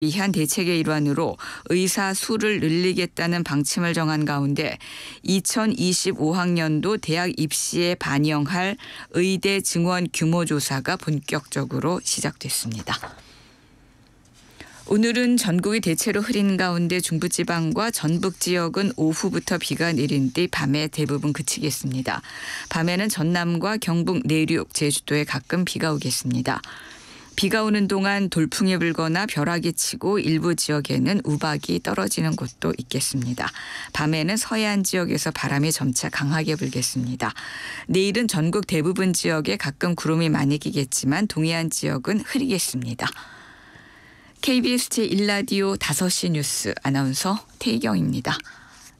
위한 대책의 일환으로 의사 수를 늘리겠다는 방침을 정한 가운데 2025학년도 대학 입시에 반영할 의대 증원 규모 조사가 본격적으로 시작됐습니다. 오늘은 전국이 대체로 흐린 가운데 중부지방과 전북 지역은 오후부터 비가 내린 뒤 밤에 대부분 그치겠습니다. 밤에는 전남과 경북 내륙, 제주도에 가끔 비가 오겠습니다. 비가 오는 동안 돌풍이 불거나 벼락이 치고 일부 지역에는 우박이 떨어지는 곳도 있겠습니다. 밤에는 서해안 지역에서 바람이 점차 강하게 불겠습니다. 내일은 전국 대부분 지역에 가끔 구름이 많이 끼겠지만 동해안 지역은 흐리겠습니다. KBS 제1라디오 5시 뉴스 아나운서 태희경입니다.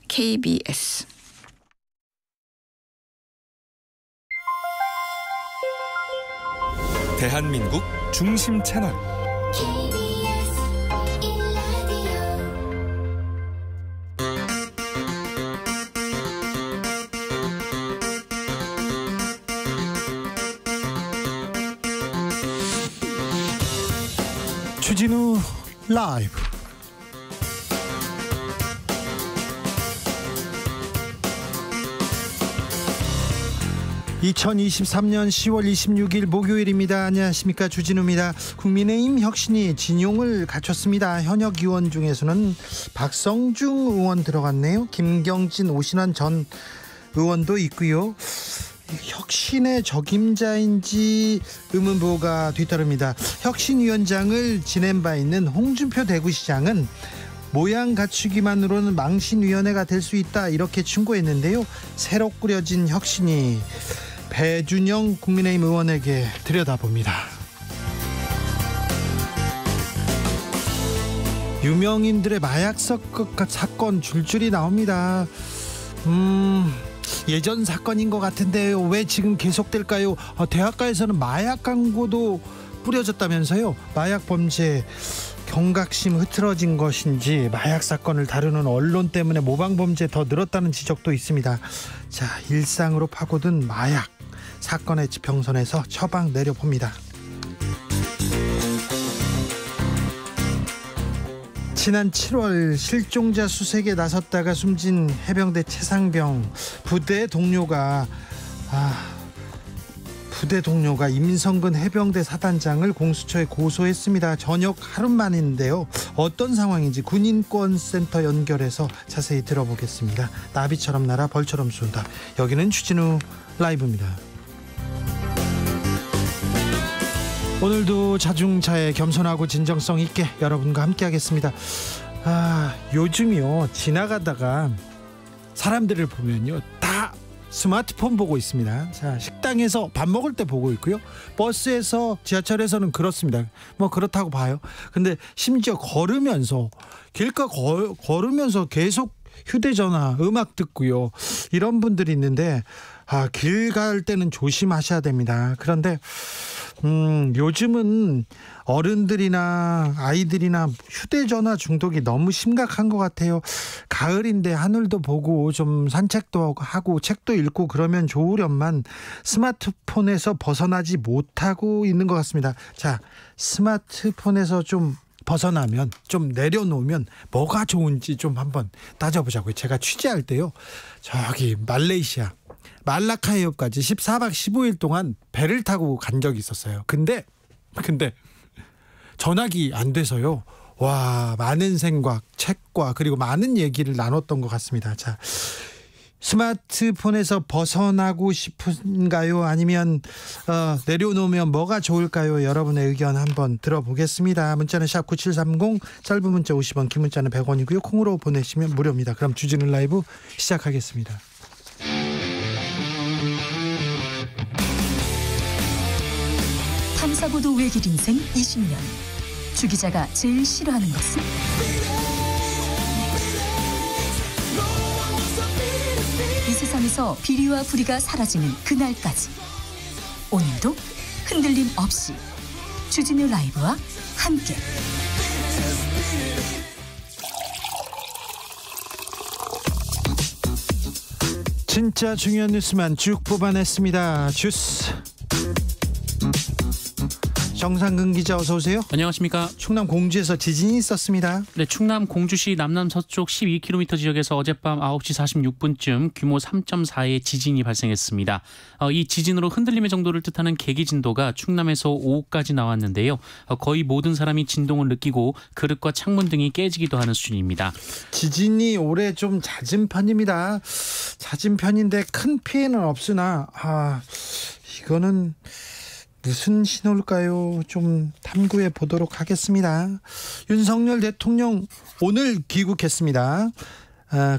KBS 대한민국 중심 채널 KBS 1라디오. 주진우 라이브. (2023년 10월 26일) 목요일입니다. 안녕하십니까, 주진우입니다. 국민의힘 혁신이 진용을 갖췄습니다. 현역 의원 중에서는 박성중 의원 들어갔네요. 김경진, 오신환 전 의원도 있고요. 혁신의 적임자인지 의문부호가 뒤따릅니다. 혁신위원장을 지낸 바 있는 홍준표 대구시장은 모양 갖추기만으로는 망신위원회가 될 수 있다, 이렇게 충고했는데요. 새로 꾸려진 혁신이 배준영 국민의힘 의원에게 들여다봅니다. 유명인들의 마약 사건 줄줄이 나옵니다. 예전 사건인 것 같은데요, 왜 지금 계속될까요? 대학가에서는 마약 광고도 뿌려졌다면서요. 마약 범죄 경각심 흐트러진 것인지 마약 사건을 다루는 언론 때문에 모방 범죄 더 늘었다는 지적도 있습니다. 자, 일상으로 파고든 마약 사건의 지평선에서 처방 내려봅니다. 지난 7월 실종자 수색에 나섰다가 숨진 해병대 최상병 부대 동료가 임성근 해병대 사단장을 공수처에 고소했습니다. 저녁 하루 만인데요. 어떤 상황인지 군인권센터 연결해서 자세히 들어보겠습니다. 나비처럼 날아 벌처럼 쏜다. 여기는 주진우 라이브입니다. 오늘도 자중차에 겸손하고 진정성 있게 여러분과 함께 하겠습니다. 요즘이요, 지나가다가 사람들을 보면요, 다 스마트폰 보고 있습니다. 자, 식당에서 밥 먹을 때 보고 있고요. 버스에서, 지하철에서는 그렇습니다. 뭐 그렇다고 봐요. 근데 심지어 걸으면서, 길가 걸으면서 계속 휴대전화, 음악 듣고요. 이런 분들이 있는데, 길 갈 때는 조심하셔야 됩니다. 그런데 요즘은 어른들이나 아이들이나 휴대전화 중독이 너무 심각한 것 같아요. 가을인데 하늘도 보고 좀 산책도 하고 책도 읽고 그러면 좋으련만 스마트폰에서 벗어나지 못하고 있는 것 같습니다. 자, 스마트폰에서 좀 벗어나면, 좀 내려놓으면 뭐가 좋은지 좀 한번 따져보자고요. 제가 취재할 때요, 저기 말레이시아 말라카 해협까지 14박 15일 동안 배를 타고 간 적이 있었어요. 근데 전화기 안 돼서요, 와, 많은 생각, 책과 그리고 많은 얘기를 나눴던 것 같습니다. 자, 스마트폰에서 벗어나고 싶은가요? 아니면 내려놓으면 뭐가 좋을까요? 여러분의 의견 한번 들어보겠습니다. 문자는 샵 9730, 짧은 문자 50원, 긴 문자는 100원이고요. 콩으로 보내시면 무료입니다. 그럼 주진우 라이브 시작하겠습니다. 탐사보도 외길 인생 20년. 주 기자가 제일 싫어하는 것은? 이 세상에서 비리와 부리가 사라지는 그날까지, 오늘도 흔들림 없이 주진우 라이브와 함께 진짜 중요한 뉴스만 쭉 뽑아냈습니다. 주스 정상근 기자 어서 오세요. 안녕하십니까. 충남 공주에서 지진이 있었습니다. 네, 충남 공주시 남남서쪽 12km 지역에서 어젯밤 9시 46분쯤 규모 3.4의 지진이 발생했습니다. 이 지진으로 흔들림의 정도를 뜻하는 계기 진도가 충남에서 5까지 나왔는데요. 거의 모든 사람이 진동을 느끼고 그릇과 창문 등이 깨지기도 하는 수준입니다. 지진이 올해 좀 잦은 편입니다. 잦은 편인데 큰 피해는 없으나 이거는 무슨 신호일까요? 좀 탐구해 보도록 하겠습니다. 윤석열 대통령 오늘 귀국했습니다.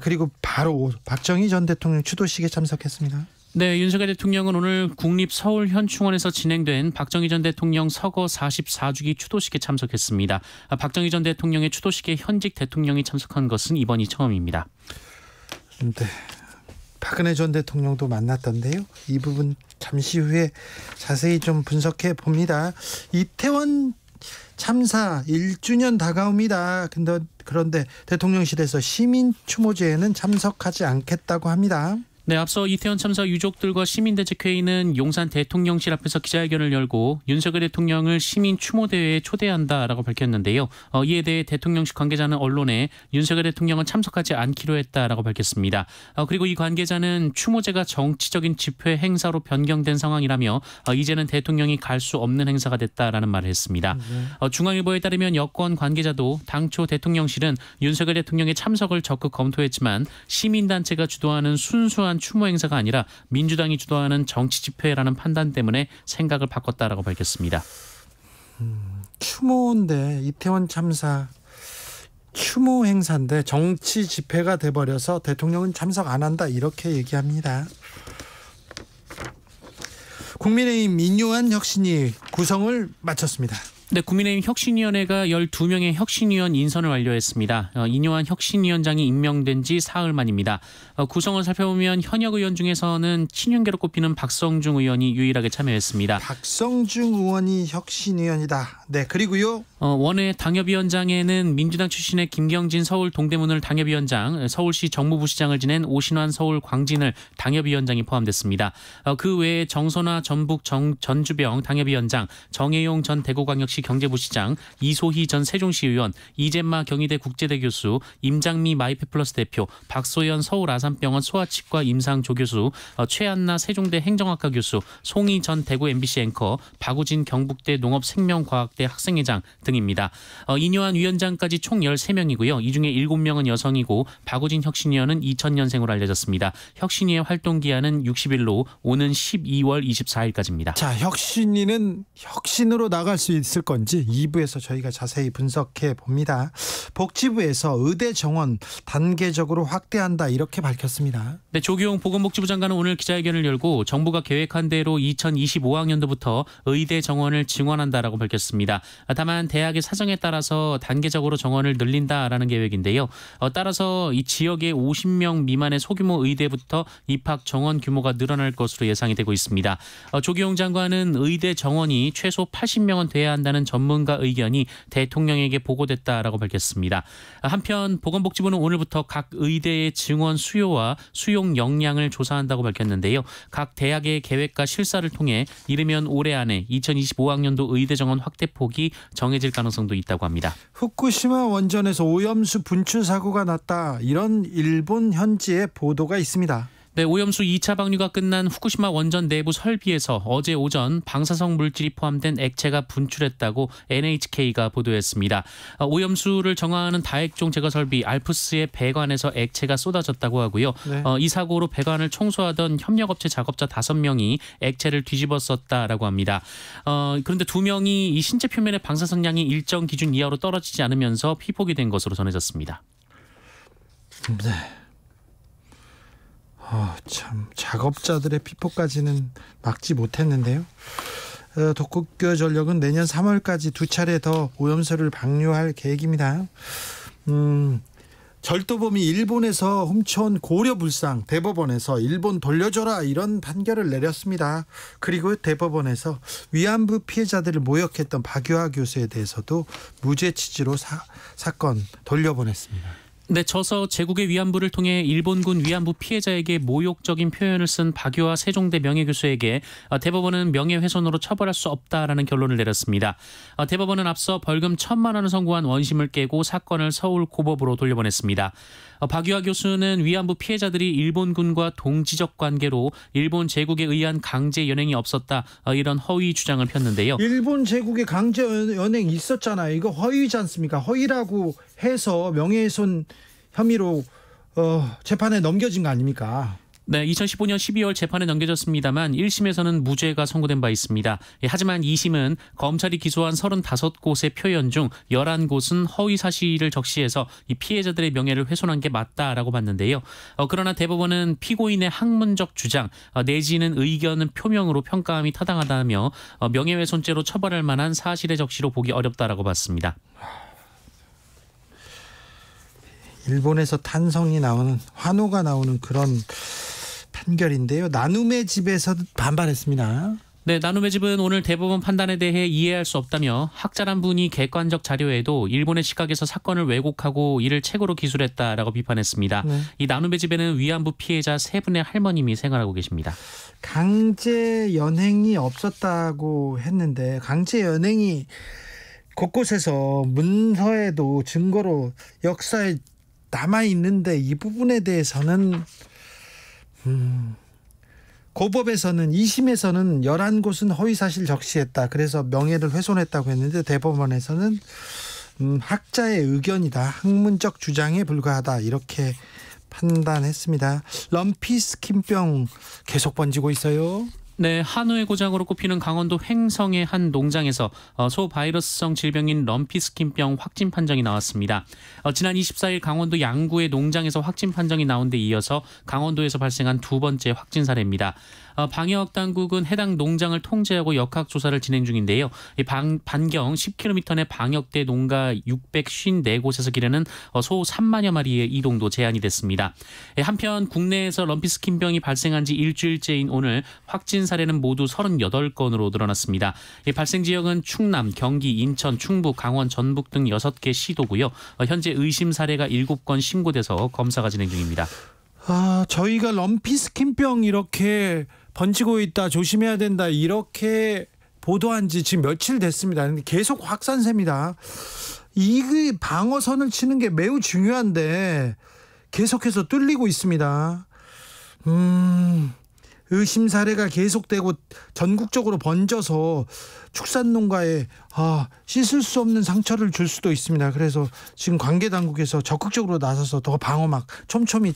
그리고 바로 박정희 전 대통령 추도식에 참석했습니다. 네, 윤석열 대통령은 오늘 국립 서울현충원에서 진행된 박정희 전 대통령 서거 44주기 추도식에 참석했습니다. 박정희 전 대통령의 추도식에 현직 대통령이 참석한 것은 이번이 처음입니다. 네, 박근혜 전 대통령도 만났던데요. 이 부분 잠시 후에 자세히 좀 분석해 봅니다. 이태원 참사 1주년 다가옵니다. 그런데 대통령실에서 시민 추모제에는 참석하지 않겠다고 합니다. 네, 앞서 이태원 참사 유족들과 시민대책회의는 용산 대통령실 앞에서 기자회견을 열고 윤석열 대통령을 시민 추모대회에 초대한다라고 밝혔는데요. 이에 대해 대통령실 관계자는 언론에 윤석열 대통령은 참석하지 않기로 했다라고 밝혔습니다. 그리고 이 관계자는 추모제가 정치적인 집회 행사로 변경된 상황이라며 이제는 대통령이 갈 수 없는 행사가 됐다라는 말을 했습니다. 중앙일보에 따르면 여권 관계자도 당초 대통령실은 윤석열 대통령의 참석을 적극 검토했지만 시민단체가 주도하는 순수한 추모 행사가 아니라 민주당이 주도하는 정치 집회라는 판단 때문에 생각을 바꿨다라고 밝혔습니다. 추모인데 이태원 참사 추모 행사인데 정치 집회가 돼버려서 대통령은 참석 안 한다 이렇게 얘기합니다. 국민의힘 인요한 혁신위 구성을 마쳤습니다. 네, 국민의힘 혁신위원회가 12명의 혁신위원 인선을 완료했습니다. 인요한 혁신위원장이 임명된 지 사흘 만입니다. 구성을 살펴보면 현역 의원 중에서는 친윤계로 꼽히는 박성중 의원이 유일하게 참여했습니다. 박성중 의원이 혁신위원이다. 네, 그리고요. 원외 당협위원장에는 민주당 출신의 김경진 서울 동대문을 당협위원장, 서울시 정무부시장을 지낸 오신환 서울 광진을 당협위원장이 포함됐습니다. 그 외에 정선화 전북 전주병 당협위원장, 정혜용 전 대구광역시 경제부시장, 이소희 전 세종시 의원, 이재마 경희대 국제대 교수, 임장미 마이페플러스 대표, 박소연 서울 아산병원 소아치과 임상조 교수, 최한나 세종대 행정학과 교수, 송희 전 대구 MBC 앵커, 박우진 경북대 농업생명과학대 학생회장 등입니다. 인요한 위원장까지 총 13명이고요. 이 중에 7명은 여성이고 박우진 혁신위원은 2000년생으로 알려졌습니다. 혁신위의 활동기한은 60일로 오는 12월 24일까지입니다. 자, 혁신위는 혁신으로 나갈 수 있을 건지 2부에서 저희가 자세히 분석해 봅니다. 복지부에서 의대 정원 단계적으로 확대한다 이렇게 밝혔습니다. 네, 조규용 보건복지부 장관은 오늘 기자회견을 열고 정부가 계획한 대로 2025학년도부터 의대 정원을 증원한다라고 밝혔습니다. 다만 대학의 사정에 따라서 단계적으로 정원을 늘린다라는 계획인데요. 따라서 이 지역의 50명 미만의 소규모 의대부터 입학 정원 규모가 늘어날 것으로 예상이 되고 있습니다. 조규용 장관은 의대 정원이 최소 80명은 돼야 한다는 전문가 의견이 대통령에게 보고됐다라고 밝혔습니다. 한편 보건복지부는 오늘부터 각 의대의 증원 수요와 수용 역량을 조사한다고 밝혔는데요. 각 대학의 계획과 실사를 통해 이르면 올해 안에 2025학년도 의대 정원 확대폭이 정해질 가능성도 있다고 합니다. 후쿠시마 원전에서 오염수 분출 사고가 났다. 이런 일본 현지의 보도가 있습니다. 네, 오염수 2차 방류가 끝난 후쿠시마 원전 내부 설비에서 어제 오전 방사성 물질이 포함된 액체가 분출했다고 NHK가 보도했습니다. 오염수를 정화하는 다액종 제거 설비 알프스의 배관에서 액체가 쏟아졌다고 하고요. 네. 이 사고로 배관을 청소하던 협력업체 작업자 5명이 액체를 뒤집었었다라고 합니다. 그런데 2명이 이 신체 표면의 방사선량이 일정 기준 이하로 떨어지지 않으면서 피폭이 된 것으로 전해졌습니다. 네. 참 작업자들의 피폭까지는 막지 못했는데요. 도쿄 전력은 내년 3월까지 2차례 더 오염수를 방류할 계획입니다. 절도범이 일본에서 훔쳐온 고려물상 대법원에서 일본 돌려줘라 이런 판결을 내렸습니다. 그리고 대법원에서 위안부 피해자들을 모욕했던 박유하 교수에 대해서도 무죄 취지로 사건 돌려보냈습니다. 네, 저서 제국의 위안부를 통해 일본군 위안부 피해자에게 모욕적인 표현을 쓴 박유아 세종대 명예교수에게 대법원은 명예훼손으로 처벌할 수 없다라는 결론을 내렸습니다. 대법원은 앞서 벌금 1,000만 원을 선고한 원심을 깨고 사건을 서울 고법으로 돌려보냈습니다. 박유아 교수는 위안부 피해자들이 일본군과 동지적 관계로 일본 제국에 의한 강제 연행이 없었다, 이런 허위 주장을 폈는데요. 일본 제국의 강제 연행 있었잖아요. 이거 허위지 않습니까? 허위라고 해서 명예훼손 혐의로 재판에 넘겨진 거 아닙니까? 네, 2015년 12월 재판에 넘겨졌습니다만 1심에서는 무죄가 선고된 바 있습니다. 하지만 2심은 검찰이 기소한 35곳의 표현 중 11곳은 허위 사실을 적시해서 이 피해자들의 명예를 훼손한 게 맞다라고 봤는데요. 그러나 대법원은 피고인의 학문적 주장 내지는 의견은 표명으로 평가함이 타당하다며 명예훼손죄로 처벌할 만한 사실의 적시로 보기 어렵다라고 봤습니다. 일본에서 탄성이 나오는, 환호가 나오는 그런 판결인데요. 나눔의 집에서 반발했습니다. 네, 나눔의 집은 오늘 대법원 판단에 대해 이해할 수 없다며 학자란 분이 객관적 자료에도 일본의 시각에서 사건을 왜곡하고 이를 책으로 기술했다라고 비판했습니다. 이 나눔의 집에는 위안부 피해자 3분의 할머님이 생활하고 계십니다. 강제 연행이 없었다고 했는데 강제 연행이 곳곳에서 문서에도 증거로 역사에 남아있는데 이 부분에 대해서는 고법에서는 2심에서는 11곳은 허위사실 적시했다. 그래서 명예를 훼손했다고 했는데 대법원에서는 학자의 의견이다. 학문적 주장에 불과하다. 이렇게 판단했습니다. 럼피스킨병 계속 번지고 있어요. 네, 한우의 고장으로 꼽히는 강원도 횡성의 한 농장에서 소바이러스성 질병인 럼피스킨병 확진 판정이 나왔습니다. 지난 24일 강원도 양구의 농장에서 확진 판정이 나온 데 이어서 강원도에서 발생한 두 번째 확진 사례입니다. 방역 당국은 해당 농장을 통제하고 역학 조사를 진행 중인데요. 반경 10km 내 방역대 농가 654곳에서 기르는 소 3만여 마리의 이동도 제한이 됐습니다. 한편 국내에서 럼피스킨병이 발생한 지 일주일째인 오늘 확진 사례는 모두 38건으로 늘어났습니다. 발생 지역은 충남, 경기, 인천, 충북, 강원, 전북 등 6개 시도고요. 현재 의심 사례가 7건 신고돼서 검사가 진행 중입니다. 저희가 럼피스킨병 이렇게 번지고 있다, 조심해야 된다, 이렇게 보도한 지 지금 며칠 됐습니다. 근데 계속 확산세입니다. 이 방어선을 치는 게 매우 중요한데 계속해서 뚫리고 있습니다. 의심 사례가 계속되고 전국적으로 번져서 축산농가에 씻을 수 없는 상처를 줄 수도 있습니다. 그래서 지금 관계당국에서 적극적으로 나서서 더 방어막 촘촘히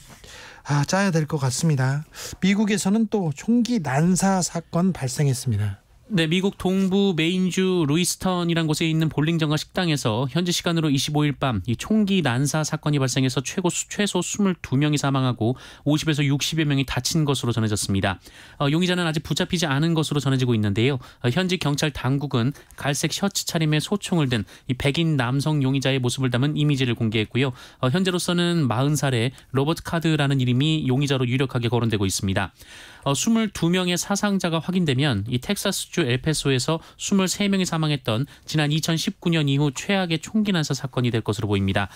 짜야 될 것 같습니다. 미국에서는 또 총기 난사 사건 발생했습니다. 네, 미국 동부 메인주 루이스턴이라는 곳에 있는 볼링장과 식당에서 현지 시간으로 25일 밤 이 총기 난사 사건이 발생해서 최소 22명이 사망하고 50에서 60여 명이 다친 것으로 전해졌습니다. 용의자는 아직 붙잡히지 않은 것으로 전해지고 있는데요. 현지 경찰 당국은 갈색 셔츠 차림의 소총을 든 이 백인 남성 용의자의 모습을 담은 이미지를 공개했고요. 현재로서는 40살의 로버트 카드라는 이름이 용의자로 유력하게 거론되고 있습니다. 22명의 사상자가 확인되면 이 텍사스주 엘파소에서 23명이 사망했던 지난 2019년 이후 최악의 총기 난사 사건이 될 것으로 보입니다.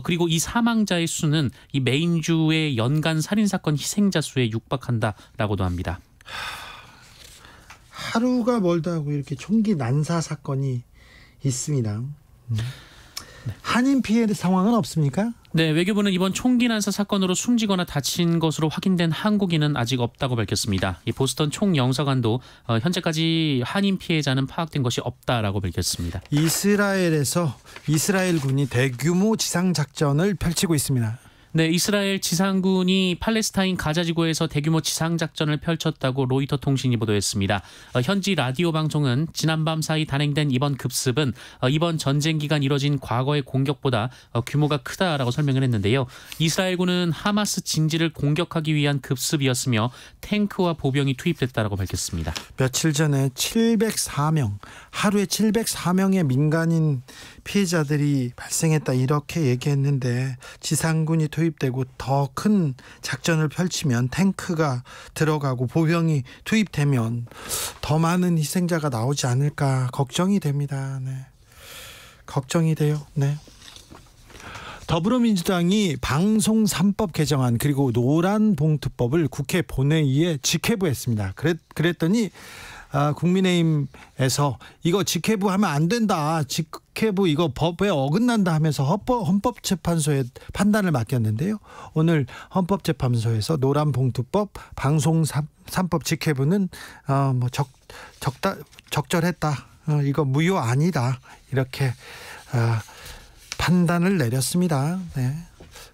그리고 이 사망자의 수는 이 메인주의 연간 살인 사건 희생자 수에 육박한다라고도 합니다. 하루가 멀다 하고 이렇게 총기 난사 사건이 있습니다. 한인 피해 상황은 없습니까? 네, 외교부는 이번 총기 난사 사건으로 숨지거나 다친 것으로 확인된 한국인은 아직 없다고 밝혔습니다. 이 보스턴 총영사관도 현재까지 한인 피해자는 파악된 것이 없다라고 밝혔습니다. 이스라엘에서 이스라엘군이 대규모 지상작전을 펼치고 있습니다. 네, 이스라엘 지상군이 팔레스타인 가자지구에서 대규모 지상작전을 펼쳤다고 로이터 통신이 보도했습니다. 현지 라디오 방송은 지난밤 사이 단행된 이번 급습은 이번 전쟁 기간 이뤄진 과거의 공격보다 규모가 크다라고 설명을 했는데요. 이스라엘군은 하마스 진지를 공격하기 위한 급습이었으며 탱크와 보병이 투입됐다라고 밝혔습니다. 며칠 전에 704명, 하루에 704명의 민간인 피해자들이 발생했다 이렇게 얘기했는데 지상군이 투입되고 더 큰 작전을 펼치면 탱크가 들어가고 보병이 투입되면 더 많은 희생자가 나오지 않을까 걱정이 됩니다. 네. 걱정이 돼요. 네. 더불어민주당이 방송 3법 개정안 그리고 노란봉투법을 국회 본회의에 직회부했습니다. 그랬더니 국민의힘에서 이거 직회부하면 안 된다. 직회부 이거 법에 어긋난다 하면서 헌법재판소에 판단을 맡겼는데요. 오늘 헌법재판소에서 노란봉투법 방송 3법 직회부는 적절했다. 이거 무효 아니다. 이렇게 판단을 내렸습니다. 네.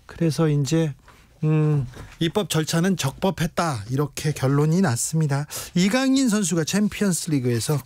그래서 이제 입법 절차는 적법했다 이렇게 결론이 났습니다. 이강인 선수가 챔피언스 리그에서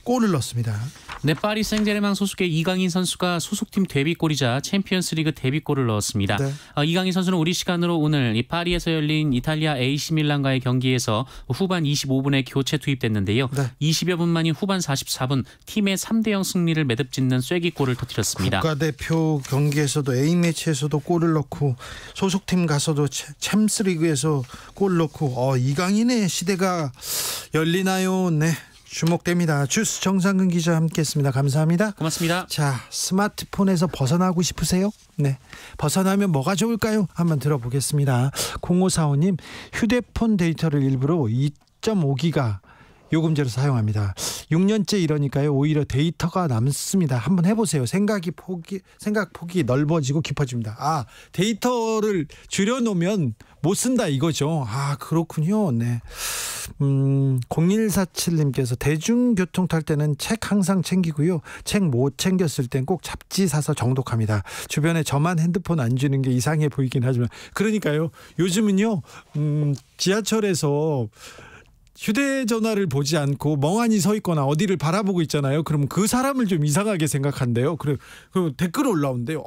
골을 넣었습니다. 네, 파리 생제르맹 소속의 이강인 선수가 소속팀 데뷔골이자 챔피언스리그 데뷔골을 넣었습니다. 네. 이강인 선수는 우리 시간으로 오늘 이 파리에서 열린 이탈리아 AC 밀란과의 경기에서 후반 25분에 교체 투입됐는데요. 네. 20여 분 만인 후반 44분 팀의 3대0 승리를 매듭짓는 쐐기골을 터뜨렸습니다. 국가대표 경기에서도 A매치에서도 골을 넣고 소속팀 가서도 챔스리그에서 골 넣고 이강인의 시대가 열리나요? 네. 주목됩니다. 주스 정상근 기자 함께했습니다. 감사합니다. 고맙습니다. 자, 스마트폰에서 벗어나고 싶으세요? 네, 벗어나면 뭐가 좋을까요? 한번 들어보겠습니다. 0545님, 휴대폰 데이터를 일부러 2.5기가 요금제로 사용합니다. 6년째 이러니까요. 오히려 데이터가 남습니다. 한번 해보세요. 생각 폭이 넓어지고 깊어집니다. 데이터를 줄여놓으면 못 쓴다 이거죠. 그렇군요. 네. 0147님께서 대중교통 탈 때는 책 항상 챙기고요. 책 못 챙겼을 땐 꼭 잡지 사서 정독합니다. 주변에 저만 핸드폰 안 주는 게 이상해 보이긴 하지만 그러니까요. 요즘은요. 지하철에서 휴대전화를 보지 않고 멍하니 서 있거나 어디를 바라보고 있잖아요. 그러면 그 사람을 좀 이상하게 생각한대요. 그럼 댓글 올라온대요.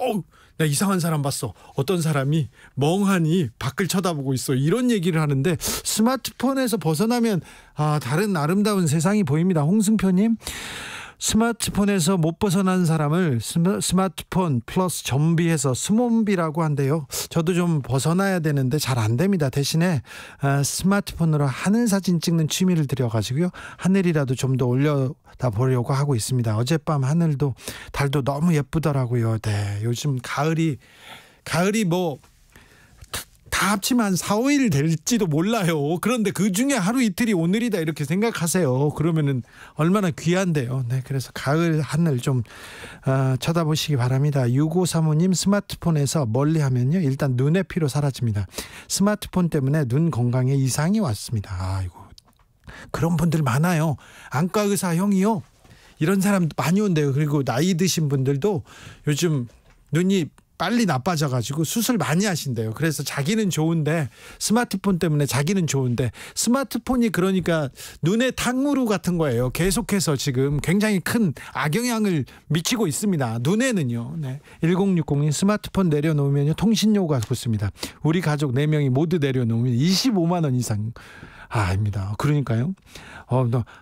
나 이상한 사람 봤어. 어떤 사람이 멍하니 밖을 쳐다보고 있어. 이런 얘기를 하는데 스마트폰에서 벗어나면 다른 아름다운 세상이 보입니다. 홍승표님, 스마트폰에서 못 벗어난 사람을 스마트폰 플러스 좀비해서 스몬비라고 한대요. 저도 좀 벗어나야 되는데 잘 안 됩니다. 대신에 스마트폰으로 하늘 사진 찍는 취미를 들여가지고요. 하늘이라도 좀 더 올려다 보려고 하고 있습니다. 어젯밤 하늘도 달도 너무 예쁘더라고요. 네, 요즘 가을이 다 합치면 한 4, 5일 될지도 몰라요. 그런데 그중에 하루 이틀이 오늘이다 이렇게 생각하세요. 그러면은 얼마나 귀한데요. 네, 그래서 가을 하늘 좀 쳐다보시기 바랍니다. 6535님, 스마트폰에서 멀리 하면요 일단 눈의 피로 사라집니다. 스마트폰 때문에 눈 건강에 이상이 왔습니다. 아이고, 그런 분들 많아요. 안과 의사 형이요, 이런 사람 많이 온대요. 그리고 나이 드신 분들도 요즘 눈이 빨리 나빠져가지고 수술 많이 하신대요. 그래서 자기는 좋은데, 스마트폰 때문에 자기는 좋은데, 스마트폰이 그러니까 눈의 탕후루 같은 거예요. 계속해서 지금 굉장히 큰 악영향을 미치고 있습니다. 눈에는요. 네. 1060님, 스마트폰 내려놓으면 통신료가 붙습니다. 우리 가족 4명이 모두 내려놓으면 25만 원 이상. 아닙니다. 그러니까요.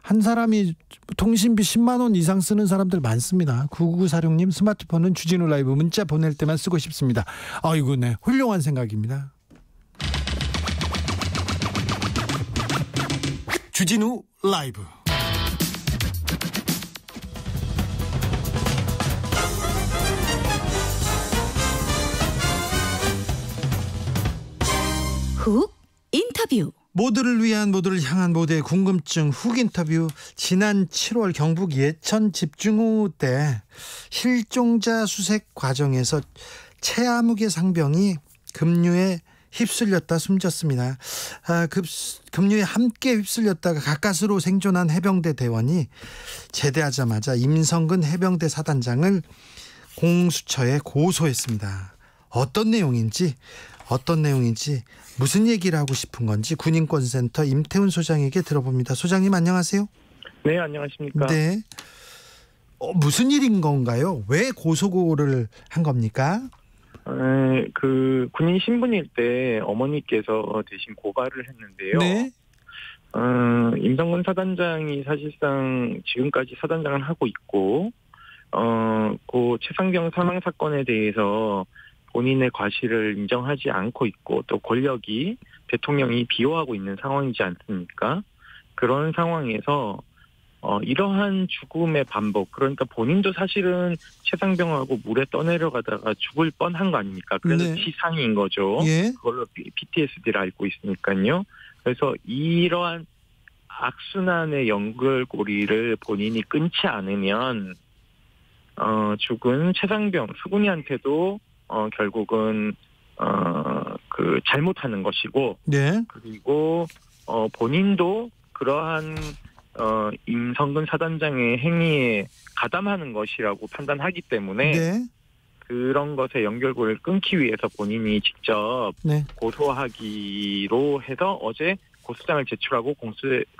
한 사람이 통신비 10만 원 이상 쓰는 사람들 많습니다. 9946님, 스마트폰은 주진우 라이브 문자 보낼 때만 쓰고 싶습니다. 아이고, 네, 훌륭한 생각입니다. 주진우 라이브. 훅 인터뷰. 모두를 위한, 모두를 향한 모두의 궁금증 훅 인터뷰. 지난 7월 경북 예천 집중호우 때 실종자 수색 과정에서 최아무개 상병이 급류에 휩쓸렸다 숨졌습니다. 급류에 함께 휩쓸렸다가 가까스로 생존한 해병대 대원이 제대하자마자 임성근 해병대 사단장을 공수처에 고소했습니다. 어떤 내용인지 무슨 얘기를 하고 싶은 건지 군인권센터 임태훈 소장에게 들어봅니다. 소장님, 안녕하세요. 네, 안녕하십니까. 네. 무슨 일인 건가요? 왜 고소고를 한 겁니까? 그 군인 신분일 때 어머니께서 대신 고발을 했는데요. 네. 임성근 사단장이 사실상 지금까지 사단장을 하고 있고, 그 최상병 사망 사건에 대해서 본인의 과실을 인정하지 않고 있고, 또 권력이 대통령이 비호하고 있는 상황이지 않습니까? 그런 상황에서 이러한 죽음의 반복, 그러니까 본인도 사실은 최상병하고 물에 떠내려가다가 죽을 뻔한 거 아닙니까? 그래서 네. 치상인 거죠. 예. 그걸로 PTSD를 앓고 있으니까요. 그래서 이러한 악순환의 연결고리를 본인이 끊지 않으면 죽은 최상병 수군이한테도 결국은 잘못하는 것이고, 네. 그리고 본인도 그러한 임성근 사단장의 행위에 가담하는 것이라고 판단하기 때문에 네. 그런 것의 연결고리를 끊기 위해서 본인이 직접 네. 고소하기로 해서 어제 고소장을 제출하고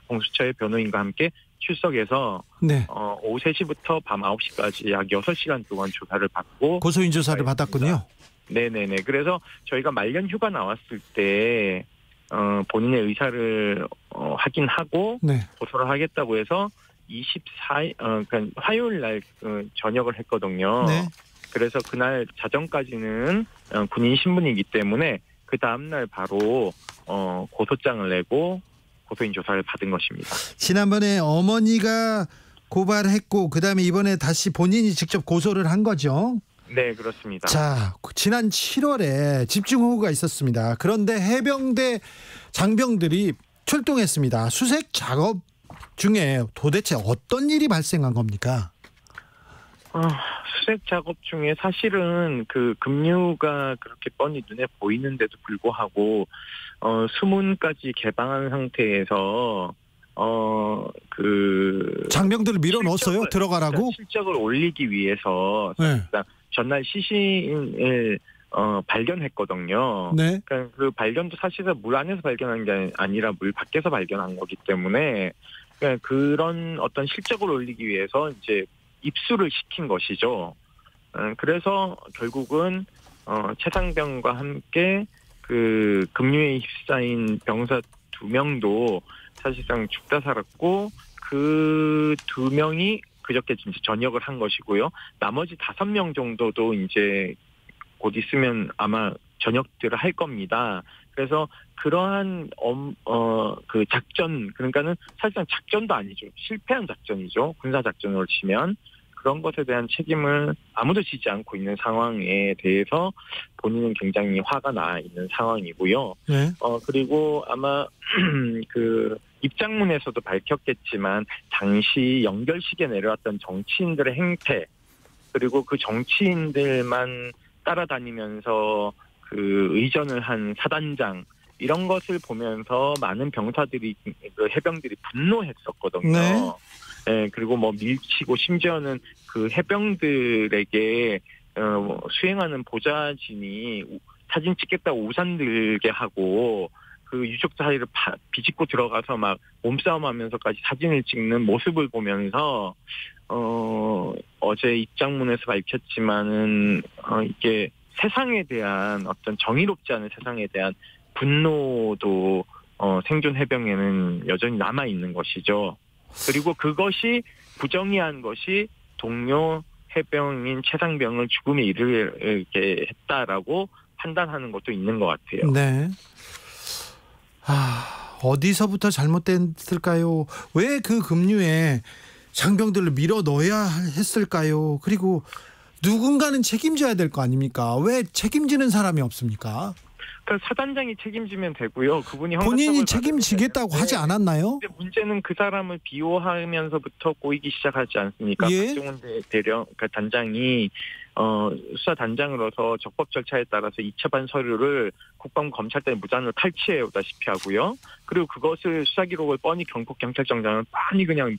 공수처의 변호인과 함께 출석해서 네. 오후 3시부터 밤 9시까지 약 6시간 동안 조사를 받고 고소인 조사를 받았군요. 네네. 그래서 저희가 말년 휴가 나왔을 때 본인의 의사를 확인하고 네. 고소를 하겠다고 해서 24일 그러니까 화요일 날 전역을 했거든요. 네. 그래서 그날 자정까지는 군인 신분이기 때문에 그 다음 날 바로 고소장을 내고 고소인 조사를 받은 것입니다. 지난번에 어머니가 고발했고 그다음에 이번에 다시 본인이 직접 고소를 한 거죠. 네, 그렇습니다. 자, 지난 7월에 집중호우가 있었습니다. 그런데 해병대 장병들이 출동했습니다. 수색 작업 중에 도대체 어떤 일이 발생한 겁니까? 수색 작업 중에 사실은 그 급류가 그렇게 뻔히 눈에 보이는데도 불구하고 수문까지 개방한 상태에서 장병들을 밀어 넣었어요. 들어가라고? 실적을 올리기 위해서 네. 전날 시신을 발견했거든요. 네. 그러니까 그 발견도 사실은 물 안에서 발견한 게 아니라 물 밖에서 발견한 거기 때문에 그러니까 그런 어떤 실적을 올리기 위해서 이제 입수를 시킨 것이죠. 그래서 결국은 최상병과 함께 그 급류에 휩싸인 병사 2명도 사실상 죽다 살았고 그 2명이 그저께 진짜 전역을 한 것이고요. 나머지 5명 정도도 이제 곧 있으면 아마 전역들을 할 겁니다. 그래서 그러한 그 작전, 그러니까는 사실상 작전도 아니죠. 실패한 작전이죠. 군사 작전으로 치면. 그런 것에 대한 책임을 아무도 지지 않고 있는 상황에 대해서 본인은 굉장히 화가 나 있는 상황이고요. 네. 그리고 아마 그 입장문에서도 밝혔겠지만 당시 연결식에 내려왔던 정치인들의 행태, 그리고 그 정치인들만 따라다니면서 그 의전을 한 사단장, 이런 것을 보면서 많은 병사들이, 그 해병들이 분노했었거든요. 네. 네, 그리고 뭐 밀치고 심지어는 그 해병들에게 수행하는 보좌진이 사진 찍겠다고 우산 들게 하고 그 유족자 사이를 비집고 들어가서 막 몸싸움하면서까지 사진을 찍는 모습을 보면서 어제 입장문에서 밝혔지만은 이게 세상에 대한 어떤 정의롭지 않은 세상에 대한 분노도 생존 해병에는 여전히 남아 있는 것이죠. 그리고 그것이 부정의한 것이 동료 해병인 최상병을 죽음에 이르게 했다라고 판단하는 것도 있는 것 같아요. 네. 어디서부터 잘못됐을까요? 왜 그 급류에 장병들을 밀어 넣어야 했을까요? 그리고 누군가는 책임져야 될 거 아닙니까? 왜 책임지는 사람이 없습니까? 그러니까 사단장이 책임지면 되고요. 그분이 본인이 책임지겠다고 하지 않았나요? 근데 문제는 그 사람을 비호하면서부터 꼬이기 시작하지 않습니까? 예? 박정훈 그러니까 단장이 수사 단장으로서 적법 절차에 따라서 2차반 서류를 국방부 검찰단에 무단으로 탈취해 오다시피 하고요. 그리고 그것을 수사 기록을 뻔히 경북 경찰청장은 뻔히 그냥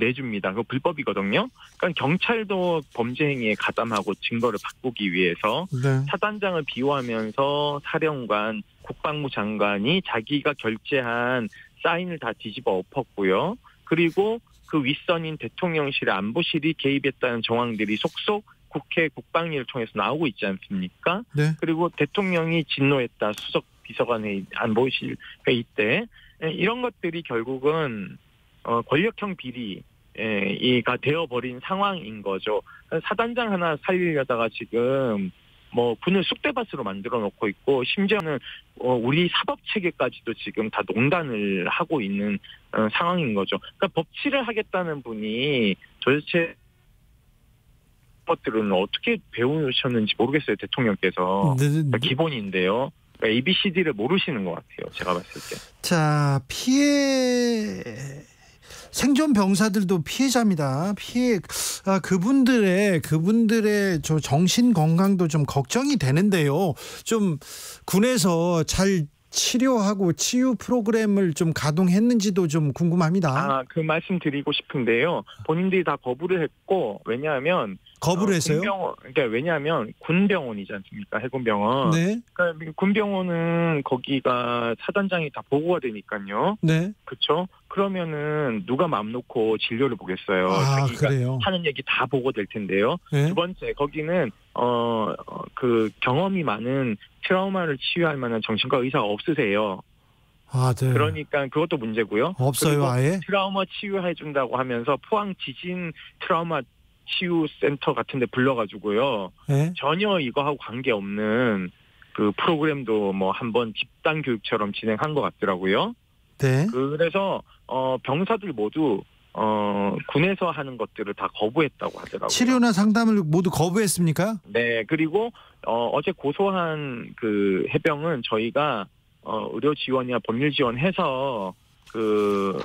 내줍니다. 그거 불법이거든요. 그러니까 경찰도 범죄 행위에 가담하고 증거를 바꾸기 위해서 네. 사단장을 비호하면서 사령관, 국방부 장관이 자기가 결재한 사인을 다 뒤집어 엎었고요. 그리고 그 윗선인 대통령실의 안보실이 개입했다는 정황들이 속속 국회 국방위를 통해서 나오고 있지 않습니까? 네. 그리고 대통령이 진노했다. 수석 비서관 회의, 안보실 회의 때 이런 것들이 결국은 권력형 비리가 되어버린 상황인 거죠. 사단장 하나 살리려다가 지금 뭐 군을 쑥대밭으로 만들어 놓고 있고 심지어는 우리 사법 체계까지도 지금 다 농단을 하고 있는 상황인 거죠. 그러니까 법치를 하겠다는 분이 도대체 것들은 어떻게 배우셨는지 모르겠어요. 대통령께서. 그러니까 기본인데요. 그러니까 ABCD를 모르시는 것 같아요. 제가 봤을 때. 자, 생존 병사들도 피해자입니다. 그분들의 저 정신 건강도 좀 걱정이 되는데요. 좀 군에서 잘 치료하고 치유 프로그램을 좀 가동했는지도 좀 궁금합니다. 그 말씀 드리고 싶은데요. 본인들이 다 거부를 했고, 왜냐하면 거부를 했어요? 그러니까 왜냐하면 군병원이지 않습니까? 해군병원. 네. 그러니까 군병원은 거기가 사단장이 다 보고가 되니까요. 네. 그렇죠? 그러면은 누가 마음 놓고 진료를 보겠어요. 자기가 그래요. 하는 얘기 다 보고될 텐데요. 네. 두 번째, 거기는 그 경험이 많은 트라우마를 치유할 만한 정신과 의사가 없으세요. 네. 그러니까 그것도 문제고요. 없어요, 아예? 트라우마 치유해준다고 하면서 포항 지진 트라우마 치유센터 같은 데 불러가지고요. 네. 전혀 이거하고 관계없는 그 프로그램도 뭐 한번 집단 교육처럼 진행한 것 같더라고요. 네. 그래서 병사들 모두 군에서 하는 것들을 다 거부했다고 하더라고요. 치료나 상담을 모두 거부했습니까? 네. 그리고 어제 고소한 그 해병은 저희가 의료 지원이나 법률 지원해서 그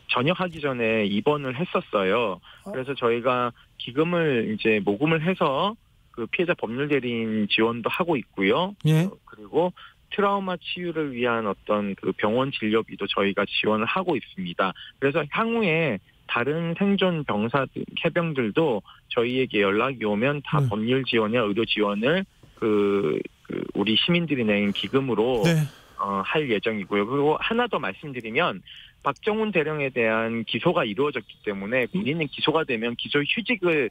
전역하기 전에 입원을 했었어요. 그래서 저희가 기금을 이제 모금을 해서 그 피해자 법률 대리인 지원도 하고 있고요. 예. 그리고 트라우마 치유를 위한 어떤 그 병원 진료비도 저희가 지원을 하고 있습니다. 그래서 향후에 다른 생존 병사들, 해병들도 저희에게 연락이 오면 다 법률 지원이나 의료 지원을 그 우리 시민들이 낸 기금으로 할 예정이고요. 그리고 하나 더 말씀드리면 박정훈 대령에 대한 기소가 이루어졌기 때문에 군인은 기소가 되면 기소 휴직을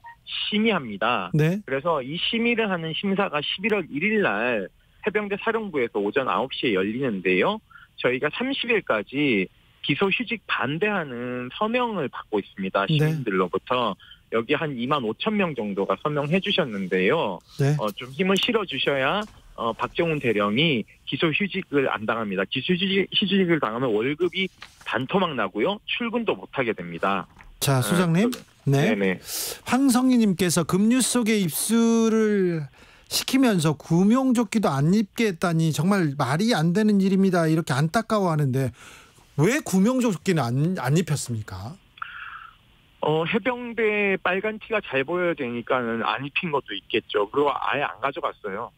심의합니다. 네. 그래서 이 심의를 하는 심사가 11월 1일 날 해병대 사령부에서 오전 9시에 열리는데요. 저희가 30일까지 기소 휴직 반대하는 서명을 받고 있습니다. 시민들로부터. 여기 한 2만 5천 명 정도가 서명해 주셨는데요. 네. 좀 힘을 실어주셔야 박정훈 대령이 기소 휴직을 안 당합니다. 기소 휴직을 당하면 월급이 반토막 나고요. 출근도 못하게 됩니다. 자, 소장님. 네. 네네. 황성희님께서 급류 속에 입수를 시키면서 구명조끼도 안 입게 했다니 정말 말이 안 되는 일입니다. 이렇게 안타까워하는데 왜 구명조끼는 안 입혔습니까? 해병대 빨간 티가 잘 보여야 되니까는 안 입힌 것도 있겠죠. 그리고 아예 안 가져갔어요.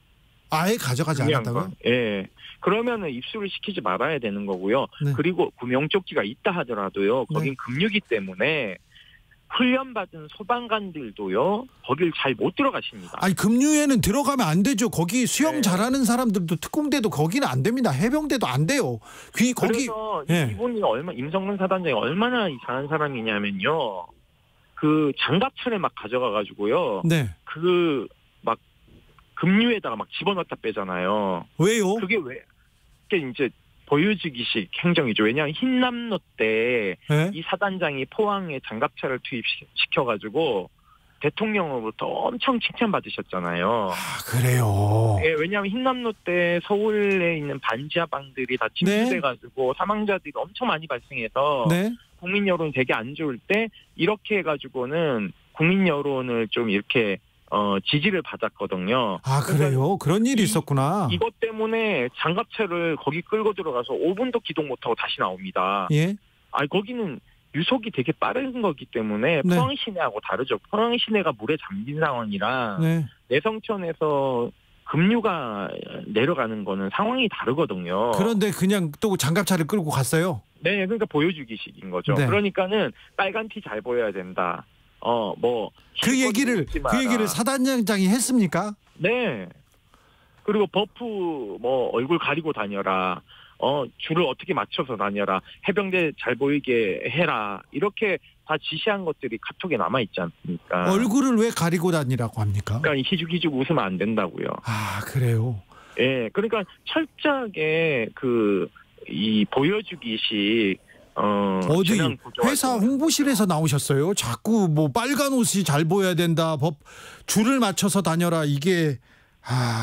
아예 가져가지 않았다고요? 예. 그러면은 입수를 시키지 말아야 되는 거고요. 네. 그리고 구명조끼가 있다 하더라도요. 거긴 급류기 때문에 훈련받은 소방관들도요. 거길 잘 못 들어가십니다. 아니 급류에는 들어가면 안 되죠. 거기 수영 잘하는 사람들도 특공대도 거기는 안 됩니다. 해병대도 안 돼요. 거기 그래서 이분이 임성근 사단장이 얼마나 이상한 사람이냐면요. 그 장갑차를 막 가져가 가지고요. 네. 그 막 급류에다가 막 집어넣다 빼잖아요. 왜요? 그게 이제 보여주기식 행정이죠. 왜냐하면 흰남노 때 이 사단장이 포항에 장갑차를 투입시켜가지고 대통령으로부터 엄청 칭찬받으셨잖아요. 그래요? 예, 왜냐하면 흰남노 때 서울에 있는 반지하방들이 다 침수돼가지고 사망자들이 엄청 많이 발생해서 국민 여론이 되게 안 좋을 때 이렇게 해가지고는 국민 여론을 좀 이렇게 지지를 받았거든요. 그래요? 그런 일이 있었구나. 이것 때문에 장갑차를 거기 끌고 들어가서 5분도 기동 못하고 다시 나옵니다. 예. 거기는 유속이 되게 빠른 거기 때문에 포항 시내하고 다르죠. 포항 시내가 물에 잠긴 상황이라 내성천에서 급류가 내려가는 거는 상황이 다르거든요. 그런데 그냥 또 장갑차를 끌고 갔어요? 네, 그러니까 보여주기식인 거죠. 그러니까는 빨간 티 잘 보여야 된다. 그 얘기를 사단장이 했습니까? 네. 그리고 버프 얼굴 가리고 다녀라. 줄을 어떻게 맞춰서 다녀라. 해병대 잘 보이게 해라. 이렇게 다 지시한 것들이 카톡에 남아 있지 않습니까? 얼굴을 왜 가리고 다니라고 합니까? 그러니까 희죽희죽 웃으면 안 된다고요. 그래요. 예. 그러니까 철저하게 이 보여주기식 어디 회사 홍보실에서 나오셨어요? 자꾸 빨간 옷이 잘 보여야 된다. 줄을 맞춰서 다녀라. 이게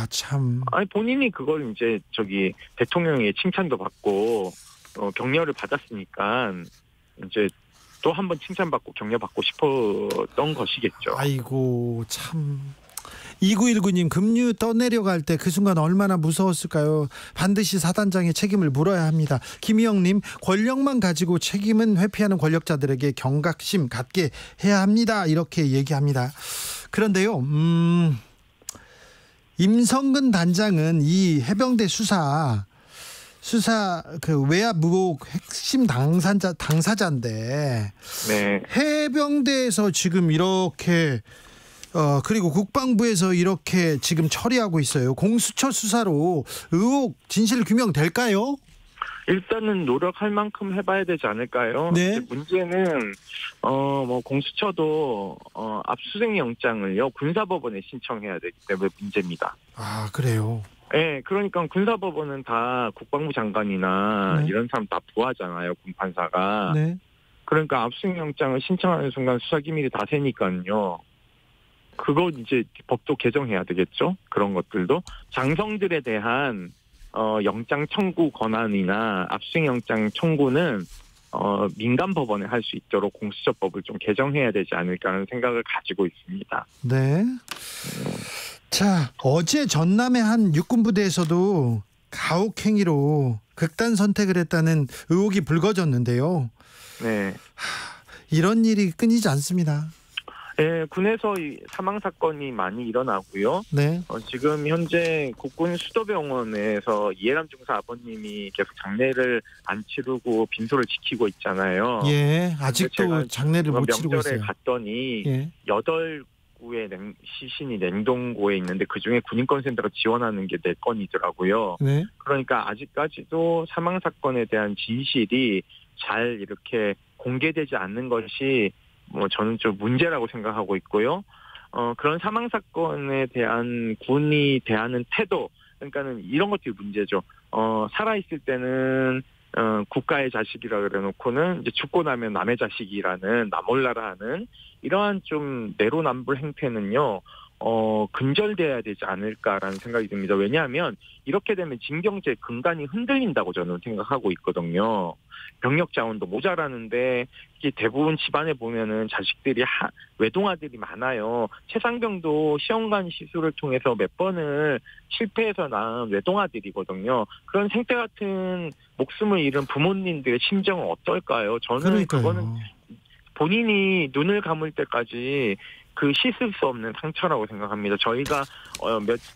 참. 아니 본인이 그걸 이제 대통령의 칭찬도 받고 격려를 받았으니까 이제 또 한 번 칭찬받고 격려받고 싶었던 것이겠죠. 아이고 참. 2919님 급류 떠내려갈 때 그 순간 얼마나 무서웠을까요? 반드시 사단장의 책임을 물어야 합니다. 김희영님 권력만 가지고 책임은 회피하는 권력자들에게 경각심 갖게 해야 합니다. 이렇게 얘기합니다. 그런데요, 임성근 단장은 이 해병대 수사 그 외압 무혹 핵심 당사자인데 네. 해병대에서 지금 이렇게 그리고 국방부에서 이렇게 지금 처리하고 있어요. 공수처 수사로 의혹 진실 규명 될까요? 일단은 노력할 만큼 해봐야 되지 않을까요? 네. 문제는 공수처도 압수수색 영장을요 군사법원에 신청해야 되기 때문에 문제입니다. 아 그래요? 네, 그러니까 군사법원은 다 국방부 장관이나 네. 이런 사람 다 부하잖아요, 군판사가. 네. 그러니까 압수수색 영장을 신청하는 순간 수사기밀이 다 새니까요. 그거 이제 법도 개정해야 되겠죠. 그런 것들도 장성들에 대한 영장 청구 권한이나 압수수색 영장 청구는 민간 법원에 할 수 있도록 공수처법을 좀 개정해야 되지 않을까 하는 생각을 가지고 있습니다. 네. 자, 어제 전남의 한 육군부대에서도 가혹행위로 극단 선택을 했다는 의혹이 불거졌는데요. 네. 이런 일이 끊이지 않습니다. 네, 군에서 사망 사건이 많이 일어나고요. 네. 지금 현재 국군 수도병원에서 이해람 중사 아버님이 계속 장례를 안 치르고 빈소를 지키고 있잖아요. 예, 아직도 장례를 못 치르고 명절에 있어요. 갔더니 예. 8구의 시신이 냉동고에 있는데 그중에 군인권센터가 지원하는 게 4건이더라고요. 네. 그러니까 아직까지도 사망 사건에 대한 진실이 잘 이렇게 공개되지 않는 것이 저는 좀 문제라고 생각하고 있고요. 그런 사망 사건에 대한 군이 대하는 태도, 그러니까는 이런 것들이 문제죠. 살아있을 때는 국가의 자식이라 그래놓고는 이제 죽고 나면 남의 자식이라는 나몰라라 하는 이러한 좀 내로남불 행태는요. 근절돼야 되지 않을까라는 생각이 듭니다. 왜냐하면 이렇게 되면 징병제 근간이 흔들린다고 저는 생각하고 있거든요. 병력 자원도 모자라는데 이게 대부분 집안에 보면은 자식들이 외동아들이 많아요. 최상병도 시험관 시술을 통해서 몇 번을 실패해서 낳은 외동아들이거든요. 그런 생태 같은 목숨을 잃은 부모님들의 심정은 어떨까요? 저는 그거는 본인이 눈을 감을 때까지 씻을 수 없는 상처라고 생각합니다. 저희가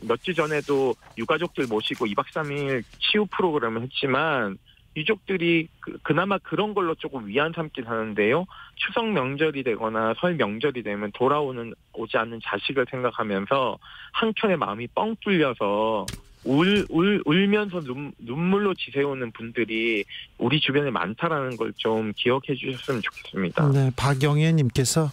몇 주 전에도 유가족들 모시고 2박 3일 치유 프로그램을 했지만 유족들이 그나마 그런 걸로 조금 위안 삼긴 하는데요. 추석 명절이 되거나 설 명절이 되면 오지 않는 자식을 생각하면서 한켠에 마음이 뻥 뚫려서 울면서 눈물로 지새우는 분들이 우리 주변에 많다라는 걸 좀 기억해 주셨으면 좋겠습니다. 네, 박영애님께서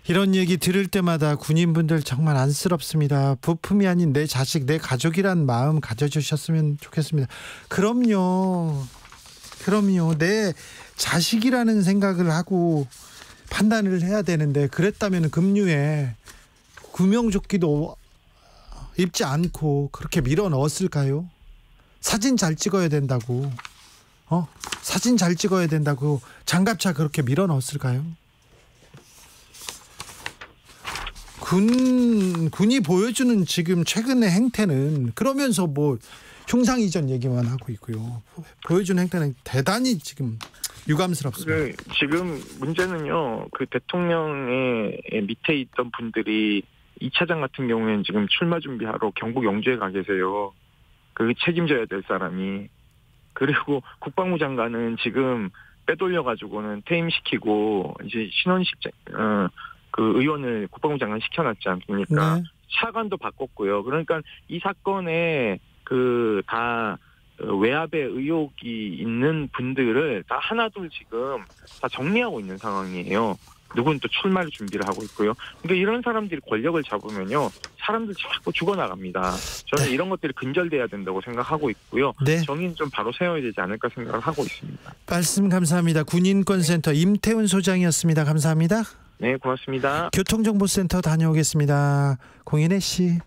이런 얘기 들을 때마다 군인분들 정말 안쓰럽습니다. 부품이 아닌 내 자식, 내 가족이란 마음 가져주셨으면 좋겠습니다. 그럼요. 내 자식이라는 생각을 하고 판단을 해야 되는데 그랬다면 급류에 구명조끼도 입지 않고 그렇게 밀어 넣었을까요? 사진 잘 찍어야 된다고 장갑차 그렇게 밀어 넣었을까요? 군이 보여주는 지금 최근의 행태는 그러면서 흉상 이전 얘기만 하고 있고요. 보여주는 행태는 대단히 지금 유감스럽습니다. 지금 문제는요. 그 대통령의 밑에 있던 분들이 2차장 같은 경우에는 지금 출마 준비하러 경북 영주에 가 계세요. 그 책임져야 될 사람이. 그리고 국방부 장관은 지금 빼돌려가지고는 퇴임시키고 이제 신원식 그 의원을 국방부 장관 시켜놨지 않습니까? 네. 차관도 바꿨고요. 그러니까 이 사건에 다 외압의 의혹이 있는 분들을 다 하나둘 지금 다 정리하고 있는 상황이에요. 누군 또 출마를 준비를 하고 있고요. 그러니까 이런 사람들이 권력을 잡으면요, 사람들 자꾸 죽어나갑니다. 저는 이런 것들이 근절돼야 된다고 생각하고 있고요. 네. 정의는 좀 바로 세워야 되지 않을까 생각을 하고 있습니다. 말씀 감사합니다. 군인권센터 임태훈 소장이었습니다. 감사합니다. 네, 고맙습니다. 교통정보센터 다녀오겠습니다. 공인혜 씨.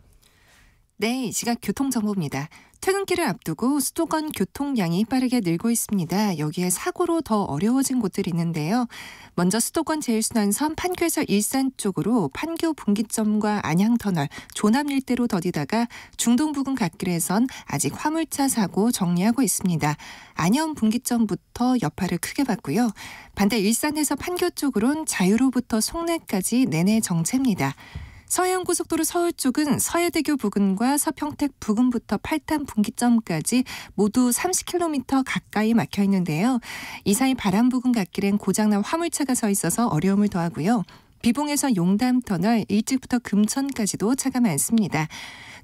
네, 이 시각 교통정보입니다. 퇴근길을 앞두고 수도권 교통량이 빠르게 늘고 있습니다. 여기에 사고로 더 어려워진 곳들이 있는데요. 먼저 수도권 제1순환선 판교에서 일산 쪽으로 판교 분기점과 안양터널, 조남 일대로 더디다가 중동 부근 갓길에선 아직 화물차 사고 정리하고 있습니다. 안현 분기점부터 여파를 크게 받고요. 반대 일산에서 판교 쪽으론 자유로부터 송내까지 내내 정체입니다. 서해안고속도로 서울 쪽은 서해대교 부근과 서평택 부근부터 팔탄 분기점까지 모두 30km 가까이 막혀 있는데요. 이 사이 바람 부근 갓길엔 고장난 화물차가 서 있어서 어려움을 더하고요. 비봉에서 용담터널 일찍부터 금천까지도 차가 많습니다.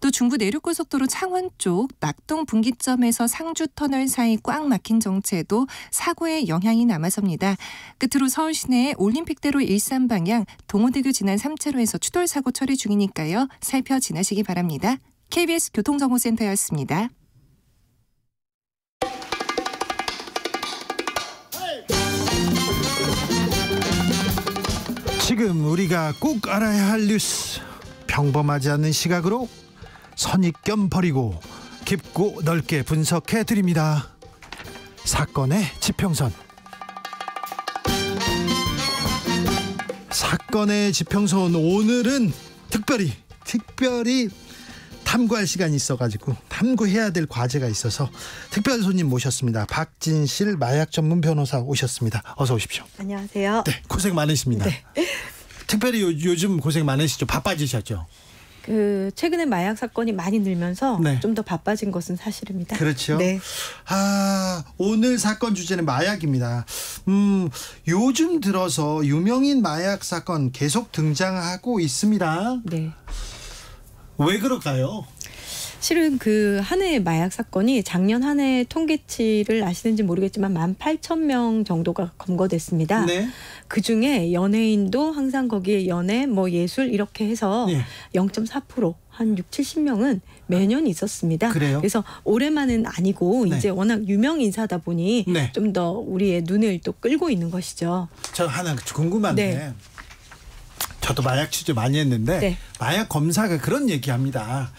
또 중부 내륙고속도로 창원 쪽 낙동 분기점에서 상주터널 사이 꽉 막힌 정체도 사고의 영향이 남아섭니다. 끝으로 서울 시내 올림픽대로 일산 방향 동호대교 지난 3차로에서 추돌 사고 처리 중이니까요. 살펴 지나시기 바랍니다. KBS 교통정보센터였습니다. 지금 우리가 꼭 알아야 할 뉴스, 평범하지 않은 시각으로 선입견 버리고 깊고 넓게 분석해 드립니다. 사건의 지평선. 사건의 지평선, 오늘은 특별히 탐구할 시간이 있어가지고 탐구해야 될 과제가 있어서 특별 손님 모셨습니다. 박진실 마약 전문 변호사 오셨습니다. 어서 오십시오. 안녕하세요. 네, 고생 많으십니다. 네. 특별히 요즘 고생 많으시죠? 바빠지셨죠? 최근에 마약 사건이 많이 늘면서 네. 좀 더 바빠진 것은 사실입니다. 그렇죠. 네. 오늘 사건 주제는 마약입니다. 요즘 들어서 유명인 마약 사건 계속 등장하고 있습니다. 네. 왜 그럴까요? 실은 한 해의 마약 사건이 작년 한 해 통계치를 아시는지 모르겠지만 18,000명 정도가 검거됐습니다. 네. 그중에 연예인도 항상 거기에 연예, 예술 이렇게 해서 네. 0.4%, 한 6, 70명은 매년 있었습니다. 그래요? 그래서 올해만은 아니고 네. 이제 워낙 유명 인사다 보니 네. 좀 더 우리의 눈을 또 끌고 있는 것이죠. 저 하나 궁금한데 네. 저도 마약 취재 많이 했는데 네. 마약 검사가 그런 얘기합니다.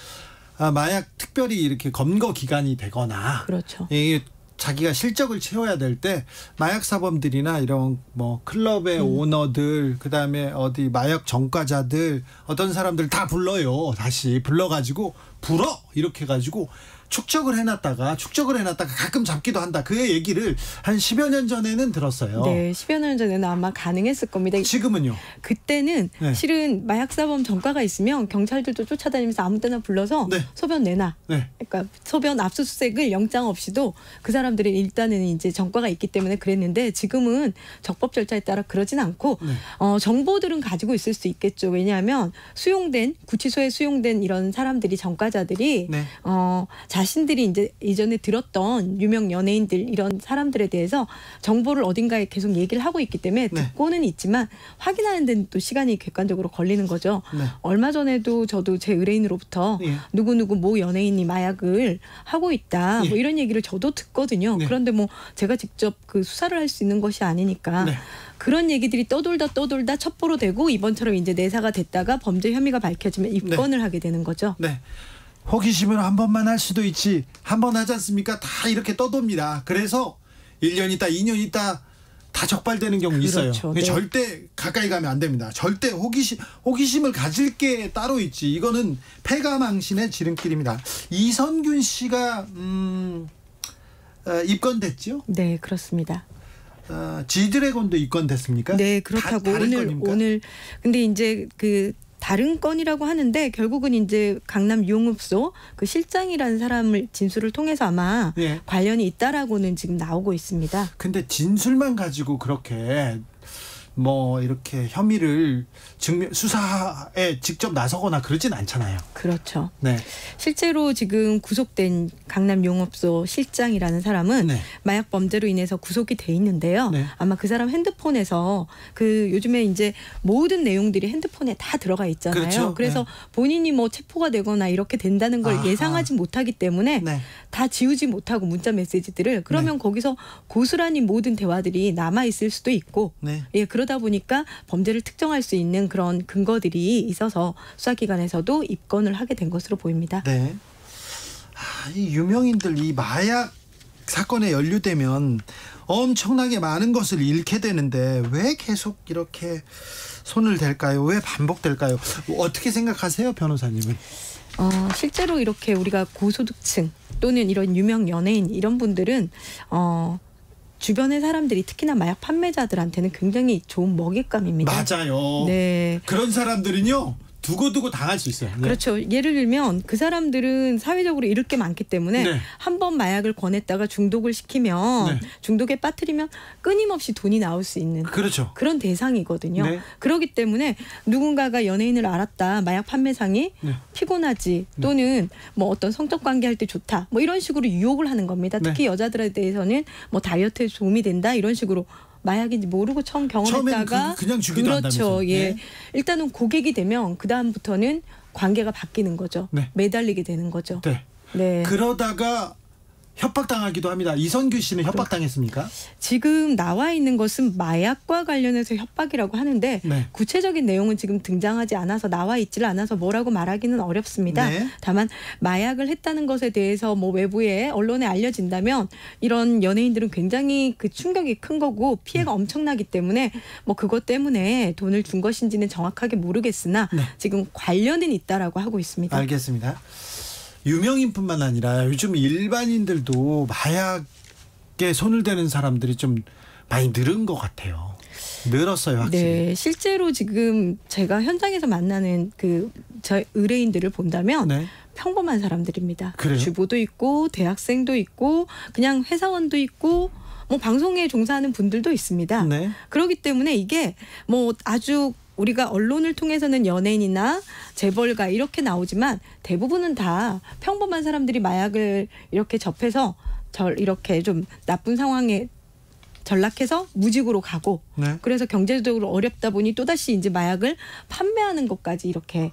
마약 특별히 이렇게 검거 기간이 되거나 그렇죠. 이게 자기가 실적을 채워야 될 때 마약 사범들이나 이런 클럽의 오너들, 그다음에 어디 마약 전과자들, 어떤 사람들 다 불러요. 다시 불러가지고 불어 이렇게 해가지고 축적을 해놨다가 가끔 잡기도 한다. 그 얘기를 한 10여 년 전에는 들었어요. 네, 10여 년 전에는 아마 가능했을 겁니다. 지금은요? 그때는 네. 실은 마약사범 전과가 있으면 경찰들도 쫓아다니면서 아무 때나 불러서 네. 소변 내놔. 네. 그러니까 소변 압수수색을 영장 없이도 그 사람들이 일단은 이제 전과가 있기 때문에 그랬는데 지금은 적법 절차에 따라 그러진 않고 네. 정보들은 가지고 있을 수 있겠죠. 왜냐하면 구치소에 수용된 이런 사람들이 전과자들이 네. 자신들이 이제 이전에 들었던 유명 연예인들 이런 사람들에 대해서 정보를 어딘가에 계속 얘기를 하고 있기 때문에 네. 듣고는 있지만 확인하는 데는 또 시간이 객관적으로 걸리는 거죠. 네. 얼마 전에도 저도 제 의뢰인으로부터 예. 누구누구 모 연예인이 마약을 하고 있다. 예. 이런 얘기를 저도 듣거든요. 네. 그런데 제가 직접 그 수사를 할 수 있는 것이 아니니까 네. 그런 얘기들이 떠돌다 첩보로 되고 이번처럼 이제 내사가 됐다가 범죄 혐의가 밝혀지면 입건을 하게 되는 거죠. 네. 호기심을 한 번만 할 수도 있지 한 번 하지 않습니까? 다 이렇게 떠돕니다. 그래서 1년 있다 2년 있다 다 적발되는 경우 있어요. 그렇죠. 네. 절대 가까이 가면 안 됩니다. 절대 호기심을 가질 게 따로 있지. 이거는 패가망신의 지름길입니다. 이선균 씨가 입건됐죠? 네, 그렇습니다. 지드래곤도 입건됐습니까? 네, 그렇다고 다른 건입니까? 오늘 근데 이제 다른 건이라고 하는데 결국은 이제 강남 유흥업소 그 실장이라는 사람을 진술을 통해서 아마 예. 관련이 있다라고는 지금 나오고 있습니다. 근데 진술만 가지고 그렇게 이렇게 혐의를 수사에 직접 나서거나 그러진 않잖아요. 그렇죠. 네. 실제로 지금 구속된 강남 용업소 실장이라는 사람은 네. 마약 범죄로 인해서 구속이 돼 있는데요. 네. 아마 그 사람 핸드폰에서 요즘에 이제 모든 내용들이 핸드폰에 다 들어가 있잖아요. 그렇죠. 그래서 네. 본인이 체포가 되거나 이렇게 된다는 걸 아하. 예상하지 못하기 때문에 네. 다 지우지 못하고 문자 메시지들을 그러면 거기서 고스란히 모든 대화들이 남아 있을 수도 있고 네. 그러다 이러다 보니까 범죄를 특정할 수 있는 그런 근거들이 있어서 수사기관에서도 입건을 하게 된 것으로 보입니다. 네. 이 유명인들 이 마약 사건에 연루되면 엄청나게 많은 것을 잃게 되는데 왜 계속 이렇게 손을 댈까요? 왜 반복될까요? 어떻게 생각하세요, 변호사님은? 실제로 이렇게 우리가 고소득층 또는 이런 유명 연예인 이런 분들은 주변의 사람들이 특히나 마약 판매자들한테는 굉장히 좋은 먹잇감입니다. 맞아요. 네. 그런 사람들은요. 두고두고 당할 수 있어요. 네. 그렇죠. 예를 들면 그 사람들은 사회적으로 잃을 게 많기 때문에 네. 한 번 마약을 권했다가 중독을 시키면 네. 중독에 빠뜨리면 끊임없이 돈이 나올 수 있는 그렇죠. 그런 대상이거든요. 네. 그렇기 때문에 누군가가 연예인을 알았다. 마약 판매상이 네. 피곤하지 또는 뭐 어떤 성적 관계할 때 좋다. 뭐 이런 식으로 유혹을 하는 겁니다. 특히 네. 여자들에 대해서는 뭐 다이어트에 도움이 된다. 이런 식으로 마약인지 모르고 처음 경험했다가 그냥 주기도 그렇죠. 한다면서요. 예. 네. 일단은 고객이 되면 그 다음부터는 관계가 바뀌는 거죠. 네. 매달리게 되는 거죠. 네. 네. 그러다가 협박당하기도 합니다. 이선규 씨는 협박당했습니까? 지금 나와 있는 것은 마약과 관련해서 협박이라고 하는데 네. 구체적인 내용은 지금 등장하지 않아서 나와 있지를 않아서 뭐라고 말하기는 어렵습니다. 네. 다만 마약을 했다는 것에 대해서 뭐 외부에 언론에 알려진다면 이런 연예인들은 굉장히 그 충격이 큰 거고 피해가 엄청나기 때문에 뭐 그것 때문에 돈을 준 것인지는 정확하게 모르겠으나 네. 지금 관련은 있다라고 하고 있습니다. 알겠습니다. 유명인뿐만 아니라 요즘 일반인들도 마약에 손을 대는 사람들이 좀 많이 늘은 것 같아요. 늘었어요, 확실히. 네, 실제로 지금 제가 현장에서 만나는 저 의뢰인들을 본다면 네. 평범한 사람들입니다. 그래요? 주부도 있고 대학생도 있고 그냥 회사원도 있고 뭐 방송에 종사하는 분들도 있습니다. 네. 그렇기 때문에 이게 뭐 아주 우리가 언론을 통해서는 연예인이나 재벌가 이렇게 나오지만 대부분은 다 평범한 사람들이 마약을 이렇게 접해서 이렇게 좀 나쁜 상황에 전락해서 무직으로 가고 네. 그래서 경제적으로 어렵다 보니 또다시 이제 마약을 판매하는 것까지 이렇게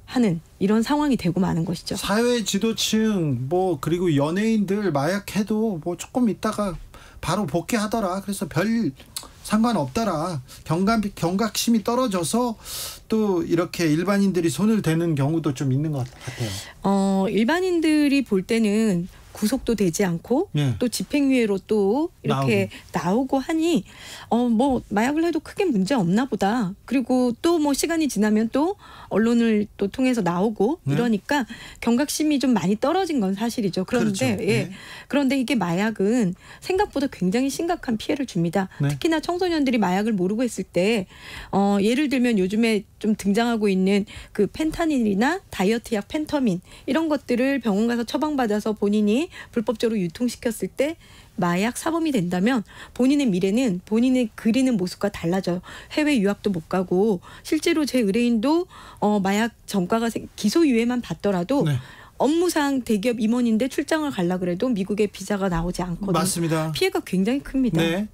하는 이런 상황이 되고 마는 것이죠. 사회 지도층 뭐 그리고 연예인들 마약해도 뭐 조금 있다가 바로 복귀하더라. 그래서 별 상관없더라. 경각심이 떨어져서 또 이렇게 일반인들이 손을 대는 경우도 좀 있는 것 같아요. 일반인들이 볼 때는 구속도 되지 않고 예. 또 집행유예로 또 이렇게 나오고 하니 뭐 마약을 해도 크게 문제 없나 보다. 그리고 또 뭐 시간이 지나면 또 언론을 또 통해서 나오고 네. 이러니까 경각심이 좀 많이 떨어진 건 사실이죠. 그런데 그렇죠. 예. 네. 그런데 이게 마약은 생각보다 굉장히 심각한 피해를 줍니다. 네. 특히나 청소년들이 마약을 모르고 했을 때 예를 들면 요즘에 좀 등장하고 있는 그 펜타닐이나 다이어트약 펜터민 이런 것들을 병원 가서 처방받아서 본인이 불법적으로 유통시켰을 때 마약 사범이 된다면 본인의 미래는 본인의 그리는 모습과 달라져요. 해외 유학도 못 가고 실제로 제 의뢰인도 마약 전과가 기소유예만 받더라도 네. 업무상 대기업 임원인데 출장을 가려고 그래도 미국에 비자가 나오지 않거든요. 맞습니다. 피해가 굉장히 큽니다. 네.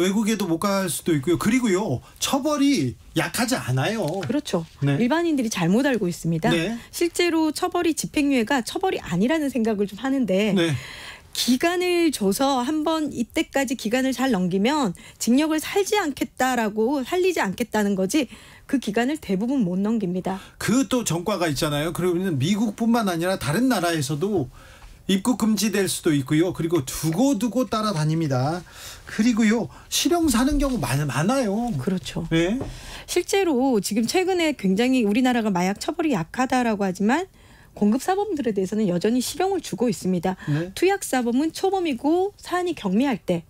외국에도 못 갈 수도 있고요. 그리고요. 처벌이 약하지 않아요. 그렇죠. 네. 일반인들이 잘못 알고 있습니다. 네. 실제로 처벌이 집행유예가 처벌이 아니라는 생각을 좀 하는데 네. 기간을 줘서 한번 이때까지 기간을 잘 넘기면 징역을 살지 않겠다는 거지 그 기간을 대부분 못 넘깁니다. 그 또 전과가 있잖아요. 그러면 미국뿐만 아니라 다른 나라에서도 입국 금지될 수도 있고요. 그리고 두고두고 따라다닙니다. 그리고요. 실형 사는 경우 많아요. 그렇죠. 네. 실제로 지금 최근에 굉장히 우리나라가 마약 처벌이 약하다라고 하지만 공급사범들에 대해서는 여전히 실형을 주고 있습니다. 네. 투약사범은 초범이고 사안이 경미할 때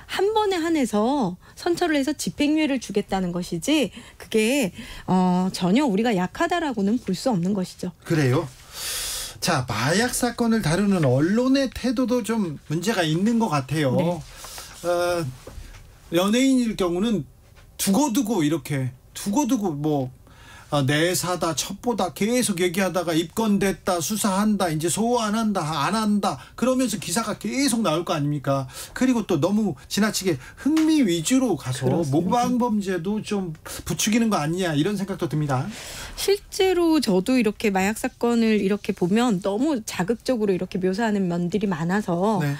한 번에 한해서 선처를 해서 집행유예를 주겠다는 것이지 그게 전혀 우리가 약하다라고는 볼 수 없는 것이죠. 그래요. 자, 마약 사건을 다루는 언론의 태도도 좀 문제가 있는 것 같아요. 네. 연예인일 경우는 두고두고 뭐 내사다 첩보다 계속 얘기하다가 입건됐다 수사한다 이제 소환한다 안 한다 그러면서 기사가 계속 나올 거 아닙니까? 그리고 또 너무 지나치게 흥미 위주로 가서 모방범죄도 좀 부추기는 거 아니냐 이런 생각도 듭니다. 실제로 저도 이렇게 마약 사건을 이렇게 보면 너무 자극적으로 이렇게 묘사하는 면들이 많아서 네.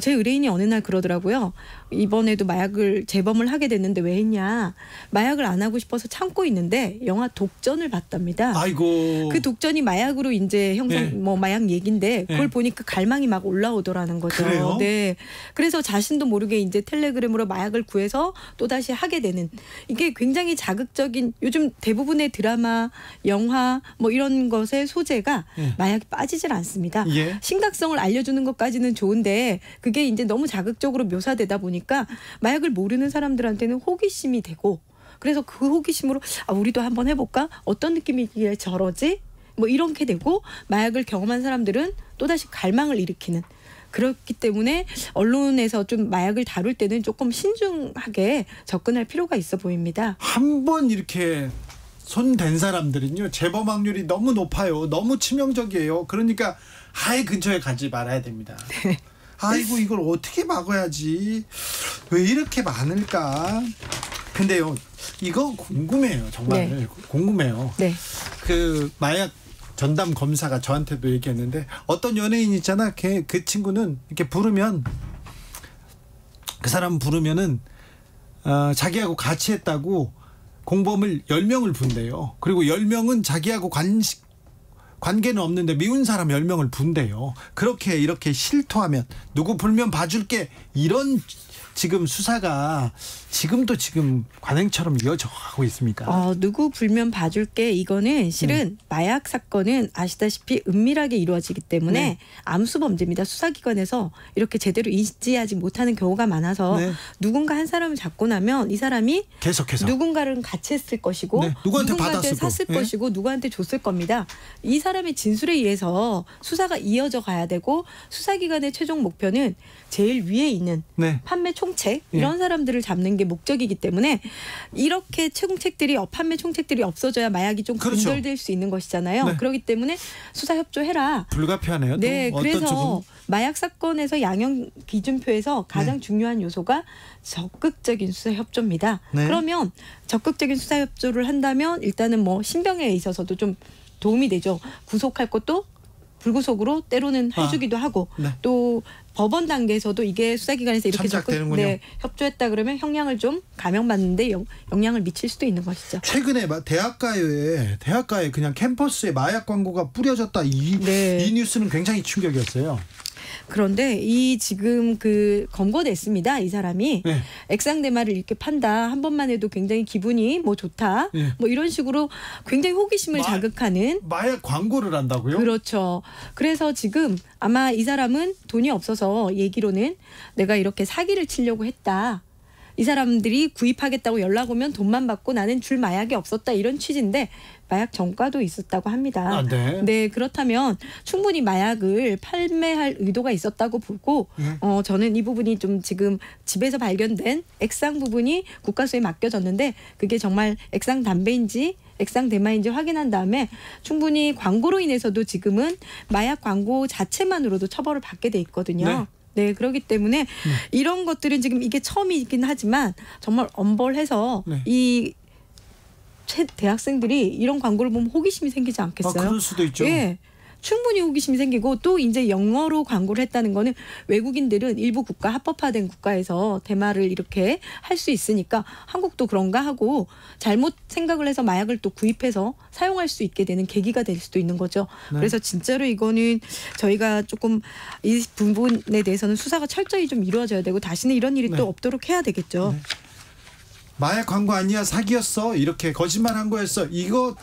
제 의뢰인이 어느 날 그러더라고요. 이번에도 마약을 재범을 하게 됐는데 왜 했냐. 마약을 안 하고 싶어서 참고 있는데 영화 독전을 봤답니다. 아이고. 그 독전이 마약으로 이제 형성 뭐 마약 얘기인데 그걸 보니까 갈망이 막 올라오더라는 거죠. 그래요? 네. 그래서 자신도 모르게 이제 텔레그램으로 마약을 구해서 또다시 하게 되는 이게 굉장히 자극적인 요즘 대부분의 드라마, 영화 뭐 이런 것의 소재가 마약이 빠지질 않습니다. 예. 심각성을 알려주는 것까지는 좋은데 그게 이제 너무 자극적으로 묘사되다 보니까 마약을 모르는 사람들한테는 호기심이 되고 그래서 그 호기심으로 우리도 한번 해볼까? 어떤 느낌이길래 저러지? 뭐 이렇게 되고 마약을 경험한 사람들은 또다시 갈망을 일으키는 그렇기 때문에 언론에서 좀 마약을 다룰 때는 조금 신중하게 접근할 필요가 있어 보입니다. 한번 이렇게 손댄 사람들은요 재범 확률이 너무 높아요. 너무 치명적이에요. 그러니까 아예 근처에 가지 말아야 됩니다. 네. 아이고 이걸 어떻게 막아야지 왜 이렇게 많을까. 근데요 이거 궁금해요. 정말 네. 궁금해요. 네. 그 마약 전담 검사가 저한테도 얘기했는데 어떤 연예인 있잖아. 그 친구는 이렇게 부르면 그 사람 부르면은 자기하고 같이 했다고 공범을 10명을 분대요. 그리고 10명은 자기하고 관계는 없는데 미운 사람 10명을 분대요. 그렇게 이렇게 실토하면 누구 불면 봐줄게 이런 지금 수사가 지금도 지금 관행처럼 이어져 가고 있습니까? 누구 불면 봐줄게 이거는 실은 마약 사건은 아시다시피 은밀하게 이루어지기 때문에 암수 범죄입니다. 수사기관에서 이렇게 제대로 인지하지 못하는 경우가 많아서 누군가 한 사람을 잡고 나면 이 사람이 계속해서 누군가를 같이 했을 것이고 누구한테 받았을 샀을 것이고 누구한테 줬을 겁니다. 이 사람의 진술에 의해서 수사가 이어져 가야 되고 수사기관의 최종 목표는 제일 위에 있는 판매 총책 이런 사람들을 잡는 게 목적이기 때문에 이렇게 총책들이 판매 총책들이 없어져야 마약이 좀 분절될 수 있는 것이잖아요. 그렇기 때문에 수사 협조해라. 불가피하네요. 네, 그래서 마약 사건에서 양형 기준표에서 가장 중요한 요소가 적극적인 수사 협조입니다. 그러면 적극적인 수사 협조를 한다면 일단은 뭐 신병에 있어서도 좀 도움이 되죠. 구속할 것도 불구속으로 때로는 해주기도 하고 또 법원 단계에서도 이게 수사기관에서 이렇게 협조했다 그러면 형량을 좀 감형받는데 영향을 미칠 수도 있는 것이죠. 최근에 대학가에 그냥 캠퍼스에 마약 광고가 뿌려졌다 이 뉴스는 굉장히 충격이었어요. 그런데 이 지금 검거됐습니다. 이 사람이 액상대마를 이렇게 판다. 한 번만 해도 굉장히 기분이 좋다. 뭐 이런 식으로 굉장히 호기심을 자극하는 마약 광고를 한다고요? 그렇죠. 그래서 지금 아마 이 사람은 돈이 없어서 얘기로는 내가 이렇게 사기를 치려고 했다. 이 사람들이 구입하겠다고 연락 오면 돈만 받고 나는 줄 마약이 없었다 이런 취지인데 마약 전과도 있었다고 합니다. 네, 그렇다면 충분히 마약을 판매할 의도가 있었다고 보고 저는 이 부분이 좀 지금 집에서 발견된 액상 부분이 국과수에 맡겨졌는데 그게 정말 액상 담배인지 액상 대마인지 확인한 다음에 충분히 광고로 인해서도 지금은 마약 광고 자체만으로도 처벌을 받게 돼 있거든요. 네, 그렇기 때문에 이런 것들은 지금 이게 처음이긴 하지만 정말 엄벌해서 이 대학생들이 이런 광고를 보면 호기심이 생기지 않겠어요? 그럴 수도 있죠. 예. 충분히 호기심이 생기고 또 이제 영어로 광고를 했다는 거는 외국인들은 일부 국가 합법화된 국가에서 대마를 이렇게 할 수 있으니까 한국도 그런가 하고 잘못 생각을 해서 마약을 또 구입해서 사용할 수 있게 되는 계기가 될 수도 있는 거죠. 그래서 진짜로 이거는 저희가 조금 이 부분에 대해서는 수사가 철저히 좀 이루어져야 되고 다시는 이런 일이 또 없도록 해야 되겠죠. 마약 광고 아니야 사기였어 이렇게 거짓말한 거였어 이거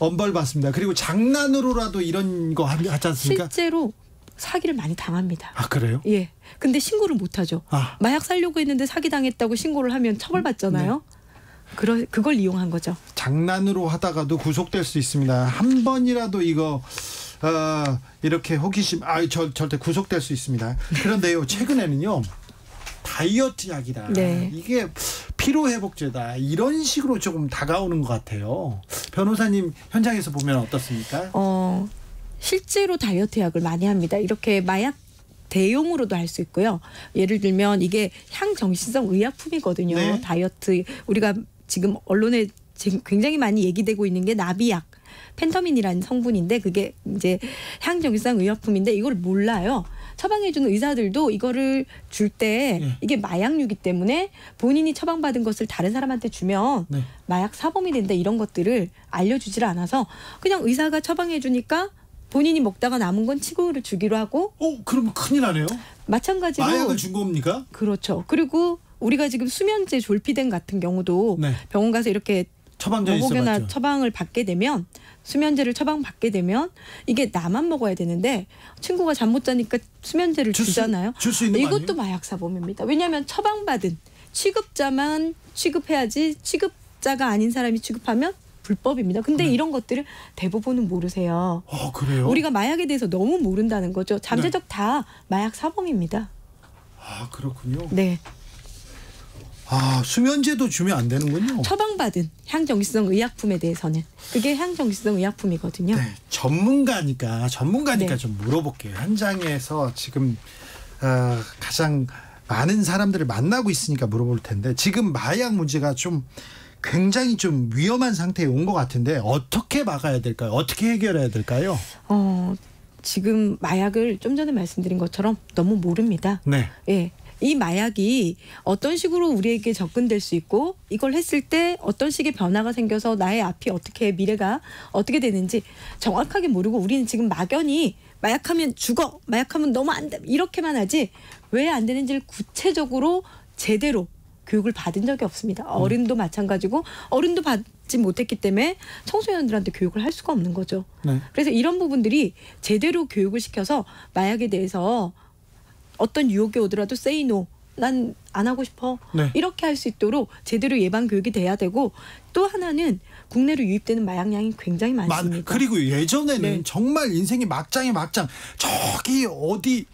엄벌 받습니다. 그리고 장난으로라도 이런 거 하지 않습니까? 실제로 사기를 많이 당합니다. 그래요? 예. 근데 신고를 못 하죠. 마약 살려고 했는데 사기 당했다고 신고를 하면 처벌받잖아요. 그걸 이용한 거죠. 장난으로 하다가도 구속될 수 있습니다. 한 번이라도 이거 이렇게 호기심 절대 구속될 수 있습니다. 그런데요 최근에는요 다이어트 약이다. 이게 피로회복제다. 이런 식으로 조금 다가오는 것 같아요. 변호사님 현장에서 보면 어떻습니까? 실제로 다이어트 약을 많이 합니다. 이렇게 마약 대용으로도 할 수 있고요. 예를 들면 이게 향정신성 의약품이거든요. 네. 다이어트 우리가 지금 언론에 굉장히 많이 얘기되고 있는 게 나비약, 펜터민이라는 성분인데 그게 이제 향정신성 의약품인데 이걸 몰라요. 처방해주는 의사들도 이거를 줄 때 이게 마약류이기 때문에 본인이 처방받은 것을 다른 사람한테 주면 마약 사범이 된다 이런 것들을 알려주질 않아서 그냥 의사가 처방해주니까 본인이 먹다가 남은 건 친구를 주기로 하고. 그러면 큰일 나네요. 마찬가지로 마약을 준 겁니까? 그렇죠. 그리고 우리가 지금 수면제 졸피뎀 같은 경우도 병원 가서 이렇게 혹여나 처방을 받게 되면 수면제를 처방받게 되면 이게 나만 먹어야 되는데 친구가 잠 못 자니까 수면제를 주잖아요. 줄 수 있는 거 이것도 마약 사범입니다. 왜냐하면 처방받은 취급자만 취급해야지 취급자가 아닌 사람이 취급하면 불법입니다. 근데 이런 것들을 대부분은 모르세요. 그래요? 우리가 마약에 대해서 너무 모른다는 거죠. 잠재적 다 마약 사범입니다. 그렇군요. 네. 수면제도 주면 안 되는군요. 처방받은 향정신성 의약품에 대해서는 그게 향정신성 의약품이거든요. 네, 전문가니까 좀 물어볼게요. 현장에서 지금 가장 많은 사람들을 만나고 있으니까 물어볼 텐데 지금 마약 문제가 좀 굉장히 좀 위험한 상태에 온 것 같은데 어떻게 막아야 될까요? 어떻게 해결해야 될까요? 지금 마약을 좀 전에 말씀드린 것처럼 너무 모릅니다. 네. 예. 이 마약이 어떤 식으로 우리에게 접근될 수 있고 이걸 했을 때 어떤 식의 변화가 생겨서 나의 앞이 어떻게 미래가 어떻게 되는지 정확하게 모르고 우리는 지금 막연히 마약하면 죽어, 마약하면 너무 안 돼 이렇게만 하지 왜 안 되는지를 구체적으로 제대로 교육을 받은 적이 없습니다. 어른도 마찬가지고 어른도 받지 못했기 때문에 청소년들한테 교육을 할 수가 없는 거죠. 그래서 이런 부분들이 제대로 교육을 시켜서 마약에 대해서 어떤 유혹이 오더라도 say no. 난 안 하고 싶어. 이렇게 할 수 있도록 제대로 예방 교육이 돼야 되고 또 하나는 국내로 유입되는 마약량이 굉장히 많습니다. 그리고 예전에는 정말 인생의 막장의 막장. 저기 어디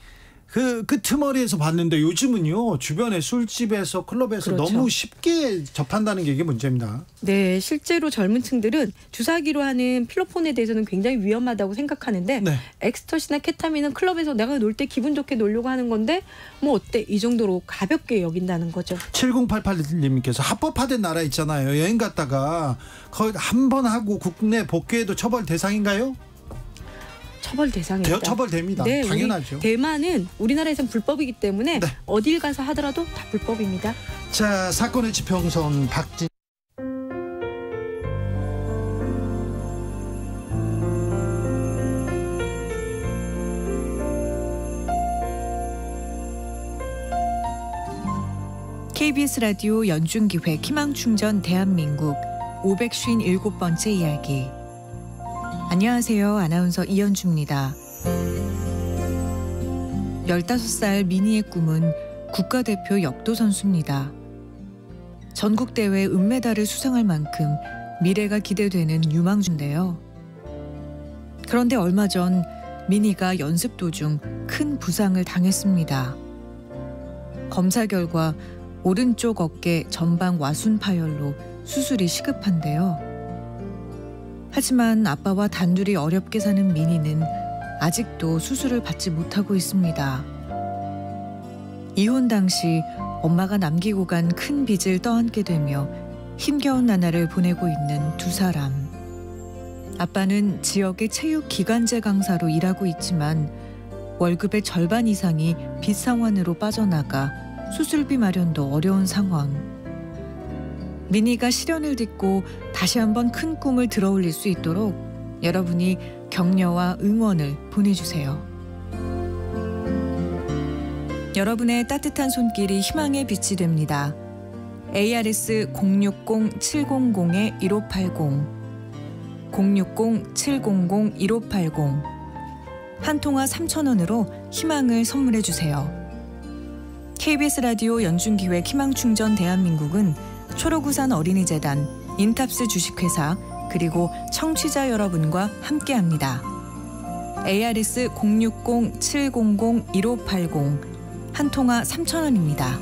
그 틈머리에서 봤는데 요즘은요. 주변에 술집에서 클럽에서 너무 쉽게 접한다는 게 이게 문제입니다. 네. 실제로 젊은 층들은 주사기로 하는 필로폰에 대해서는 굉장히 위험하다고 생각하는데 엑스터시나 케타민은 클럽에서 내가 놀 때 기분 좋게 놀려고 하는 건데 뭐 어때? 이 정도로 가볍게 여긴다는 거죠. 7088님께서 합법화된 나라 있잖아요. 여행 갔다가 거의 한 번 하고 국내 복귀해도 처벌 대상인가요? 처벌 대상입니다. 처벌됩니다. 네, 당연하죠. 대만은 우리나라에선 불법이기 때문에 어딜 가서 하더라도 다 불법입니다. 자, 사건의 지평선 박진. KBS 라디오 연중기획 희망충전 대한민국 557번째 이야기. 안녕하세요. 아나운서 이현주입니다. 15살 미니의 꿈은 국가대표 역도 선수입니다. 전국대회 은메달을 수상할 만큼 미래가 기대되는 유망주인데요. 그런데 얼마 전 미니가 연습 도중 큰 부상을 당했습니다. 검사 결과 오른쪽 어깨 전방 와순 파열로 수술이 시급한데요. 하지만 아빠와 단둘이 어렵게 사는 미니는 아직도 수술을 받지 못하고 있습니다. 이혼 당시 엄마가 남기고 간 큰 빚을 떠안게 되며 힘겨운 나날을 보내고 있는 두 사람. 아빠는 지역의 체육 기간제 강사로 일하고 있지만 월급의 절반 이상이 빚 상환으로 빠져나가 수술비 마련도 어려운 상황. 미니가 시련을 딛고 다시 한번 큰 꿈을 들어올릴 수 있도록 여러분이 격려와 응원을 보내주세요. 여러분의 따뜻한 손길이 희망의 빛이 됩니다. ARS 060-700-1580 060-700-1580 한 통화 3,000원으로 희망을 선물해 주세요. KBS 라디오 연중기획 희망충전 대한민국은 초록우산 어린이재단, 인탑스 주식회사, 그리고 청취자 여러분과 함께합니다. ARS 060-700-1580 한 통화 3,000원입니다.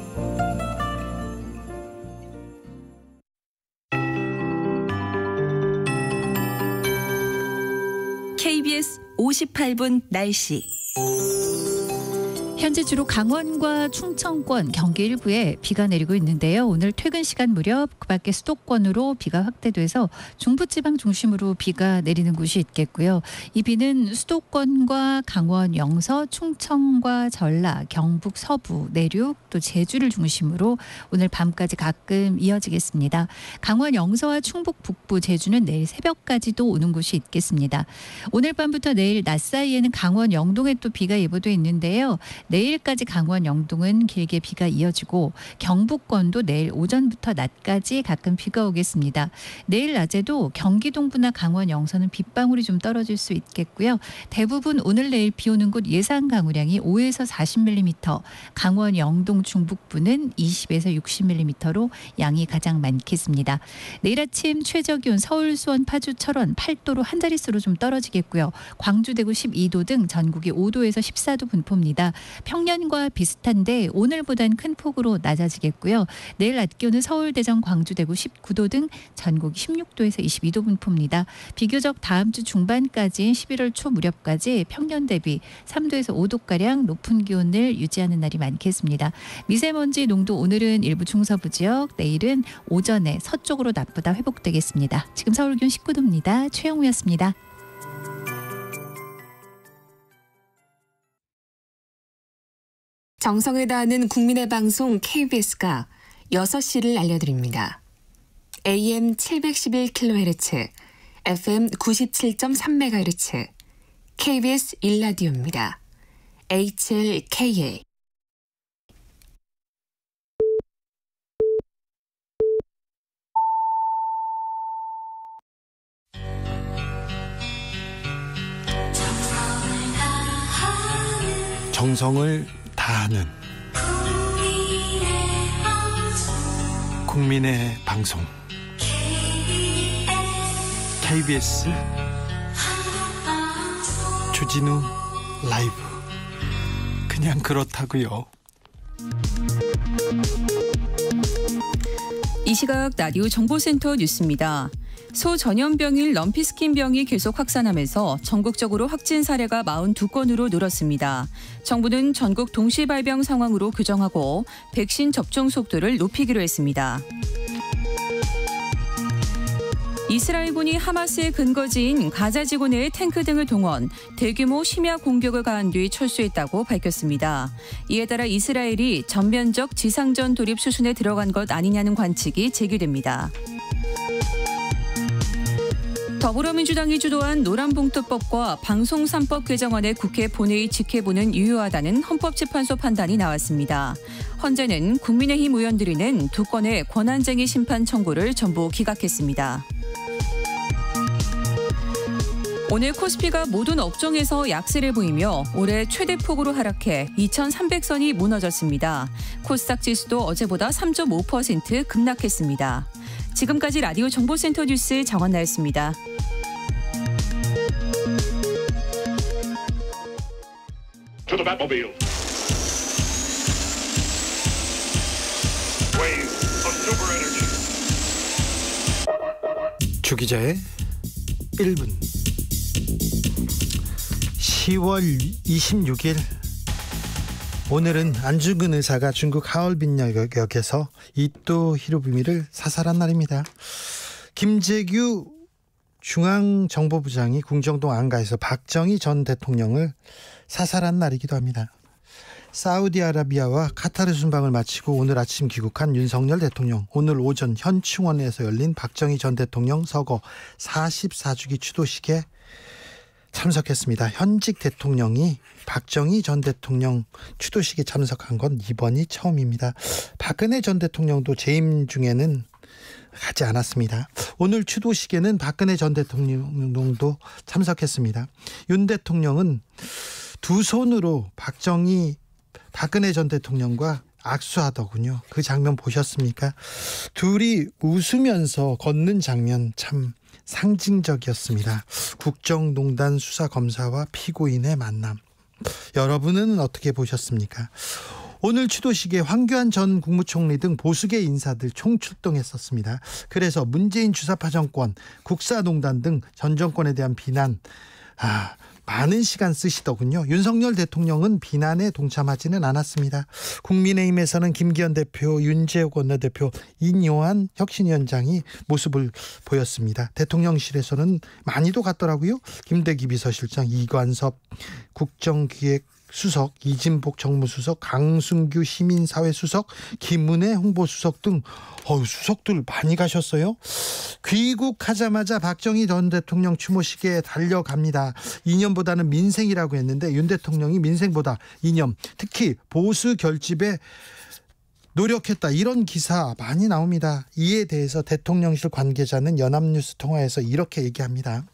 58분 날씨. 현재 주로 강원과 충청권, 경기 일부에 비가 내리고 있는데요. 오늘 퇴근 시간 무렵 그 밖에 수도권으로 비가 확대돼서 중부지방 중심으로 비가 내리는 곳이 있겠고요. 이 비는 수도권과 강원, 영서, 충청과 전라, 경북 서부, 내륙, 또 제주를 중심으로 오늘 밤까지 가끔 이어지겠습니다. 강원, 영서와 충북 북부, 제주는 내일 새벽까지도 오는 곳이 있겠습니다. 오늘 밤부터 내일 낮 사이에는 강원, 영동에 또 비가 예보돼 있는데요. 내일까지 강원 영동은 길게 비가 이어지고 경북권도 내일 오전부터 낮까지 가끔 비가 오겠습니다. 내일 낮에도 경기 동부나 강원 영서는 빗방울이 좀 떨어질 수 있겠고요. 대부분 오늘 내일 비 오는 곳 예상 강우량이 5에서 40mm, 강원 영동 중북부는 20에서 60mm로 양이 가장 많겠습니다. 내일 아침 최저 기온 서울, 수원, 파주, 철원 8도로 한 자릿수로 좀 떨어지겠고요. 광주, 대구 12도 등 전국이 5도에서 14도 분포입니다. 평년과 비슷한데 오늘보단 큰 폭으로 낮아지겠고요. 내일 낮 기온은 서울, 대전, 광주, 대구 19도 등 전국이 16도에서 22도 분포입니다. 비교적 다음 주 중반까지 11월 초 무렵까지 평년 대비 3도에서 5도가량 높은 기온을 유지하는 날이 많겠습니다. 미세먼지 농도 오늘은 일부 중서부 지역, 내일은 오전에 서쪽으로 낮보다 회복되겠습니다. 지금 서울 기온 19도입니다. 최영우였습니다. 정성을 다하는 국민의 방송 KBS가 6시를 알려드립니다. AM 711kHz, FM 97.3MHz, KBS 1라디오입니다. HLKA. 정성을 다하는 국민의 방송 KBS 주진우 라이브. 그냥 그렇다고요. 이 시각 라디오 정보센터 뉴스입니다. 소전염병인 럼피스킨병이 계속 확산하면서 전국적으로 확진 사례가 42건으로 늘었습니다. 정부는 전국 동시 발병 상황으로 규정하고 백신 접종 속도를 높이기로 했습니다. 이스라엘군이 하마스의 근거지인 가자 지구 내의 탱크 등을 동원, 대규모 심야 공격을 가한 뒤 철수했다고 밝혔습니다. 이에 따라 이스라엘이 전면적 지상전 돌입 수순에 들어간 것 아니냐는 관측이 제기됩니다. 더불어민주당이 주도한 노란봉투법과 방송 3법 개정안의 국회 본회의 직회부는 유효하다는 헌법재판소 판단이 나왔습니다. 헌재는 국민의힘 의원들이 낸 두 건의 권한쟁의 심판 청구를 전부 기각했습니다. 오늘 코스피가 모든 업종에서 약세를 보이며 올해 최대폭으로 하락해 2,300선이 무너졌습니다. 코스닥 지수도 어제보다 3.5% 급락했습니다. 지금까지 라디오 정보센터 뉴스 정원나였습니다. 주기자의 1분. 10월 26일 오늘은 안중근 의사가 중국 하얼빈역에서 이토 히로부미를 사살한 날입니다. 김재규 중앙정보부장이 궁정동 안가에서 박정희 전 대통령을 사살한 날이기도 합니다. 사우디아라비아와 카타르 순방을 마치고 오늘 아침 귀국한 윤석열 대통령, 오늘 오전 현충원에서 열린 박정희 전 대통령 서거 44주기 추도식에 참석했습니다. 현직 대통령이 박정희 전 대통령 추도식에 참석한 건 이번이 처음입니다. 박근혜 전 대통령도 재임 중에는 가지 않았습니다. 오늘 추도식에는 박근혜 전 대통령도 참석했습니다. 윤 대통령은 두 손으로 박근혜 전 대통령과 악수하더군요. 그 장면 보셨습니까? 둘이 웃으면서 걷는 장면 참 상징적이었습니다. 국정농단 수사검사와 피고인의 만남. 여러분은 어떻게 보셨습니까? 오늘 추도식에 황교안 전 국무총리 등 보수계 인사들 총출동했었습니다. 그래서 문재인 주사파 정권, 국사농단 등 전 정권에 대한 비난, 많은 시간 쓰시더군요. 윤석열 대통령은 비난에 동참하지는 않았습니다. 국민의힘에서는 김기현 대표, 윤재욱 원내대표, 인요한 혁신위원장이 모습을 보였습니다. 대통령실에서는 많이도 갔더라고요. 김대기 비서실장, 이관섭 국정기획 수석, 이진복 정무수석, 강순규 시민사회수석, 김은혜 홍보수석 등 수석들 많이 가셨어요. 귀국하자마자 박정희 전 대통령 추모식에 달려갑니다. 이념보다는 민생이라고 했는데 윤 대통령이 민생보다 이념, 특히 보수 결집에 노력했다, 이런 기사 많이 나옵니다. 이에 대해서 대통령실 관계자는 연합뉴스 통화에서 이렇게 얘기합니다.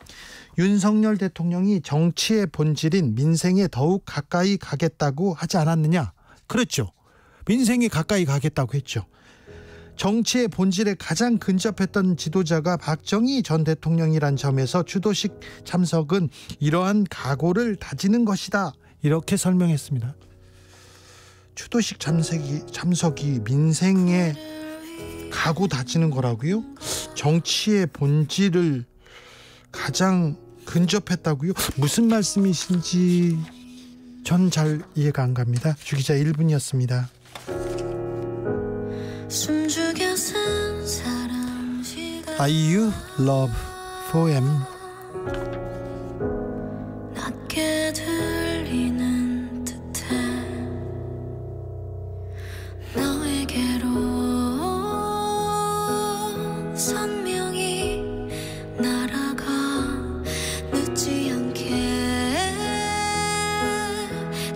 윤석열 대통령이 정치의 본질인 민생에 더욱 가까이 가겠다고 하지 않았느냐? 그렇죠. 민생에 가까이 가겠다고 했죠. 정치의 본질에 가장 근접했던 지도자가 박정희 전 대통령이란 점에서 추도식 참석은 이러한 각오를 다지는 것이다, 이렇게 설명했습니다. 추도식 참석이 민생에 각오 다지는 거라고요? 정치의 본질을 가장 근접했다고요? 무슨 말씀이신지 전 잘 이해가 안 갑니다. 주기자 1분이었습니다. 아이유 Love Poem. 낮게 들리는 듯해 너에게로 선명히 날아가 늦지 않게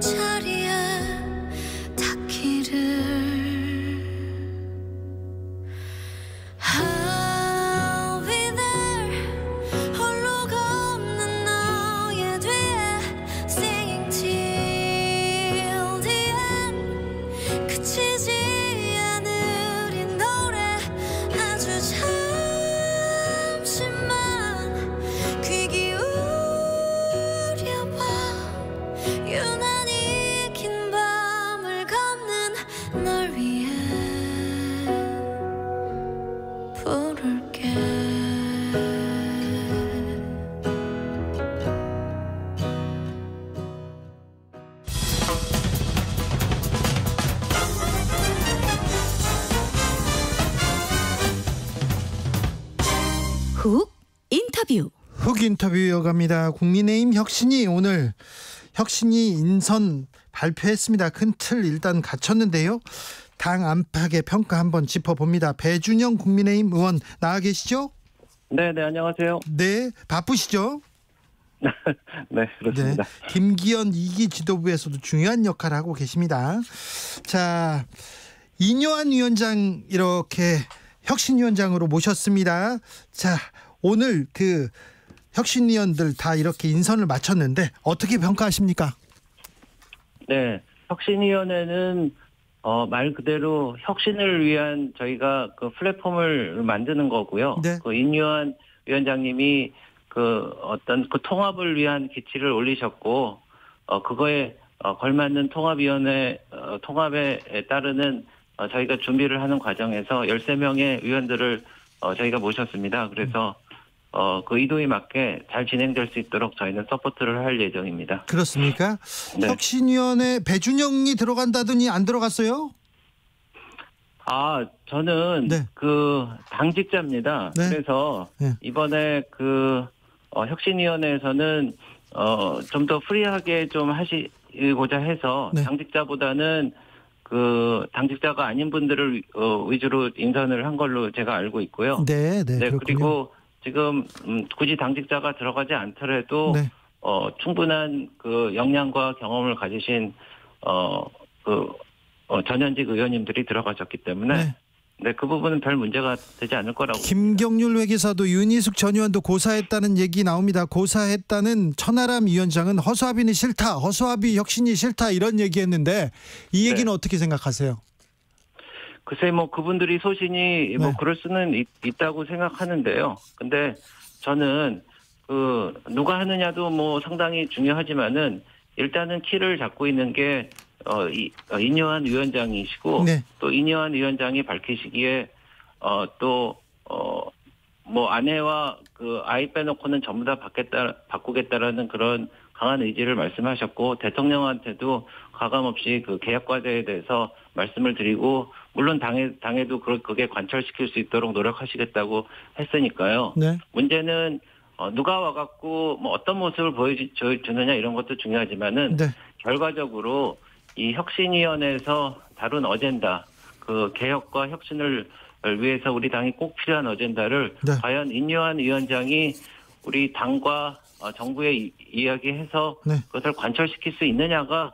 자리에 닿기를. I'll be there 홀로 걷는 너의 뒤에 singing till the end. 그치지 않을 이 노래 아주 잠시만 귀 기울여봐. 유난히 긴 밤을 걷는 널 위해 부를게. 훅 인터뷰. 훅 인터뷰 이어갑니다. 국민의힘 혁신이 오늘 혁신이 인선 발표했습니다. 큰 틀 일단 갖췄는데요. 당 안팎의 평가 한번 짚어봅니다. 배준영 국민의힘 의원 나와 계시죠? 네, 안녕하세요. 네, 바쁘시죠? 네, 그렇습니다. 네, 김기현 2기 지도부에서도 중요한 역할을 하고 계십니다. 자, 인요한 위원장 이렇게 혁신위원장으로 모셨습니다. 자, 오늘 그 혁신위원들 다 이렇게 인선을 마쳤는데 어떻게 평가하십니까? 네, 혁신위원회는 말 그대로 혁신을 위한 저희가 그 플랫폼을 만드는 거고요. 네. 그 인요한 위원장님이 그 어떤 그 통합을 위한 기치를 올리셨고, 그거에 걸맞는 통합위원회 통합에 따르는 저희가 준비를 하는 과정에서 13명의 위원들을 저희가 모셨습니다. 그래서 그 의도에 맞게 잘 진행될 수 있도록 저희는 서포트를 할 예정입니다. 그렇습니까? 네. 혁신위원회 배준영이 들어간다더니 안 들어갔어요? 저는 네. 그 당직자입니다. 네. 그래서 네. 이번에 그 혁신위원회에서는 좀 더 프리하게 좀 하시고자 해서 네. 당직자보다는 그 당직자가 아닌 분들을 위주로 인선을 한 걸로 제가 알고 있고요. 네, 그렇군요. 그리고 지금 굳이 당직자가 들어가지 않더라도 네. 충분한 그 역량과 경험을 가지신 전현직 의원님들이 들어가셨기 때문에 네, 그 부분은 별 문제가 되지 않을 거라고. 김경률 회계사도 윤희숙 전 의원도 고사했다는 얘기 나옵니다. 고사했다는 천하람 위원장은 허수아비는 싫다, 허수아비 혁신이 싫다, 이런 얘기했는데 이 얘기는 어떻게 생각하세요? 글쎄 그분들이 소신이 그럴 수는 있다고 생각하는데요. 근데 저는 그 누가 하느냐도 상당히 중요하지만은 일단은 키를 잡고 있는 게 인요한 위원장이시고 네. 또 인요한 위원장이 밝히시기에 아내와 그 아이 빼놓고는 전부 다 바꾸겠다라는 그런 강한 의지를 말씀하셨고 대통령한테도 가감없이 그 개혁 과제에 대해서 말씀을 드리고 물론 당에도 그게 관철시킬 수 있도록 노력하시겠다고 했으니까요. 네. 문제는 누가 와갖고 뭐 어떤 모습을 보여주느냐 이런 것도 중요하지만은 네. 결과적으로 이 혁신위원회에서 다룬 어젠다, 그 개혁과 혁신을 위해서 우리 당이 꼭 필요한 어젠다를 네. 과연 인요한 위원장이 우리 당과 정부에 이야기해서 네. 그것을 관철시킬 수 있느냐가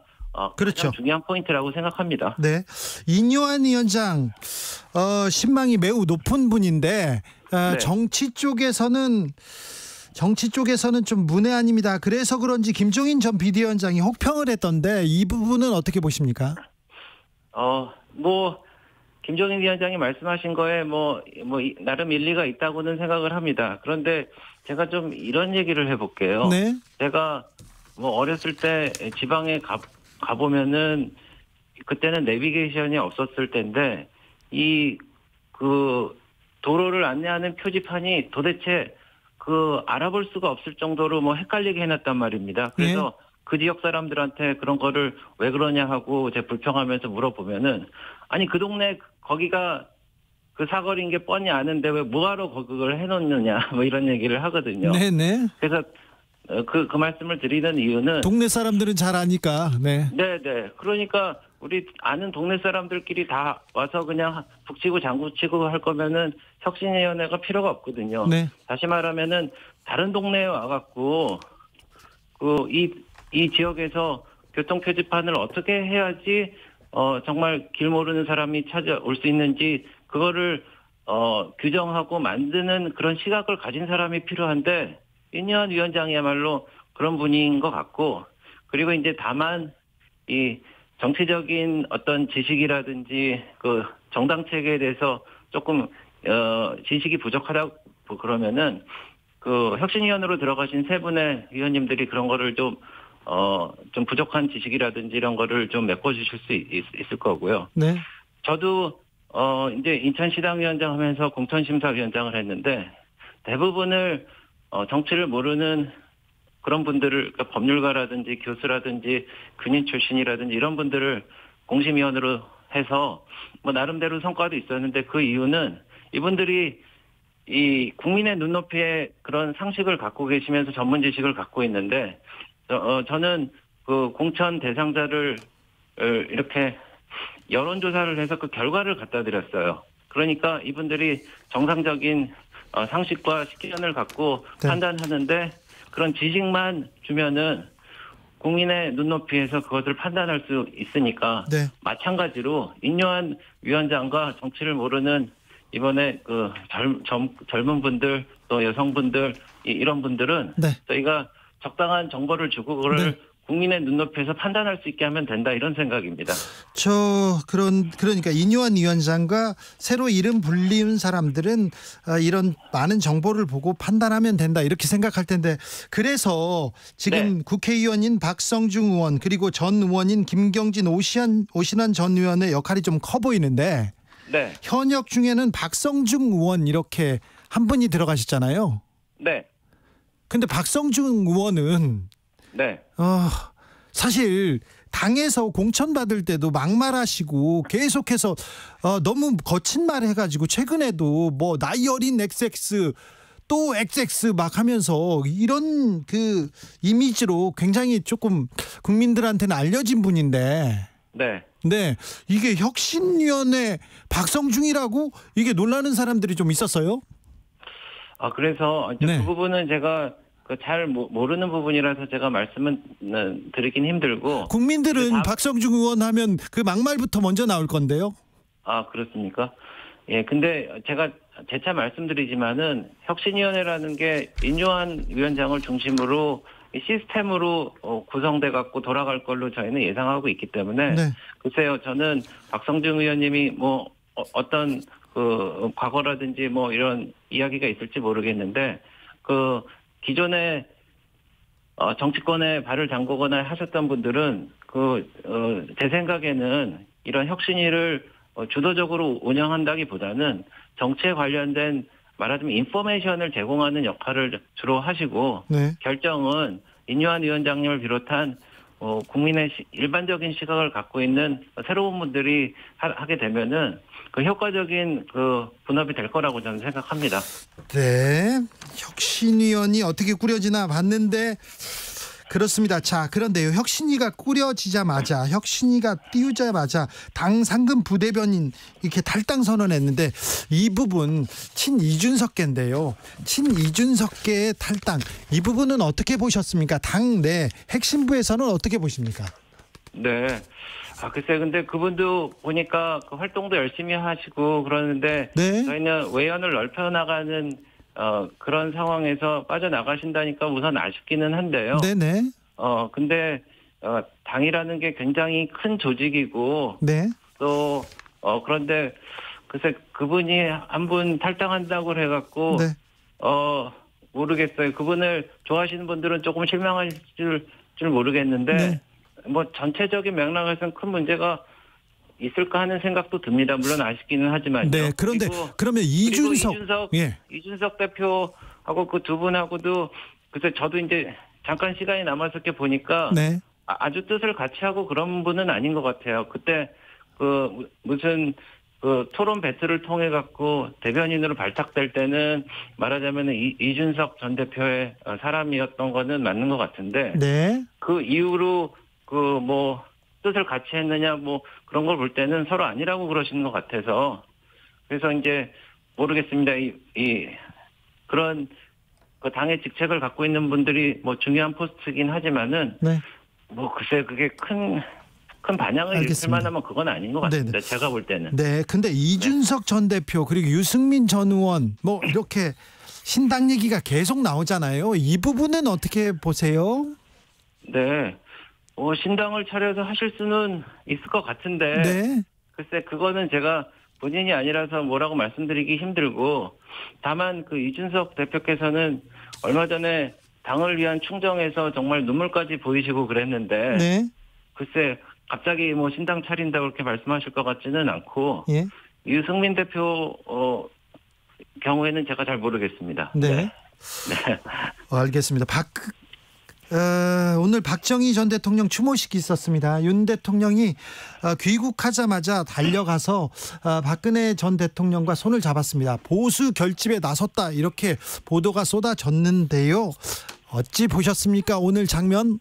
그렇죠. 가장 중요한 포인트라고 생각합니다. 네, 인요한 위원장 신망이 매우 높은 분인데 네. 정치 쪽에서는 좀 문외한입니다. 그래서 그런지 김종인 전 비대위원장이 혹평을 했던데 이 부분은 어떻게 보십니까? 김종인 위원장이 말씀하신 거에 나름 일리가 있다고는 생각을 합니다. 그런데 제가 좀 이런 얘기를 해볼게요. 네. 제가 어렸을 때 지방에 가보면은 그때는 내비게이션이 없었을 때인데 그 도로를 안내하는 표지판이 도대체 알아볼 수가 없을 정도로 헷갈리게 해놨단 말입니다. 그래서 그 지역 사람들한테 그런 거를 왜 그러냐 하고 제가 불평하면서 물어보면은 아니 그 동네 거기가 그 사거리인 게 뻔히 아는데 왜 뭐하러 그걸 해놓느냐 이런 얘기를 하거든요. 네네. 그래서 그 말씀을 드리는 이유는 동네 사람들은 잘 아니까. 네. 네네. 그러니까 우리 아는 동네 사람들끼리 다 와서 그냥 북치고 장구치고 할 거면은 혁신위원회가 필요가 없거든요. 네. 다시 말하면은 다른 동네에 와갖고 이 지역에서 교통 표지판을 어떻게 해야지 정말 길 모르는 사람이 찾아올 수 있는지 그거를 규정하고 만드는 그런 시각을 가진 사람이 필요한데 인요한 위원장이야말로 그런 분인 것 같고 그리고 이제 다만 이 정치적인 어떤 지식이라든지 그 정당 체계에 대해서 조금 지식이 부족하다고 그러면은 그 혁신위원으로 들어가신 세 분의 위원님들이 그런 거를 좀 부족한 지식이라든지 이런 거를 좀 메꿔주실 수 있을 거고요. 네. 저도 이제 인천시당위원장 하면서 공천심사위원장을 했는데 대부분을 정치를 모르는 그런 분들을 그러니까 법률가라든지 교수라든지 군인 출신이라든지 이런 분들을 공심위원으로 해서 나름대로 성과도 있었는데 그 이유는 이분들이 이 국민의 눈높이에 그런 상식을 갖고 계시면서 전문 지식을 갖고 있는데 저는 그 공천 대상자를 이렇게 여론조사를 해서 그 결과를 갖다 드렸어요. 그러니까 이분들이 정상적인 상식과 식견을 갖고 네. 판단하는데 그런 지식만 주면은 국민의 눈높이에서 그것을 판단할 수 있으니까 네. 마찬가지로 인요한 위원장과 정치를 모르는 이번에 그 젊은 분들 또 여성분들 이런 분들은 네. 저희가 적당한 정보를 주고 그걸 네. 국민의 눈높이에서 판단할 수 있게 하면 된다 이런 생각입니다. 그러니까 인요한 위원장과 새로 이름 불리운 사람들은 이런 많은 정보를 보고 판단하면 된다 이렇게 생각할 텐데 그래서 지금 네. 국회의원인 박성중 의원 그리고 전 의원인 김경진 오신환 전 의원의 역할이 좀 커 보이는데 네. 현역 중에는 박성중 의원 이렇게 한 분이 들어가셨잖아요. 네. 근데 박성중 의원은 네. 사실 당에서 공천 받을 때도 막말하시고 계속해서 너무 거친 말 해가지고 최근에도 나이 어린 XX 또 XX 막 하면서 이런 그 이미지로 굉장히 조금 국민들한테는 알려진 분인데 네. 네, 이게 혁신위원회 박성중이라고 이게 놀라는 사람들이 좀 있었어요. 그래서 네. 그 부분은 제가 잘 모르는 부분이라서 제가 말씀은 드리긴 힘들고. 국민들은 박성중 의원 하면 그 막말부터 먼저 나올 건데요. 그렇습니까? 예, 근데 제가 재차 말씀드리지만은 혁신위원회라는 게 인요한 위원장을 중심으로 시스템으로 구성돼 갖고 돌아갈 걸로 저희는 예상하고 있기 때문에 네. 글쎄요, 저는 박성중 의원님이 어떤 과거라든지 이런 이야기가 있을지 모르겠는데 기존에 정치권에 발을 담그거나 하셨던 분들은 제 생각에는 이런 혁신위를 주도적으로 운영한다기보다는 정치에 관련된 말하자면 인포메이션을 제공하는 역할을 주로 하시고 네. 결정은 인유한 위원장님을 비롯한 국민의 일반적인 시각을 갖고 있는 새로운 분들이 하게 되면은 그 효과적인 그 분업이 될 거라고 저는 생각합니다. 네, 혁신위원이 어떻게 꾸려지나 봤는데 그렇습니다. 자, 그런데요, 혁신위가 꾸려지자마자, 혁신위가 띄우자마자 당 상근 부대변인 이렇게 탈당 선언했는데 이 부분 친이준석계인데요. 친이준석계의 탈당, 이 부분은 어떻게 보셨습니까? 당 내 핵심부에서는 어떻게 보십니까? 네. 글쎄, 근데 그분도 보니까 그 활동도 열심히 하시고 그러는데 네. 저희는 외연을 넓혀나가는 그런 상황에서 빠져나가신다니까 우선 아쉽기는 한데요. 네네. 근데 당이라는 게 굉장히 큰 조직이고 네. 또 그런데 글쎄 그분이 한 분 탈당한다고 해갖고 네. 모르겠어요. 그분을 좋아하시는 분들은 조금 실망하실 줄 모르겠는데 네. 뭐 전체적인 맥락에서는 큰 문제가 있을까 하는 생각도 듭니다. 물론 아쉽기는 하지만요. 네. 그런데 그러면 이준석, 예. 이준석 대표하고 그 두 분하고도 글쎄 저도 이제 잠깐 시간이 남아서 이렇게 보니까 네. 아주 뜻을 같이 하고 그런 분은 아닌 것 같아요. 그때 그 무슨 그 토론 배틀을 통해 갖고 대변인으로 발탁될 때는 말하자면 이준석 전 대표의 사람이었던 거는 맞는 것 같은데 네. 그 이후로 그 뭐 뜻을 같이 했느냐 뭐 그런 걸 볼 때는 서로 아니라고 그러시는 것 같아서 그래서 이제 모르겠습니다. 이 그런 그 당의 직책을 갖고 있는 분들이 뭐 중요한 포스트긴 하지만은 네. 뭐 글쎄 그게 큰 반향을 일으킬 만하면 그건 아닌 것 같습니다. 네네. 제가 볼 때는. 네. 근데 이준석 전 대표 그리고 유승민 전 의원 뭐 이렇게 신당 얘기가 계속 나오잖아요. 이 부분은 어떻게 보세요? 네. 신당을 차려서 하실 수는 있을 것 같은데. 네. 글쎄 그거는 제가 본인이 아니라서 뭐라고 말씀드리기 힘들고 다만 그 이준석 대표께서는 얼마 전에 당을 위한 충정에서 정말 눈물까지 보이시고 그랬는데. 네. 글쎄 갑자기 뭐 신당 차린다고 그렇게 말씀하실 것 같지는 않고. 예. 유승민 대표 경우에는 제가 잘 모르겠습니다. 네. 네. 알겠습니다. 오늘 박정희 전 대통령 추모식이 있었습니다. 윤 대통령이 귀국하자마자 달려가서 박근혜 전 대통령과 손을 잡았습니다. 보수 결집에 나섰다 이렇게 보도가 쏟아졌는데요. 어찌 보셨습니까? 오늘 장면?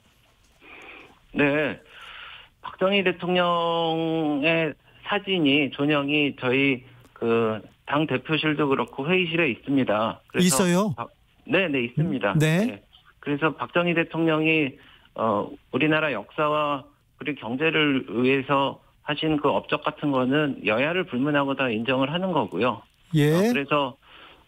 네. 박정희 대통령의 사진이 조명이 저희 그 당 대표실도 그렇고 회의실에 있습니다. 그래서 있어요? 네, 있습니다. 네. 네. 그래서 박정희 대통령이 우리나라 역사와 그리고 경제를 위해서 하신 그 업적 같은 거는 여야를 불문하고 다 인정을 하는 거고요. 예. 그래서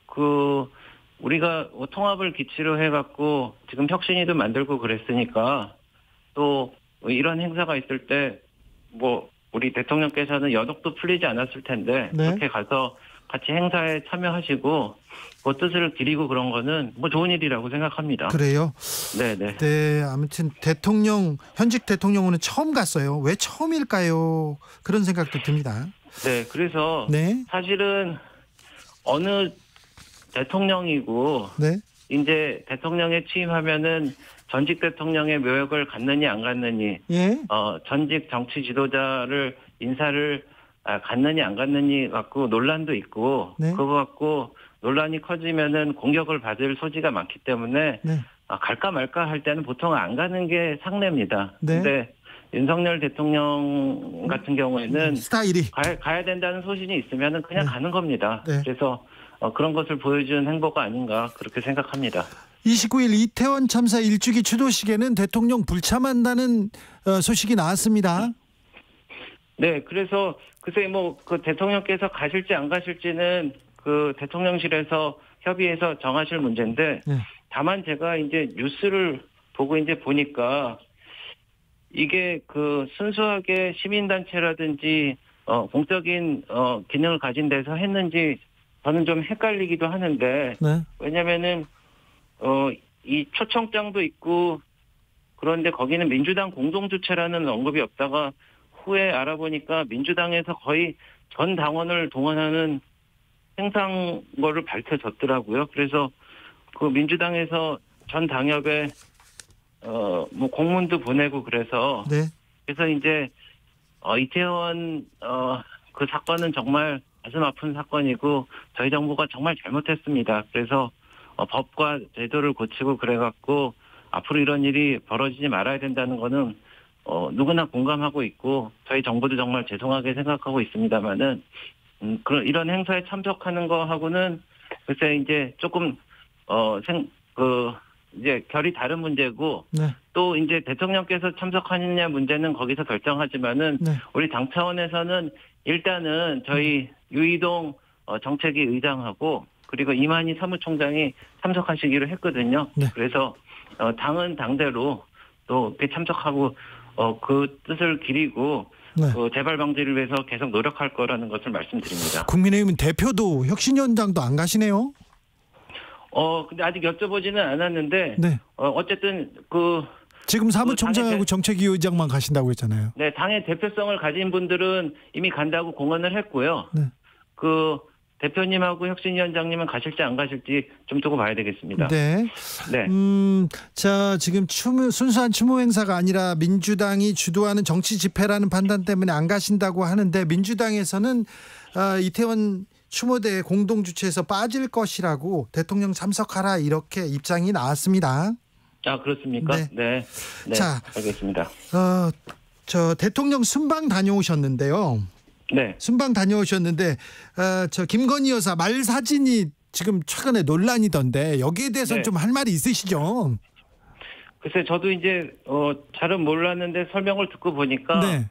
그 우리가 통합을 기치로 해갖고 지금 혁신위도 만들고 그랬으니까 또 이런 행사가 있을 때 뭐 우리 대통령께서는 여독도 풀리지 않았을 텐데 네. 그렇게 가서 같이 행사에 참여하시고 그 뜻을 기리고 그런 거는 뭐 좋은 일이라고 생각합니다. 그래요? 네네. 네, 아무튼 현직 대통령은 처음 갔어요. 왜 처음일까요? 그런 생각도 듭니다. 네, 그래서 네. 사실은 어느 대통령이고 네. 이제 대통령에 취임하면은 전직 대통령의 묘역을 갖느니 안 갖느니, 예. 전직 정치 지도자를 인사를 갖느니 안 갖느니 갖고 논란도 있고, 네. 그거 갖고 논란이 커지면은 공격을 받을 소지가 많기 때문에 네. 갈까 말까 할 때는 보통 안 가는 게 상례입니다. 네. 근데 윤석열 대통령 같은 경우에는 스타일이 가야 된다는 소신이 있으면은 그냥 네. 가는 겁니다. 네. 그래서 그런 것을 보여준 행보가 아닌가 그렇게 생각합니다. 29일 이태원 참사 일주기 추도식에는 대통령 불참한다는 소식이 나왔습니다. 네, 그래서 글쎄 뭐 그 대통령께서 가실지 안 가실지는 그 대통령실에서 협의해서 정하실 문제인데 네. 다만 제가 이제 뉴스를 보고 이제 보니까 이게 그 순수하게 시민단체라든지 공적인 기능을 가진 데서 했는지 저는 좀 헷갈리기도 하는데 네. 왜냐면은 이 초청장도 있고 그런데 거기는 민주당 공동주최라는 언급이 없다가 후에 알아보니까 민주당에서 거의 전 당원을 동원하는 행사인 거를 밝혀졌더라고요. 그래서 그 민주당에서 전 당협에 뭐 공문도 보내고 그래서 네. 그래서 이제 이태원 그 사건은 정말 가슴 아픈 사건이고 저희 정부가 정말 잘못했습니다. 그래서 법과 제도를 고치고 그래갖고 앞으로 이런 일이 벌어지지 말아야 된다는 거는 누구나 공감하고 있고 저희 정부도 정말 죄송하게 생각하고 있습니다만은 그런 이런 행사에 참석하는 거하고는 글쎄 이제 조금 이제 결이 다른 문제고 네. 또 이제 대통령께서 참석하느냐 문제는 거기서 결정하지만은 네. 우리 당 차원에서는 일단은 저희 유이동 정책위 의장하고 그리고 이만희 사무총장이 참석하시기로 했거든요. 네. 그래서 당은 당대로 또 이렇게 참석하고 그 뜻을 기리고 네. 재발 방지를 위해서 계속 노력할 거라는 것을 말씀드립니다. 국민의힘 대표도 혁신위원장도 안 가시네요. 근데 아직 여쭤보지는 않았는데 네. 어쨌든 지금 사무총장하고 당의 정책위 의장만 가신다고 했잖아요. 네, 당의 대표성을 가진 분들은 이미 간다고 공언을 했고요. 네. 대표님하고 혁신위원장님은 가실지 안 가실지 좀 두고 봐야 되겠습니다. 네. 네. 자, 지금 순수한 추모 행사가 아니라 민주당이 주도하는 정치 집회라는 판단 때문에 안 가신다고 하는데 민주당에서는 이태원 추모대 공동 주최에서 빠질 것이라고 대통령 참석하라 이렇게 입장이 나왔습니다. 아, 그렇습니까? 네. 자, 알겠습니다. 저 대통령 순방 다녀오셨는데요. 네. 순방 다녀오셨는데 저 김건희 여사 말 사진이 지금 최근에 논란이던데 여기에 대해서는 네. 좀 할 말이 있으시죠? 글쎄 저도 이제 잘은 몰랐는데 설명을 듣고 보니까 네.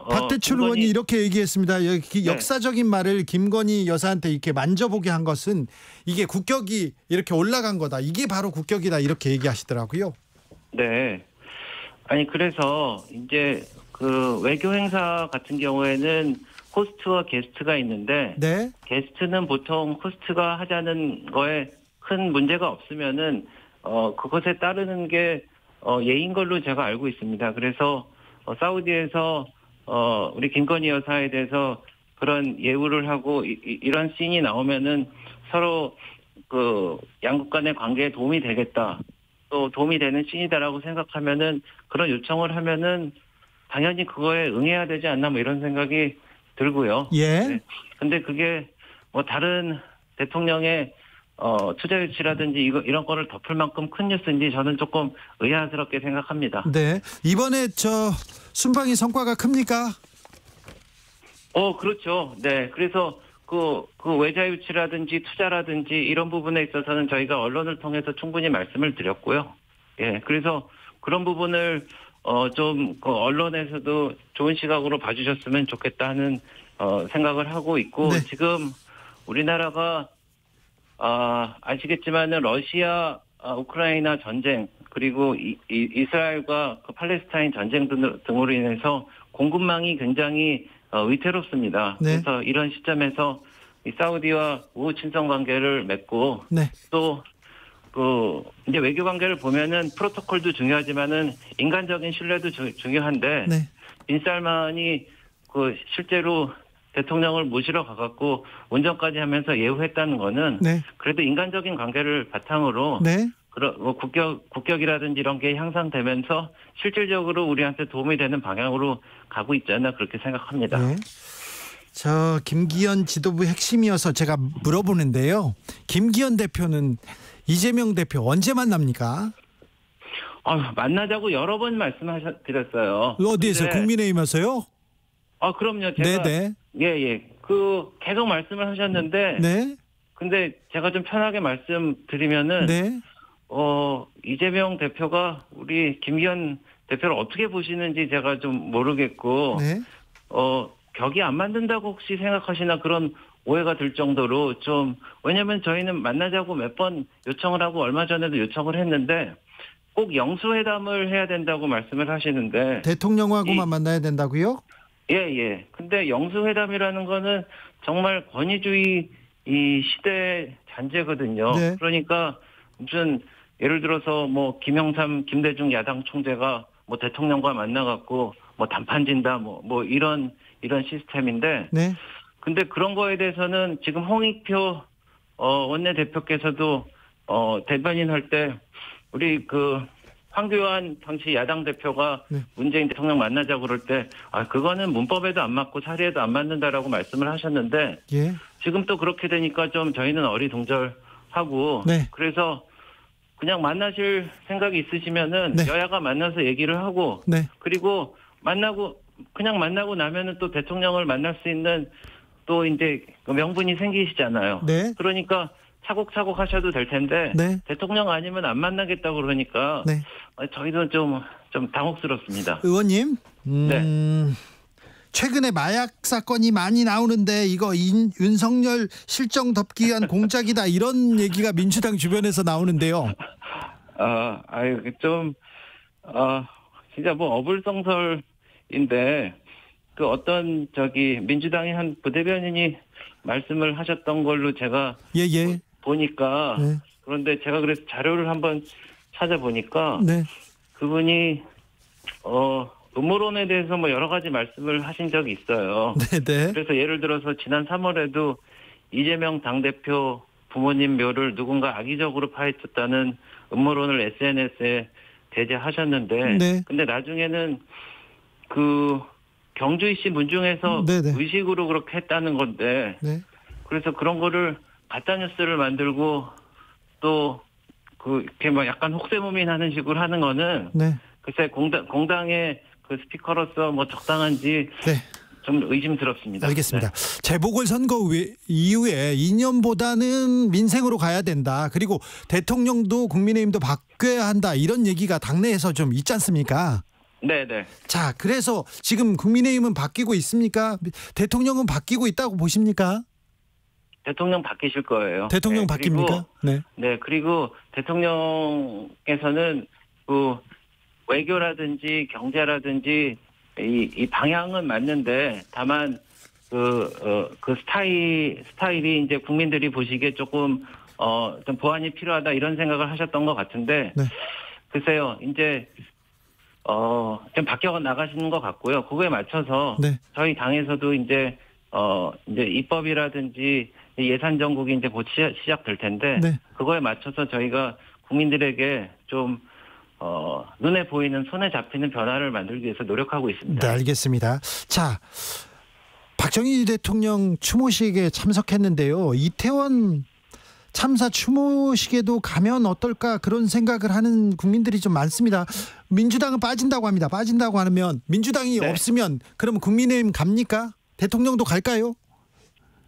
박대출 의원이 이렇게 얘기했습니다. 역사적인 말을 김건희 여사한테 이렇게 만져보게 한 것은 이게 국격이 이렇게 올라간 거다. 이게 바로 국격이다. 이렇게 얘기하시더라고요. 네. 아니 그래서 이제 외교 행사 같은 경우에는 호스트와 게스트가 있는데 네. 게스트는 보통 호스트가 하자는 거에 큰 문제가 없으면은 그것에 따르는 게 예인 걸로 제가 알고 있습니다. 그래서 사우디에서 우리 김건희 여사에 대해서 그런 예우를 하고 이런 씬이 나오면은 서로 양국 간의 관계에 도움이 되겠다. 또 도움이 되는 씬이다라고 생각하면은 그런 요청을 하면은 당연히 그거에 응해야 되지 않나 뭐 이런 생각이 들고요. 예. 네. 근데 그게 뭐 다른 대통령의 투자 유치라든지 이런 거를 덮을 만큼 큰 뉴스인지 저는 조금 의아스럽게 생각합니다. 네. 이번에 저 순방이 성과가 큽니까? 그렇죠. 네. 그래서 그 외자 유치라든지 투자라든지 이런 부분에 있어서는 저희가 언론을 통해서 충분히 말씀을 드렸고요. 예. 그래서 그런 부분을 좀 언론에서도 좋은 시각으로 봐주셨으면 좋겠다 하는 생각을 하고 있고 네. 지금 우리나라가 아시겠지만은 러시아 우크라이나 전쟁 그리고 이스라엘과 팔레스타인 전쟁 등으로 인해서 공급망이 굉장히 위태롭습니다. 네. 그래서 이런 시점에서 이 사우디와 우호 친선 관계를 맺고 네. 또 이제 외교 관계를 보면은 프로토콜도 중요하지만은 인간적인 신뢰도 중요한데 네. 빈살만이 실제로 대통령을 모시러 가갖고 운전까지 하면서 예우했다는 거는 네. 그래도 인간적인 관계를 바탕으로 네. 국격이라든지 이런 게 향상되면서 실질적으로 우리한테 도움이 되는 방향으로 가고 있지 않나 그렇게 생각합니다. 네. 저 김기현 지도부 핵심이어서 제가 물어보는데요. 김기현 대표는 이재명 대표 언제 만납니까? 만나자고 여러 번 말씀드렸어요. 어디에서? 국민의힘에서요? 그럼요. 제가 네네. 예. 계속 말씀을 하셨는데 네. 근데 제가 좀 편하게 말씀드리면은 네. 이재명 대표가 우리 김기현 대표를 어떻게 보시는지 제가 좀 모르겠고 네. 격이 안 맞는다고 혹시 생각하시나 그런 오해가 들 정도로 좀 왜냐면 저희는 만나자고 몇 번 요청을 하고 얼마 전에도 요청을 했는데 꼭 영수회담을 해야 된다고 말씀을 하시는데 대통령하고만 만나야 된다고요? 예. 근데 영수회담이라는 거는 정말 권위주의 이 시대 잔재거든요. 네. 그러니까 무슨 예를 들어서 뭐 김영삼, 김대중 야당 총재가 뭐 대통령과 만나갖고 뭐 단판 진다 뭐 이런 시스템인데. 네. 근데 그런 거에 대해서는 지금 홍익표 원내대표께서도 대변인 할 때 우리 황교안 당시 야당 대표가 네. 문재인 대통령 만나자고 그럴 때 그거는 문법에도 안 맞고 사리에도 안 맞는다라고 말씀을 하셨는데 예. 지금 또 그렇게 되니까 좀 저희는 어리둥절하고 네. 그래서 그냥 만나실 생각이 있으시면은 네. 여야가 만나서 얘기를 하고 네. 그리고 그냥 만나고 나면은 또 대통령을 만날 수 있는 또 이제 명분이 생기시잖아요. 네. 그러니까 차곡차곡 하셔도 될 텐데 네. 대통령 아니면 안 만나겠다고 그러니까 네. 저희도 좀 당혹스럽습니다. 의원님. 최근에 마약 사건이 많이 나오는데 이거 윤석열 실정 덮기 위한 공작이다 이런 얘기가 민주당 주변에서 나오는데요. 진짜 뭐 어불성설인데 그 어떤 민주당의 한 부대변인이 말씀을 하셨던 걸로 제가 예. 보니까 네. 그런데 제가 그래서 자료를 한번 찾아보니까 네. 그분이 음모론에 대해서 뭐 여러 가지 말씀을 하신 적이 있어요. 네. 그래서 예를 들어서 지난 3월에도 이재명 당대표 부모님 묘를 누군가 악의적으로 파헤쳤다는 음모론을 SNS에 게재하셨는데 네. 근데 나중에는 그 경주이씨 문중에서 네네. 의식으로 그렇게 했다는 건데 네. 그래서 그런 거를 가짜뉴스를 만들고 또 이렇게 막 약간 혹세무민하는 식으로 하는 거는 네. 글쎄 공당의 그 스피커로서 뭐 적당한지 네. 좀 의심스럽습니다. 알겠습니다. 네. 재보궐선거 이후에 이념보다는 민생으로 가야 된다. 그리고 대통령도 국민의힘도 바뀌어야 한다. 이런 얘기가 당내에서 좀 있지 않습니까? 네네. 자, 그래서 지금 국민의힘은 바뀌고 있습니까? 대통령은 바뀌고 있다고 보십니까? 대통령 바뀌실 거예요. 대통령 네, 바뀝니까? 네, 그리고 대통령께서는 그 외교라든지 경제라든지 이 방향은 맞는데 다만 그 스타일이 이제 국민들이 보시기에 조금 좀 보완이 필요하다 이런 생각을 하셨던 것 같은데 네. 글쎄요 이제 좀 바뀌어 나가시는 것 같고요. 그거에 맞춰서 네. 저희 당에서도 이제 입법이라든지 예산 정국이 이제 곧 시작될 텐데 네. 그거에 맞춰서 저희가 국민들에게 좀 눈에 보이는 손에 잡히는 변화를 만들기 위해서 노력하고 있습니다. 네, 알겠습니다. 자, 박정희 대통령 추모식에 참석했는데요. 이태원 참사 추모식에도 가면 어떨까 그런 생각을 하는 국민들이 좀 많습니다. 민주당은 빠진다고 합니다. 빠진다고 하면 민주당이 네. 없으면 그러면 국민의힘 갑니까? 대통령도 갈까요?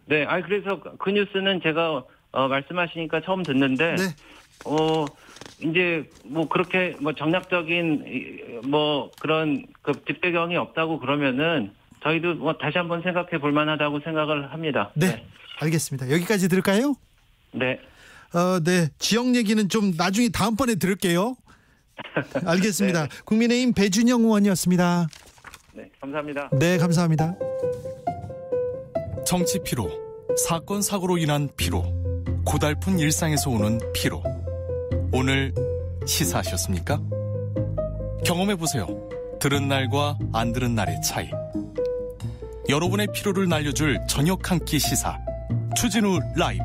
네, 그래서 그 뉴스는 제가 말씀하시니까 처음 듣는데 네. 이제 뭐 그렇게 뭐 정략적인 뭐 그런 그 뒷배경이 없다고 그러면은 저희도 뭐 다시 한번 생각해 볼 만하다고 생각을 합니다. 네. 알겠습니다. 여기까지 들을까요? 네. 네. 지역 얘기는 좀 나중에 다음번에 들을게요. 알겠습니다. 네. 국민의힘 배준영 의원이었습니다. 네, 감사합니다. 네, 감사합니다. 정치 피로, 사건 사고로 인한 피로, 고달픈 일상에서 오는 피로. 오늘 시사하셨습니까? 경험해보세요. 들은 날과 안 들은 날의 차이. 여러분의 피로를 날려줄 저녁 한 끼 시사 추진우 라이브.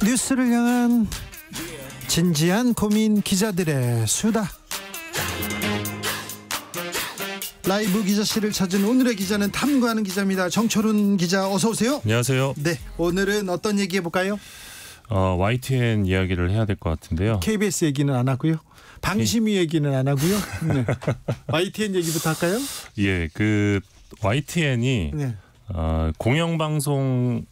뉴스를 향한 진지한 고민, 기자들의 수다. 라이브 기자실을 찾은 오늘의 기자는 탐구하는 기자입니다. 정철훈 기자, 어서 오세요. 안녕하세요. 네, 오늘은 어떤 얘기 해볼까요? YTN 이야기를 해야 될 것 같은데요. KBS 얘기는 안 하고요. 방심위 얘기는 안 하고요. 네. YTN 얘기부터 할까요? 예, 그 YTN이 네. 공영방송은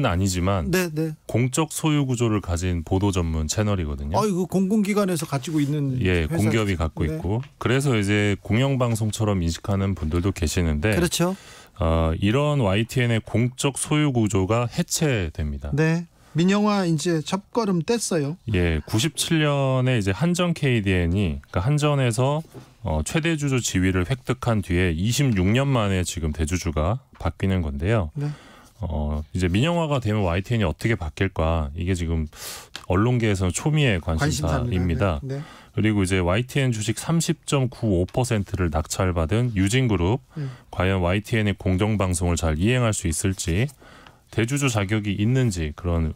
아니지만 네. 공적 소유 구조를 가진 보도 전문 채널이거든요. 이거 공공기관에서 가지고 있는 예, 회사. 공기업이 갖고 네. 있고 그래서 이제 공영방송처럼 인식하는 분들도 계시는데 그렇죠. 이런 YTN의 공적 소유 구조가 해체됩니다. 네. 민영화 이제 첫걸음 뗐어요. 예, 97년에 이제 한전 KDN이 그러니까 한전에서 최대 주주 지위를 획득한 뒤에 26년 만에 지금 대주주가 바뀌는 건데요. 네. 이제 민영화가 되면 YTN이 어떻게 바뀔까? 이게 지금 언론계에서는 초미의 관심사입니다. 네. 그리고 이제 YTN 주식 30.95%를 낙찰받은 유진그룹 과연 YTN의 공정방송을 잘 이행할 수 있을지 대주주 자격이 있는지 그런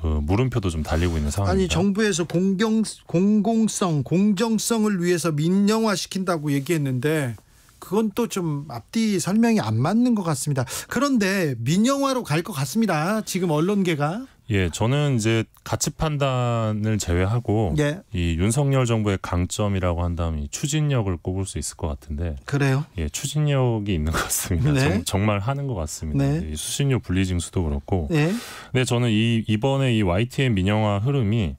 물음표도 좀 달리고 있는 상황입니다. 아니 정부에서 공공성, 공정성을 위해서 민영화시킨다고 얘기했는데 그건 또 좀 앞뒤 설명이 안 맞는 것 같습니다. 그런데 민영화로 갈 것 같습니다. 지금 언론계가. 예, 저는 이제 가치 판단을 제외하고 예. 이 윤석열 정부의 강점이라고 한다면 이 추진력을 꼽을 수 있을 것 같은데. 그래요? 예, 추진력이 있는 것 같습니다. 네. 정말 하는 것 같습니다. 네. 이 수신료 분리징수도 그렇고. 예. 근데 저는 이번에 이 YTN 민영화 흐름이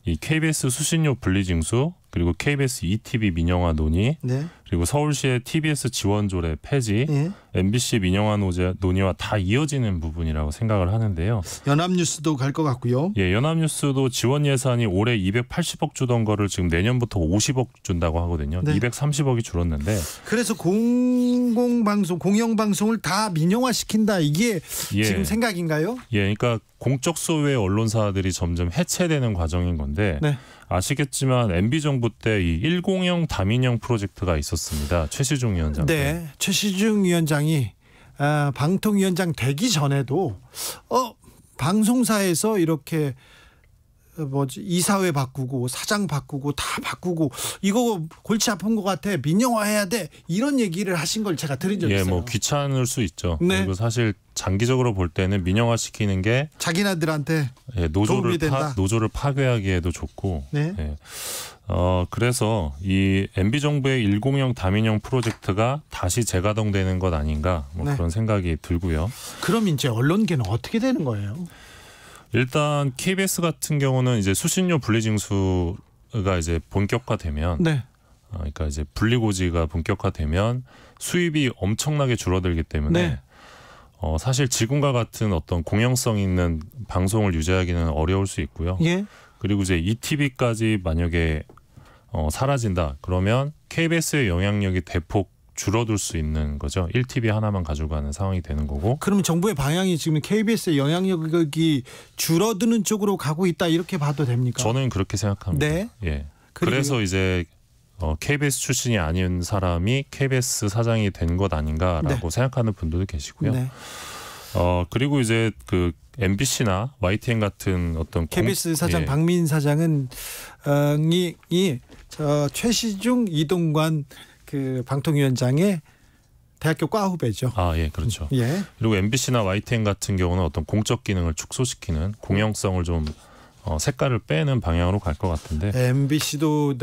이 KBS 수신료 분리징수 그리고 KBS ETV 민영화 논의 네. 그리고 서울시의 TBS 지원조례 폐지 예. MBC 민영화 논의와 다 이어지는 부분이라고 생각을 하는데요. 연합뉴스도 갈 것 같고요. 예, 연합뉴스도 지원 예산이 올해 280억 주던 거를 지금 내년부터 50억 준다고 하거든요. 네. 230억이 줄었는데. 그래서 공공방송, 공영방송을 다 민영화시킨다. 이게 예. 지금 생각인가요? 예, 그러니까 공적 소유의 언론사들이 점점 해체되는 과정인 건데 네. 아시겠지만 MB 정부 때 이 1공영 다민영 프로젝트가 있었습니다. 최시중 위원장. 네, 최시중 위원장이 방통위원장 되기 전에도 방송사에서 이렇게 이사회 바꾸고 사장 바꾸고 다 바꾸고 이거 골치 아픈 것 같아 민영화해야 돼 이런 얘기를 하신 걸 제가 들은 적이 예, 있어요. 뭐 귀찮을 수 있죠. 네. 그리고 사실 장기적으로 볼 때는 민영화시키는 게 자기네들한테 예, 도움이 된다. 노조를 파괴하기에도 좋고. 네. 예. 그래서 이 MB 정부의 1공영 다민영 프로젝트가 다시 재가동되는 것 아닌가 뭐 네. 그런 생각이 들고요. 그럼 이제 언론계는 어떻게 되는 거예요? 일단 KBS 같은 경우는 이제 수신료 분리징수가 이제 본격화되면, 네. 그러니까 이제 분리고지가 본격화되면 수입이 엄청나게 줄어들기 때문에 네. 사실 지금과 같은 어떤 공영성 있는 방송을 유지하기는 어려울 수 있고요. 예. 그리고 이제 ETV까지 만약에 사라진다 그러면 KBS의 영향력이 대폭 줄어들 수 있는 거죠. 1TV 하나만 가지고 가는 상황이 되는 거고. 그러면 정부의 방향이 지금 KBS의 영향력이 줄어드는 쪽으로 가고 있다 이렇게 봐도 됩니까? 저는 그렇게 생각합니다. 네. 예. 그래서 이제 KBS 출신이 아닌 사람이 KBS 사장이 된 것 아닌가라고 생각하는 분들도 계시고요. 네. 그리고 이제 그 MBC나 YTN 같은 어떤 KBS 사장 예. 박민 사장은 최시중 이동관 그 방통위원장의 대학교 과 후배죠. 예, 그렇죠. 예. 그리고 MBC나 YTN 같은 경우는 어떤 공적 기능을 축소시키는 공영성을 좀 색깔을 빼는 방향으로 갈 것 같은데. MBC도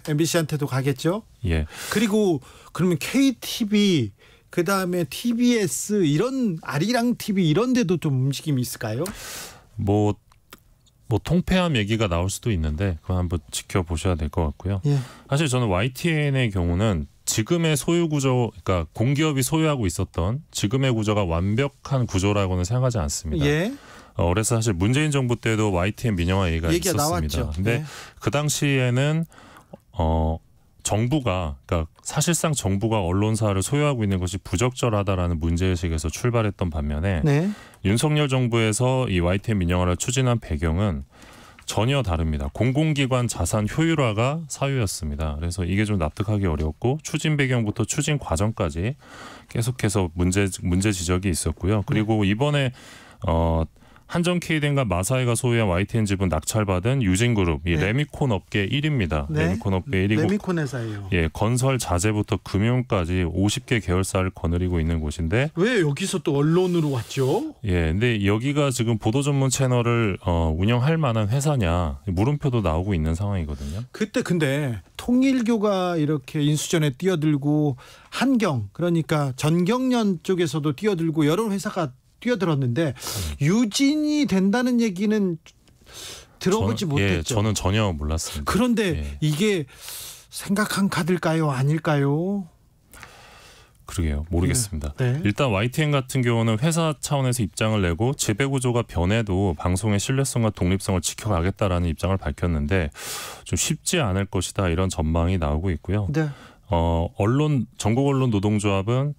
MBC한테도 가겠죠. 예. 그리고 그러면 KTV 그다음에 TBS 이런 아리랑 TV 이런 데도 좀 움직임이 있을까요? 뭐 통폐합 얘기가 나올 수도 있는데 그거 한번 지켜보셔야 될 것 같고요. 예. 사실 저는 YTN의 경우는 지금의 소유 구조, 그러니까 공기업이 소유하고 있었던 지금의 구조가 완벽한 구조라고는 생각하지 않습니다. 예. 그래서 사실 문재인 정부 때도 YTN 민영화 얘기가 있었습니다. 나왔죠. 근데 네. 그 당시에는 정부가, 그러니까 사실상 정부가 언론사를 소유하고 있는 것이 부적절하다라는 문제의식에서 출발했던 반면에 네. 윤석열 정부에서 이 YTN 민영화를 추진한 배경은 전혀 다릅니다. 공공기관 자산 효율화가 사유였습니다. 그래서 이게 좀 납득하기 어렵고 추진 배경부터 추진 과정까지 계속해서 문제 지적이 있었고요. 그리고 이번에 한전 KDN과 마사회가 소유한 YTN 지분 낙찰받은 유진그룹, 이 레미콘 업계 1위입니다. 네. 레미콘 업계 1위고, 레미콘 회사예요. 예, 건설 자재부터 금융까지 50개 계열사를 거느리고 있는 곳인데 왜 여기서 또 언론으로 왔죠? 예, 근데 여기가 지금 보도 전문 채널을 운영할 만한 회사냐 물음표도 나오고 있는 상황이거든요. 그때 근데 통일교가 이렇게 인수전에 뛰어들고 한경 그러니까 전경련 쪽에서도 뛰어들고 여러 회사가 뛰어들었는데 유진이 된다는 얘기는 들어보지 못했죠. 예, 저는 전혀 몰랐습니다. 그런데 이게 생각한 카드일까요? 아닐까요? 그러게요. 모르겠습니다. 네. 일단 YTN 같은 경우는 회사 차원에서 입장을 내고 지배구조가 변해도 방송의 신뢰성과 독립성을 지켜가겠다라는 입장을 밝혔는데 좀 쉽지 않을 것이다 이런 전망이 나오고 있고요. 네. 전국 언론 노동조합은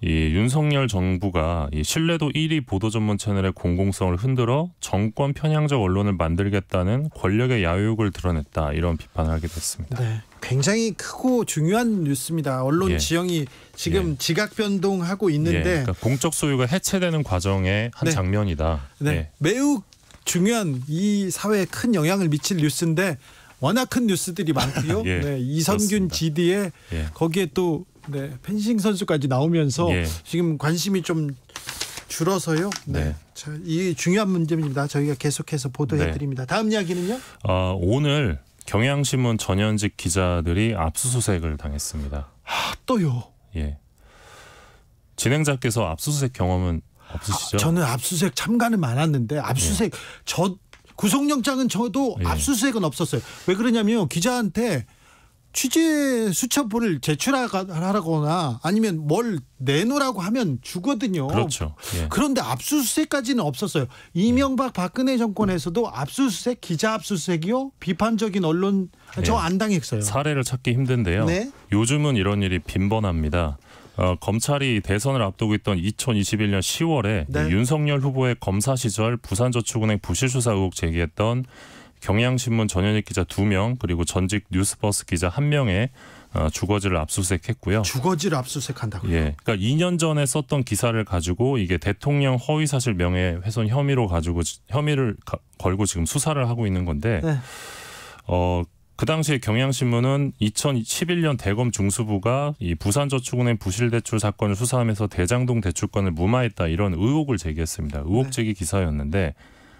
이 윤석열 정부가 이 신뢰도 1위 보도 전문 채널의 공공성을 흔들어 정권 편향적 언론을 만들겠다는 권력의 야욕을 드러냈다 이런 비판을 하게 됐습니다. 네, 굉장히 크고 중요한 뉴스입니다. 언론 예. 지형이 지금 지각 변동하고 있는데 그러니까 공적 소유가 해체되는 과정의 한 네. 장면이다. 네, 매우 중요한 이 사회에 큰 영향을 미칠 뉴스인데 워낙 큰 뉴스들이 많고요. 예, 네, 이선균 그렇습니다. GD에 예. 거기에 또 펜싱 선수까지 나오면서 예. 지금 관심이 좀 줄어서요. 네. 자, 이 중요한 문제입니다. 저희가 계속해서 보도해드립니다. 다음 이야기는요? 오늘 경향신문 전현직 기자들이 압수수색을 당했습니다. 또요? 예. 진행자께서 압수수색 경험은 없으시죠? 저는 압수수색 참가는 많았는데 압수수색 구속영장은 저도 압수수색은 없었어요. 왜 그러냐면 기자한테 취재 수첩을 제출하거나 아니면 뭘 내놓으라고 하면 주거든요. 그렇죠. 예. 그런데 압수수색까지는 없었어요. 이명박 박근혜 정권에서도 압수수색, 기자 압수수색이요? 비판적인 언론 저 안 당했어요. 사례를 찾기 힘든데요. 네. 요즘은 이런 일이 빈번합니다. 검찰이 대선을 앞두고 있던 2021년 10월에 네. 윤석열 후보의 검사 시절 부산저축은행 부실수사 의혹 제기했던 경향신문 전현직 기자 2명 그리고 전직 뉴스버스 기자 1명의 주거지를 압수수색했고요. 주거지를 압수수색한다고요? 예, 그러니까 2년 전에 썼던 기사를 가지고 이게 대통령 허위사실 명예훼손 혐의로 가지고 혐의를 걸고 지금 수사를 하고 있는 건데, 네. 그 당시에 경향신문은 2011년 대검 중수부가 이 부산저축은행 부실대출 사건을 수사하면서 대장동 대출권을 무마했다 이런 의혹을 제기했습니다. 의혹 제기 기사였는데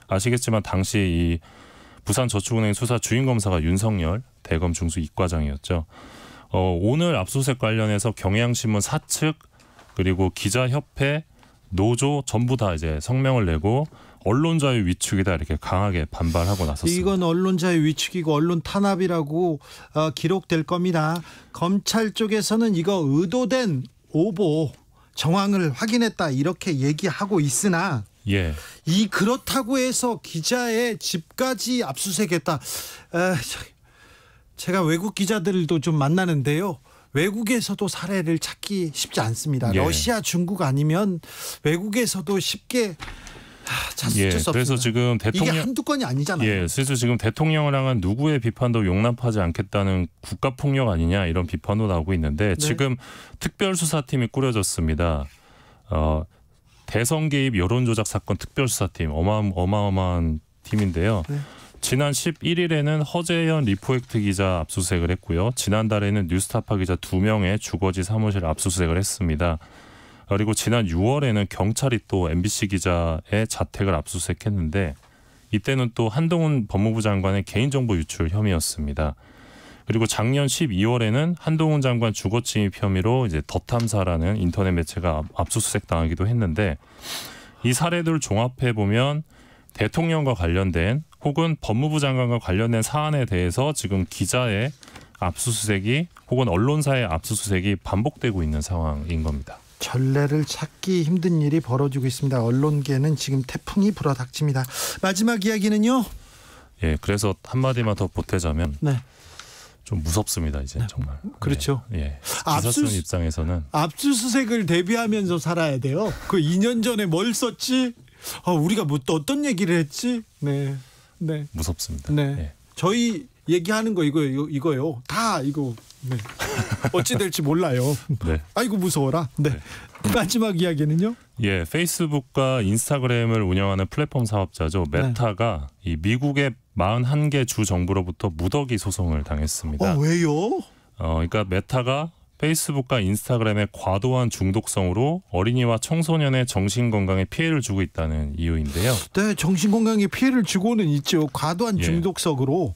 아시겠지만 당시 이 부산저축은행 수사 주임검사가 윤석열 대검 중수 이과장이었죠. 오늘 압수수색 관련해서 경향신문 사측 그리고 기자협회, 노조 전부 다 이제 성명을 내고 언론자유 위축이다 이렇게 강하게 반발하고 나섰습니다. 이건 언론자유 위축이고 언론 탄압이라고 기록될 겁니다. 검찰 쪽에서는 이거 의도된 오보 정황을 확인했다 이렇게 얘기하고 있으나 예. 그렇다고 해서 기자의 집까지 압수수색했다. 제가 외국 기자들도 좀 만나는데요. 외국에서도 사례를 찾기 쉽지 않습니다. 예. 러시아, 중국 아니면 외국에서도 쉽게 찾을 수 없습니다. 그래서 지금 대통령 이게 한두 건이 아니잖아요. 예, 그래서 지금 대통령을 향한 누구의 비판도 용납하지 않겠다는 국가폭력 아니냐 이런 비판도 나오고 있는데 지금 특별수사팀이 꾸려졌습니다. 대선 개입 여론조작 사건 특별수사팀 어마어마한 팀인데요. 지난 11일에는 허재현 리포액트 기자 압수수색을 했고요. 지난달에는 뉴스타파 기자 2명의 주거지 사무실 압수수색을 했습니다. 그리고 지난 6월에는 경찰이 또 MBC 기자의 자택을 압수수색했는데 이때는 또 한동훈 법무부 장관의 개인정보 유출 혐의였습니다. 그리고 작년 12월에는 한동훈 장관 주거 침입 혐의로 이제 더탐사라는 인터넷 매체가 압수수색 당하기도 했는데 이 사례들을 종합해 보면 대통령과 관련된 혹은 법무부 장관과 관련된 사안에 대해서 지금 기자의 압수수색이 혹은 언론사의 압수수색이 반복되고 있는 상황인 겁니다. 전례를 찾기 힘든 일이 벌어지고 있습니다. 언론계는 지금 태풍이 불어닥칩니다. 마지막 이야기는요? 예, 그래서 한마디만 더 보태자면 좀 무섭습니다. 이제 정말. 그렇죠. 예. 기사 쓰는 입장에서는 압수수색을 대비하면서 살아야 돼요. 그 2년 전에 뭘 썼지? 우리가 뭐 또 어떤 얘기를 했지? 네. 무섭습니다. 네. 예. 저희 얘기하는 거 이거요. 다 이거 어찌 될지 몰라요. 아이고 무서워라. 마지막 이야기는요? 예, 페이스북과 인스타그램을 운영하는 플랫폼 사업자죠. 메타가 이 미국의 41개 주 정부로부터 무더기 소송을 당했습니다. 왜요? 그러니까 메타가 페이스북과 인스타그램의 과도한 중독성으로 어린이와 청소년의 정신건강에 피해를 주고 있다는 이유인데요. 네, 정신건강에 피해를 주고는 있죠. 과도한 중독성으로.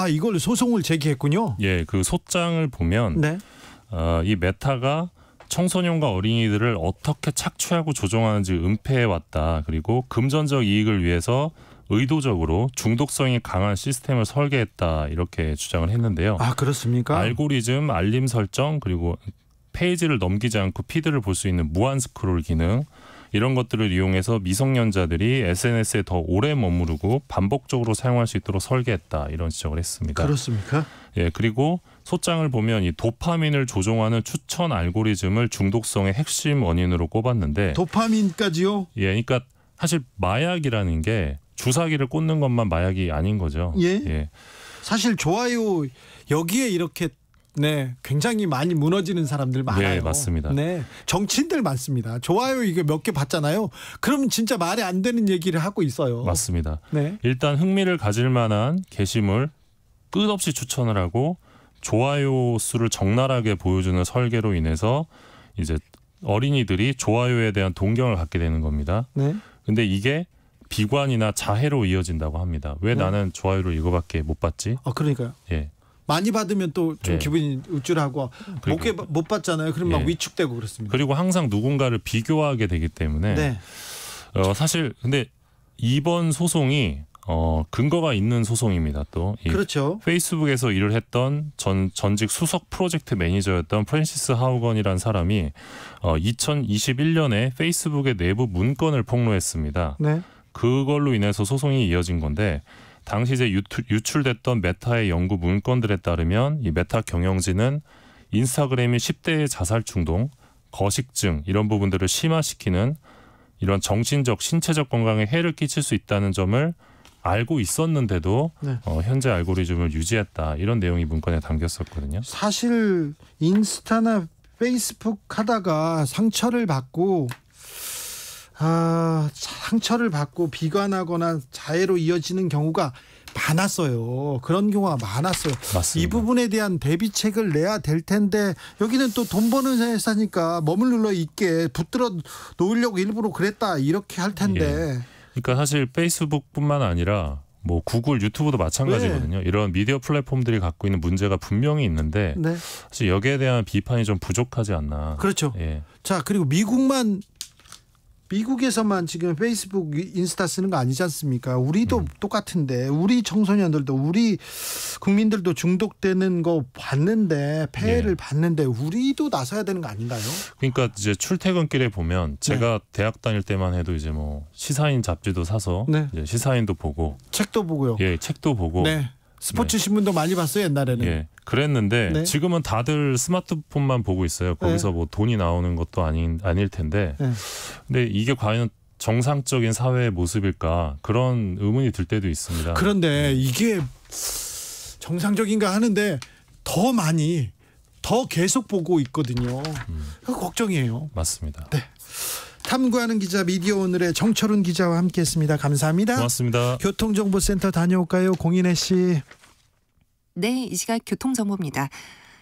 이걸 소송을 제기했군요. 예, 그 소장을 보면 이 메타가 청소년과 어린이들을 어떻게 착취하고 조종하는지 은폐해왔다. 그리고 금전적 이익을 위해서 의도적으로 중독성이 강한 시스템을 설계했다. 이렇게 주장을 했는데요. 그렇습니까? 알고리즘, 알림 설정, 그리고 페이지를 넘기지 않고 피드를 볼 수 있는 무한 스크롤 기능, 이런 것들을 이용해서 미성년자들이 SNS에 더 오래 머무르고 반복적으로 사용할 수 있도록 설계했다 이런 지적을 했습니다. 그렇습니까? 예, 그리고 소장을 보면 이 도파민을 조종하는 추천 알고리즘을 중독성의 핵심 원인으로 꼽았는데 도파민까지요? 예, 그러니까 사실 마약이라는 게 주사기를 꽂는 것만 마약이 아닌 거죠. 예. 사실 좋아요 여기에 이렇게 굉장히 많이 무너지는 사람들 많아요. 네, 맞습니다. 네, 정치인들 많습니다. 좋아요 이거 몇 개 받잖아요. 그러면 진짜 말이 안 되는 얘기를 하고 있어요. 맞습니다. 네. 일단 흥미를 가질 만한 게시물 끝없이 추천을 하고 좋아요 수를 적나라하게 보여주는 설계로 인해서 이제 어린이들이 좋아요에 대한 동경을 갖게 되는 겁니다. 네. 근데 이게 비관이나 자해로 이어진다고 합니다. 왜 나는 좋아요를 이거밖에 못 받지? 그러니까요. 예. 많이 받으면 또 좀 기분이 우쭐하고 못 받잖아요. 그럼 막 위축되고 그렇습니다. 그리고 항상 누군가를 비교하게 되기 때문에 사실 근데 이번 소송이 근거가 있는 소송입니다. 또 그렇죠. 페이스북에서 일을 했던 전직 수석 프로젝트 매니저였던 프랜시스 하우건이라는 사람이 2021년에 페이스북의 내부 문건을 폭로했습니다. 네. 그걸로 인해서 소송이 이어진 건데 당시 이제 유출됐던 메타의 연구 문건들에 따르면 이 메타 경영진은 인스타그램이 10대의 자살 충동, 거식증 이런 부분들을 심화시키는 이런 정신적, 신체적 건강에 해를 끼칠 수 있다는 점을 알고 있었는데도 현재 알고리즘을 유지했다 이런 내용이 문건에 담겼었거든요. 사실 인스타나 페이스북 하다가 상처를 받고 비관하거나 자해로 이어지는 경우가 많았어요. 그런 경우가 많았어요. 맞습니다. 이 부분에 대한 대비책을 내야 될 텐데 여기는 또 돈 버는 회사니까 머물러 있게 붙들어 놓으려고 일부러 그랬다 이렇게 할 텐데. 그러니까 사실 페이스북뿐만 아니라 뭐 구글, 유튜브도 마찬가지거든요. 미디어 플랫폼들이 갖고 있는 문제가 분명히 있는데 사실 여기에 대한 비판이 좀 부족하지 않나. 그렇죠. 자, 그리고 미국에서만 지금 페이스북, 인스타 쓰는 거 아니지 않습니까? 우리도 똑같은데 우리 청소년들도 우리 국민들도 중독되는 거 봤는데 폐해를 봤는데 우리도 나서야 되는 거 아닌가요? 그러니까 이제 출퇴근길에 보면 제가 대학 다닐 때만 해도 이제 뭐 시사인 잡지도 사서 이제 시사인도 보고 책도 보고요. 책도 보고. 스포츠 신문도 많이 봤어요 옛날에는. 그랬는데 지금은 다들 스마트폰만 보고 있어요. 거기서 뭐 돈이 나오는 것도 아닐 텐데. 근데 이게 과연 정상적인 사회의 모습일까 그런 의문이 들 때도 있습니다. 그런데 이게 정상적인가 하는데 더 계속 보고 있거든요. 걱정이에요. 맞습니다. 네. 탐구하는 기자 미디어 오늘의 정철훈 기자와 함께했습니다. 감사합니다. 고맙습니다. 교통정보센터 다녀올까요, 공인혜 씨? 네, 이 시각 교통정보입니다.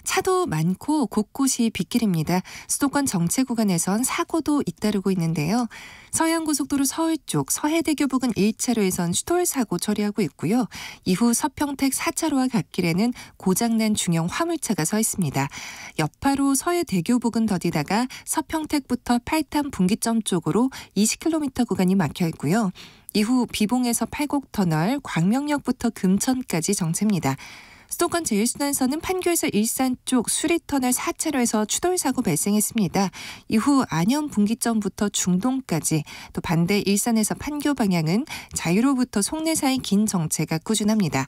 차도 많고 곳곳이 빗길입니다. 수도권 정체 구간에선 사고도 잇따르고 있는데요. 서해안고속도로 서울 쪽 서해대교 부근 1차로에선 추돌 사고 처리하고 있고요. 이후 서평택 4차로와 갓길에는 고장난 중형 화물차가 서 있습니다. 여파로 서해대교 부근 더디다가 서평택부터 팔탄 분기점 쪽으로 20km 구간이 막혀 있고요. 이후 비봉에서 팔곡터널, 광명역부터 금천까지 정체입니다. 수도권 제1순환선은 판교에서 일산 쪽 수리터널 4차로에서 추돌사고 발생했습니다. 이후 안현 분기점부터 중동까지, 또 반대 일산에서 판교 방향은 자유로부터 송내 사이 긴 정체가 꾸준합니다.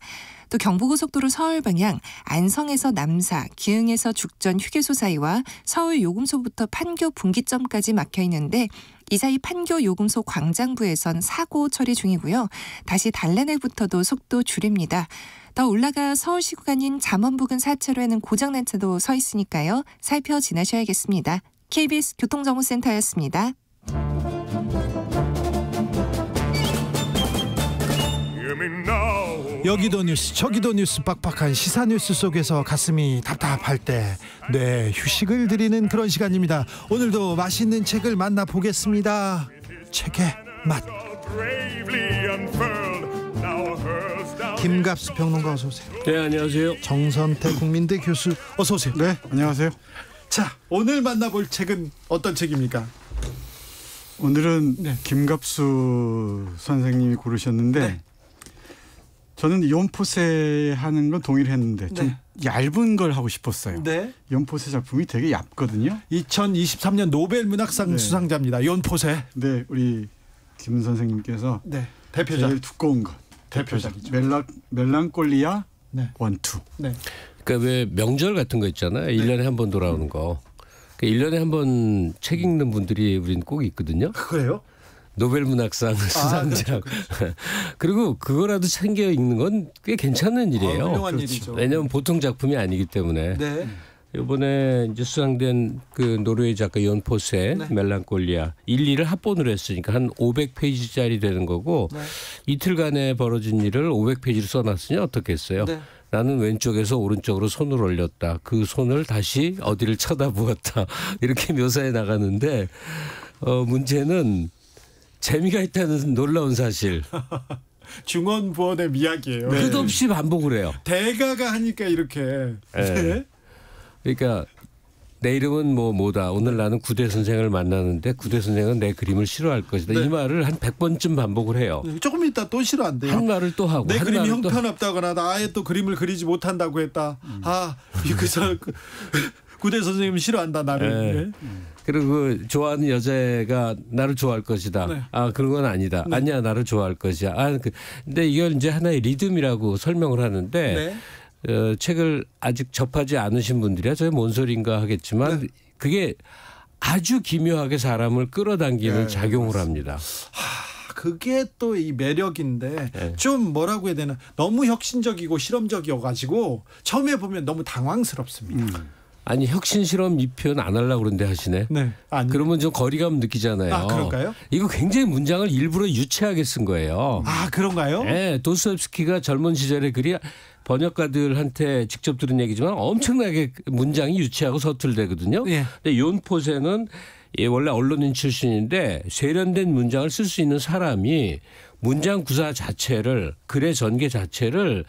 또 경부고속도로 서울 방향 안성에서 남사, 기흥에서 죽전 휴게소 사이와 서울 요금소부터 판교 분기점까지 막혀 있는데 이 사이 판교 요금소 광장부에선 사고 처리 중이고요. 다시 달래내부터도 속도 줄입니다. 더 올라가 서울시 구간인 잠원 부근 4차로에는 고장난 차도 서 있으니까요. 살펴 지나셔야겠습니다. KBS 교통정보센터였습니다. 여기도 뉴스 저기도 뉴스 빡빡한 시사 뉴스 속에서 가슴이 답답할 때 휴식을 드리는 그런 시간입니다. 오늘도 맛있는 책을 만나보겠습니다. 책의 맛. 김갑수 평론가 어서 오세요. 네, 안녕하세요. 정선태 국민대 교수 어서 오세요. 네, 안녕하세요. 자, 오늘 만나볼 책은 어떤 책입니까? 오늘은 김갑수 선생님이 고르셨는데 저는 연포세 하는 건 동의를 했는데 좀 얇은 걸 하고 싶었어요. 네. 연포세 작품이 되게 얇거든요. 2023년 노벨 문학상 수상자입니다. 연포세. 네, 우리 김 선생님께서 대표작. 제일 두꺼운 것. 대표작이죠. 멜랑콜리아 원투. 네. 그러니까 왜 명절 같은 거 있잖아요. 1년에 한 번 돌아오는 거. 그러니까 1년에 한 번 책 읽는 분들이 우린 꼭 있거든요. 그래요? 노벨 문학상 수상자. 그렇죠. 그리고 그거라도 챙겨 읽는 건 꽤 괜찮은 일이에요. 훌륭한 일이죠. 왜냐하면 보통 작품이 아니기 때문에. 네. 이번에 이제 수상된 그 노르웨이 작가 연포세 멜랑콜리아 1, 2를 합본으로 했으니까 한 500페이지짜리 되는 거고 이틀간에 벌어진 일을 500페이지로 써놨으니 어떻겠어요? 나는 왼쪽에서 오른쪽으로 손을 올렸다. 그 손을 다시 어디를 쳐다보았다. 이렇게 묘사해 나가는데 문제는 재미가 있다는 놀라운 사실. 중언부언의 이야기예요. 끝없이 반복을 해요. 대가가 하니까 이렇게. 네. 그러니까 내 이름은 뭐다. 오늘 나는 구대 선생을 만나는데 구대 선생은 내 그림을 싫어할 것이다. 이 말을 한 100번쯤 반복을 해요. 조금 있다 또 싫어한대요. 한 말을 또 하고. 내 그림이 형편없다거나 나의 또 그림을 그리지 못한다고 했다. 그래서 구대 선생님 싫어한다 나를. 그리고 좋아하는 여자가 나를 좋아할 것이다. 그런 건 아니다. 아니야 나를 좋아할 것이야. 근데 이걸 이제 하나의 리듬이라고 설명을 하는데 책을 아직 접하지 않으신 분들이야 저게 뭔 소린가 하겠지만 그게 아주 기묘하게 사람을 끌어당기는 작용을 합니다. 그게 또 이 매력인데 좀 뭐라고 해야 되나 너무 혁신적이고 실험적이어가지고 처음에 보면 너무 당황스럽습니다. 아니 혁신 실험 이 표현 안 하려고 그러는데 하시네. 그러면 좀 거리감 느끼잖아요. 그런가요? 이거 굉장히 문장을 일부러 유치하게 쓴 거예요. 그런가요? 네. 도스토옙스키가 젊은 시절의 글이 번역가들한테 직접 들은 얘기지만 엄청나게 문장이 유치하고 서툴대거든요. 근데 연포세는 원래 언론인 출신인데 세련된 문장을 쓸 수 있는 사람이 문장 구사 자체를 글의 전개 자체를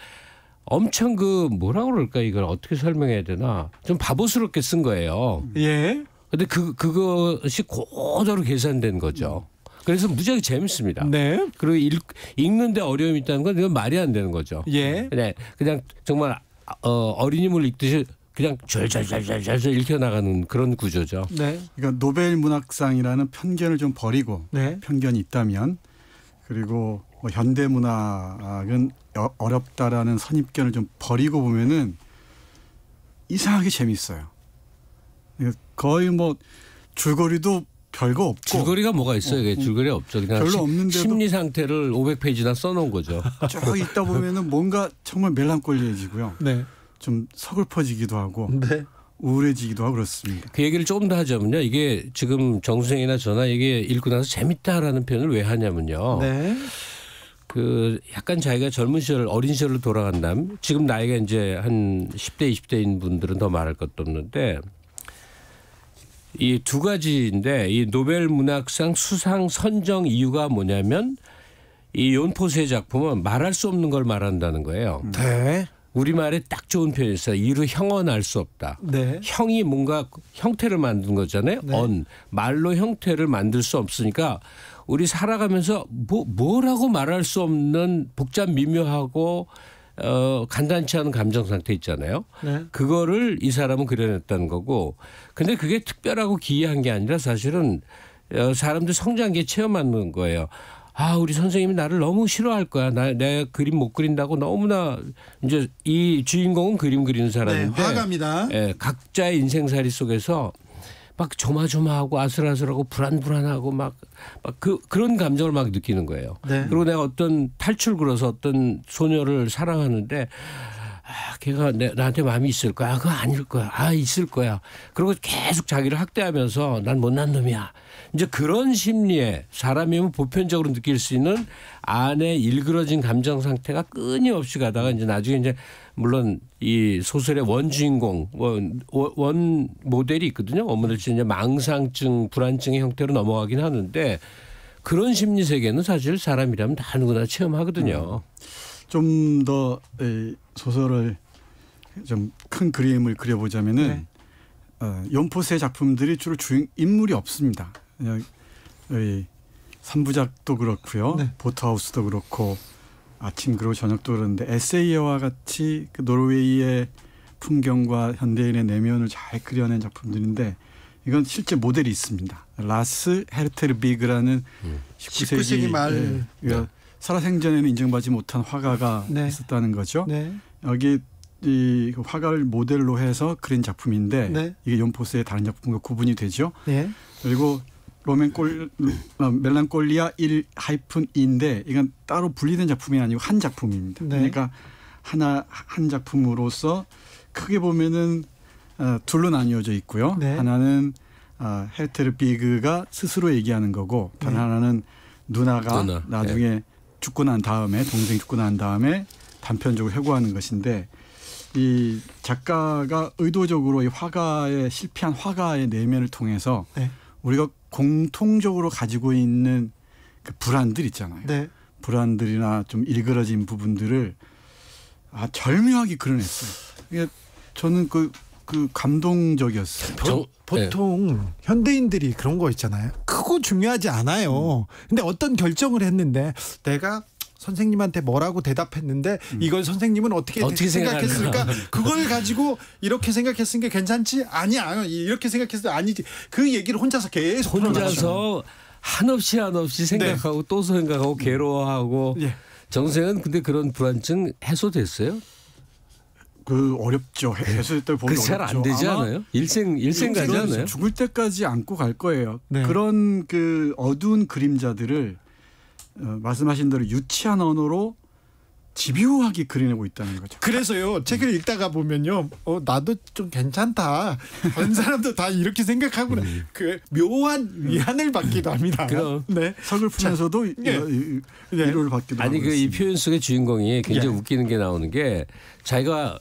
엄청 뭐라고 그럴까 이걸 어떻게 설명해야 되나 좀 바보스럽게 쓴 거예요. 근데 그것이 고도로 계산된 거죠. 그래서 무지하게 재밌습니다. 그리고 읽는데 어려움이 있다는 건 이건 말이 안 되는 거죠. 그냥 정말 어린이물 읽듯이 그냥 절절절절절 읽혀나가는 그런 구조죠. 그러니까 노벨 문학상이라는 편견을 좀 버리고 편견이 있다면 그리고 현대 문학은 어렵다라는 선입견을 좀 버리고 보면은 이상하게 재밌어요. 거의 줄거리도 별거 없고. 줄거리가 뭐가 있어요? 이게 줄거리 없죠. 그냥 별로 없는데도 심리 상태를 500페이지나 써놓은 거죠. 쭉 있다 보면은 뭔가 정말 멜랑콜리해지고요. 좀 서글퍼지기도 하고 우울해지기도 하고 그렇습니다. 그 얘기를 조금 더 하자면요. 이게 지금 정 선생이나 저나 이게 읽고 나서 재밌다라는 표현을 왜 하냐면요. 약간 자기가 젊은 시절 어린 시절로 돌아간다면 지금 나이가 이제 한 10대 20대인 분들은 더 말할 것도 없는데 이 두 가지인데 이 노벨 문학상 수상 선정 이유가 뭐냐면 이 연포세 작품은 말할 수 없는 걸 말한다는 거예요. 우리말에 딱 좋은 표현이 있어요. 이루 형언할 수 없다. 형이 뭔가 형태를 만든 거잖아요. 말로 형태를 만들 수 없으니까 우리 살아가면서 뭐라고 말할 수 없는 복잡 미묘하고 간단치 않은 감정 상태 있잖아요. 그거를 이 사람은 그려냈다는 거고 근데 그게 특별하고 기이한 게 아니라 사실은 사람들 성장기에 체험하는 거예요. 우리 선생님이 나를 너무 싫어할 거야. 내 그림 못 그린다고 너무나 이제 이 주인공은 그림 그리는 사람인데 화가입니다. 각자의 인생살이 속에서 막 조마조마하고 아슬아슬하고 불안불안하고 막 그런 감정을 막 느끼는 거예요. 그리고 내가 어떤 탈출구로서 어떤 소녀를 사랑하는데 걔가 나한테 마음이 있을 거야. 그거 아닐 거야. 있을 거야. 그리고 계속 자기를 학대하면서 난 못난 놈이야. 이제 그런 심리에 사람이면 보편적으로 느낄 수 있는 안에 일그러진 감정 상태가 끊임없이 가다가 이제 나중에 이제 물론 이 소설의 원주인공 원 모델이 있거든요. 어머니들 이제 망상증, 불안증의 형태로 넘어가긴 하는데 그런 심리 세계는 사실 사람이라면 다 누구나 체험하거든요. 좀 더 소설을 좀 큰 그림을 그려보자면은 연포세 작품들이 주로 인물이 없습니다. 그냥 3부작도 그렇고요. 보트하우스도 그렇고 아침 그리고 저녁도 그러는데 에세이와 같이 그 노르웨이의 풍경과 현대인의 내면을 잘 그려낸 작품들인데 이건 실제 모델이 있습니다. 라스 헤르테르비그라는 19세기 말 살아생전에는 인정받지 못한 화가가 네. 있었다는 거죠. 네. 여기 이 화가를 모델로 해서 그린 작품인데 네. 이게 연포스의 다른 작품과 구분이 되죠. 네. 그리고 멜랑콜리아 1-2인데 이건 따로 분리된 작품이 아니고 한 작품입니다. 네. 그러니까 한 작품으로서 크게 보면은 둘로 나뉘어져 있고요. 네. 하나는 헤르테르비그가 스스로 얘기하는 거고 다른 하나는 누나가 나중에 죽고 난 다음에 동생이 죽고 난 다음에 단편적으로 회고하는 것인데 이 작가가 의도적으로 이 화가의 실패한 화가의 내면을 통해서 네. 우리가 공통적으로 가지고 있는 그 불안들 있잖아요. 네. 불안들이나 좀 일그러진 부분들을 절묘하게 그려냈어요. 이게 저는 그 감동적이었어요. 보통 현대인들이 그런 거 있잖아요. 크고 중요하지 않아요. 근데 어떤 결정을 했는데 내가 선생님한테 뭐라고 대답했는데 이걸 선생님은 어떻게 생각했을까? 그걸 가지고 이렇게 생각했으니까 괜찮지? 아니야. 이렇게 생각했을 때 아니지. 그 얘기를 혼자서 계속 혼자서 한없이 생각하고 또 생각하고 괴로워하고 정 선생은 근데 그런 불안증 해소됐어요? 그 어렵죠. 해소됐다고 보면 어렵죠. 잘 안 되지 않아요? 일생 가지 않아요? 죽을 때까지 안고 갈 거예요. 네. 그런 그 어두운 그림자들을 말씀하신 대로 유치한 언어로 집요하게 그려내고 있다는 거죠. 그래서요 책을 읽다가 보면요 나도 좀 괜찮다 다른 사람도 다 이렇게 생각하구나 그 묘한 위안을 받기도 합니다. 그럼 네. 서글프면서도 위로를 받기도 하고. 아니 그 이 표현 속의 주인공이 굉장히 웃기는 게 나오는 게 자기가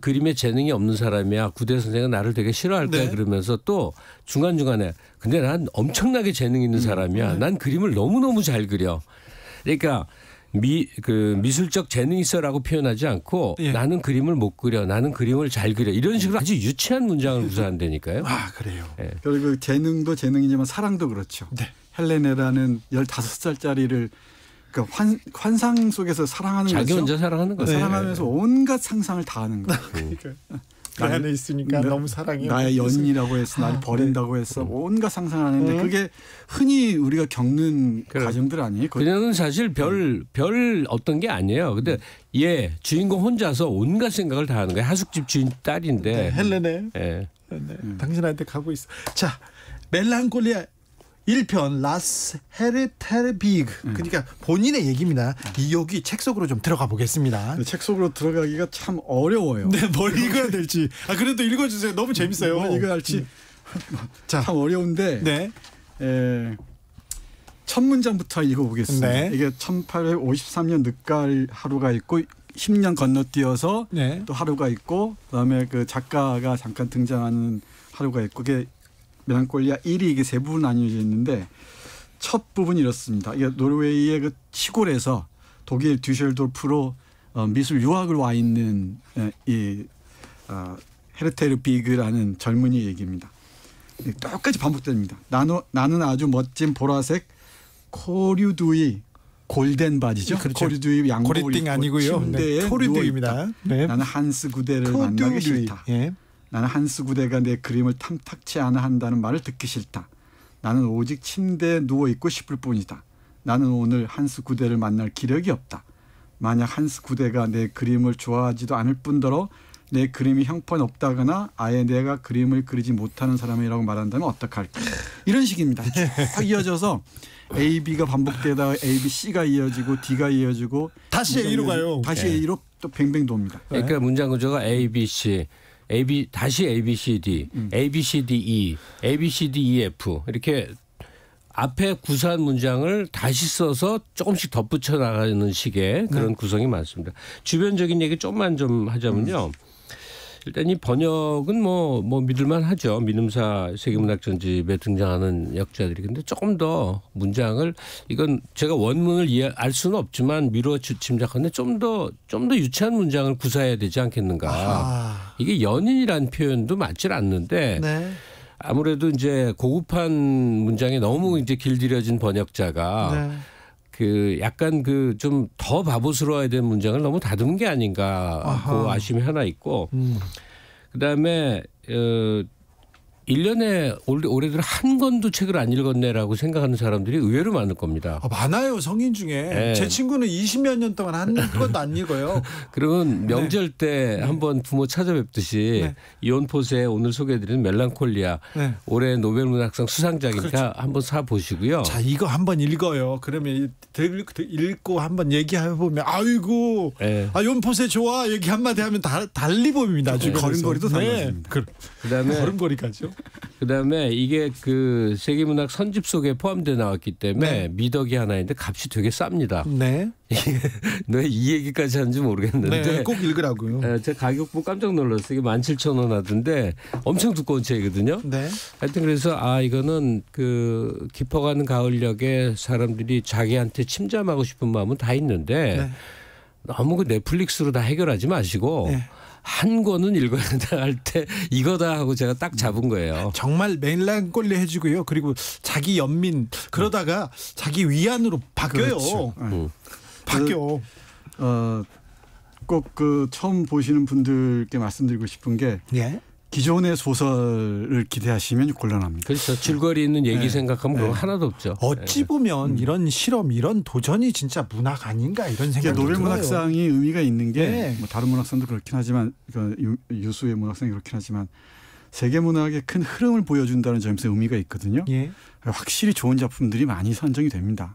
그림에 재능이 없는 사람이야 구대 선생은 나를 되게 싫어할 거야 그러면서 또 중간중간에 근데 난 엄청나게 재능 있는 사람이야. 난 그림을 너무너무 잘 그려. 그러니까 미술적 재능이 있어라고 표현하지 않고 나는 그림을 못 그려. 나는 그림을 잘 그려. 이런 식으로 아주 유치한 문장을 구사한다니까요. 그래요. 네. 그리고 재능도 재능이지만 사랑도 그렇죠. 네. 헬레네라는 15살짜리를 그러니까 환상 속에서 사랑하는 자기 거죠. 혼자 사랑하는 거죠. 사랑하면서 온갖 상상을 다 하는 거예요. 그 안에 있으니까 너무 사랑해. 나의 연인이라고 해서 나를 버린다고 해서 온갖 상상을 하는데 그게 흔히 우리가 겪는 과정들 아니에요? 그녀는 사실 별 어떤 게 아니에요. 근데 주인공 혼자서 온갖 생각을 다 하는 거예요. 하숙집 주인 딸인데. 헬레네. 당신한테 가고 있어. 자, 멜랑콜리아 1편 라스 헤르테르비그 그러니까 본인의 얘기입니다. 여기 책 속으로 좀 들어가 보겠습니다. 책 속으로 들어가기가 참 어려워요. 네, 뭘 읽어야 될지. 그래도 읽어주세요. 너무 재밌어요. 뭘 읽어야 할지 참 어려운데 첫 문장부터 읽어보겠습니다. 네. 이게 1853년 늦가을 하루가 있고 10년 건너뛰어서 또 하루가 있고 그다음에 그 작가가 잠깐 등장하는 하루가 있고 그게 멜랑콜리아 1이 이게 세 부분 나뉘어져 있는데 첫 부분이 이렇습니다. 이게 노르웨이의 그 시골에서 독일 듀셀도르프로 미술 유학을 와 있는 이 헤르테르비그라는 젊은이 얘기입니다. 똑같이 반복됩니다. 나는 아주 멋진 보라색 코류두이 골덴 바지죠. 그렇죠. 코류두이 양복을 고리띵 입고 아니고요. 침대에 코류두입니다. 네. 나는 한스 구데를 만나기 싫다. 나는 한스 구데가 내 그림을 탐탁치 않아 한다는 말을 듣기 싫다. 나는 오직 침대에 누워있고 싶을 뿐이다. 나는 오늘 한스 구데를 만날 기력이 없다. 만약 한스 구데가 내 그림을 좋아하지도 않을 뿐더러 내 그림이 형편없다거나 아예 내가 그림을 그리지 못하는 사람이라고 말한다면 어떡할까. 이런 식입니다. 쭉 이어져서 A, B가 반복되다가 A, B, C가 이어지고 D가 이어지고 다시 A로 가요. 다시 A로 또 뱅뱅 돕니다. 그러니까 문장 구조가 A, B, C. 다시 A, B, C, D, A, B, C, D, E, A, B, C, D, E, F 이렇게 앞에 구사한 문장을 다시 써서 조금씩 덧붙여 나가는 식의 그런 구성이 많습니다. 주변적인 얘기 좀만 좀 하자면요. 일단 이 번역은 뭐 믿을만 하죠. 민음사 세계문학 전집에 등장하는 역자들이. 근데 조금 더 문장을 이건 제가 원문을 알 수는 없지만 미루어 짐작하는데 좀 더 유치한 문장을 구사해야 되지 않겠는가. 이게 연인이란 표현도 맞질 않는데 아무래도 이제 고급한 문장에 너무 이제 길들여진 번역자가 그 약간 그 좀 더 바보스러워야 되는 문장을 너무 다듬은 게 아닌가 그 아쉬움이 하나 있고 그다음에 1년에 올해 들어 한 권도 책을 안 읽었네라고 생각하는 사람들이 의외로 많을 겁니다. 많아요. 성인 중에. 네. 제 친구는 20몇 년 동안 한 권도 안 읽어요. 그러면 명절 때 한번 부모 찾아뵙듯이 이온포스의 오늘 소개해드리는 멜랑콜리아 올해 노벨문학상 수상작이니까 그렇죠. 한번 사보시고요. 자, 이거 한번 읽어요. 그러면 읽고 한번 얘기해보면 아이고 이온포스 좋아 얘기 한마디 하면 달리 보입니다. 걸음걸이도 달라집니다. 그다음에 걸음걸이까지요. 그다음에 이게 그 세계문학 선집 속에 포함돼 나왔기 때문에 미덕이 하나인데 값이 되게 쌉니다. 네. 왜 이 얘기까지 하는지 모르겠는데 네, 꼭 읽으라고요. 제가 가격 보고 깜짝 놀랐어요. 이게 17,000원 하던데 엄청 두꺼운 책이거든요. 네. 하여튼 그래서 이거는 그 깊어가는 가을녘에 사람들이 자기한테 침잠하고 싶은 마음은 다 있는데 너무 그 넷플릭스로 다 해결하지 마시고 한 권은 읽어야 된다 할 때 이거다 하고 제가 딱 잡은 거예요. 정말 멜랑꼴리 해주고요. 그리고 자기 연민 그러다가 자기 위안으로 바뀌어요. 그렇죠. 바뀌어. 꼭 그 처음 보시는 분들께 말씀드리고 싶은 게 기존의 소설을 기대하시면 곤란합니다. 그렇죠. 줄거리 있는 얘기 생각하면 그거 하나도 없죠. 어찌 보면 이런 실험, 이런 도전이 진짜 문학 아닌가 이런 생각이 들어요. 노벨문학상이 의미가 있는 게 뭐 다른 문학상도 그렇긴 하지만 유수의 문학상이 그렇긴 하지만 세계 문학의 큰 흐름을 보여준다는 점에서 의미가 있거든요. 확실히 좋은 작품들이 많이 선정이 됩니다.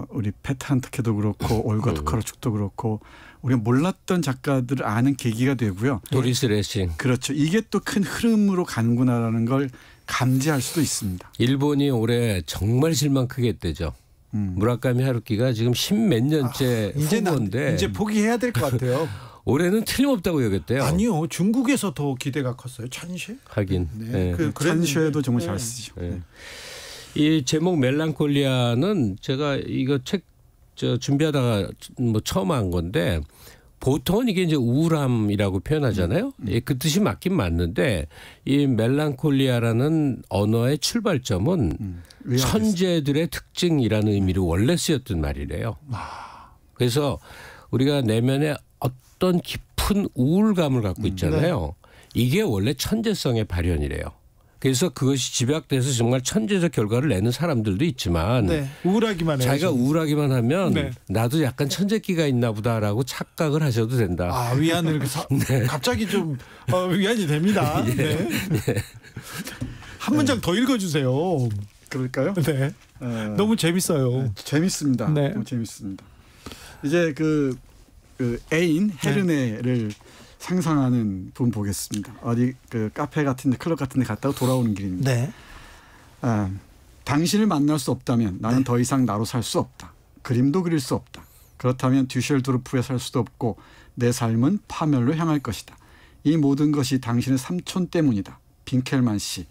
우리 페트 한트케도 그렇고 올가 토카르축도 그렇고 우리가 몰랐던 작가들을 아는 계기가 되고요. 도리스 레싱. 그렇죠. 이게 또 큰 흐름으로 가는구나라는 걸 감지할 수도 있습니다. 일본이 올해 정말 실망 크게 했대죠. 무라카미 하루키가 지금 10몇 년째 후보인데 이제 포기해야 될 것 같아요. 올해는 틀림없다고 여겼대요. 아니요. 중국에서 더 기대가 컸어요. 찬쉐? 하긴. 찬쉐도 정말 잘 쓰죠. 이 제목 멜랑콜리아는 제가 이거 책 준비하다가 뭐 처음 한 건데 보통은 이게 이제 우울함이라고 표현하잖아요. 그 뜻이 맞긴 맞는데 이 멜랑콜리아라는 언어의 출발점은 천재들의 특징이라는 의미로 원래 쓰였던 말이래요. 그래서 우리가 내면에 어떤 깊은 우울감을 갖고 있잖아요. 이게 원래 천재성의 발현이래요. 그래서 그것이 집약돼서 정말 천재적 결과를 내는 사람들도 있지만 우울하기만 해요. 자기가 우울하기만 하면 나도 약간 천재기가 있나 보다라고 착각을 하셔도 된다. 위안을 갑자기 좀 위안이 됩니다. 한 문장 더 읽어주세요. 그럴까요? 네. 너무 재밌어요. 재밌습니다. 너무 재밌습니다. 이제 그 애인 헤르네를 상상하는 분 보겠습니다. 어디 그 카페 같은데 클럽 같은데 갔다가 돌아오는 길입니다. 당신을 만날 수 없다면 나는 더 이상 나로 살 수 없다. 그림도 그릴 수 없다. 그렇다면 듀셀도르프에 살 수도 없고 내 삶은 파멸로 향할 것이다. 이 모든 것이 당신의 삼촌 때문이다. 빈켈만 씨.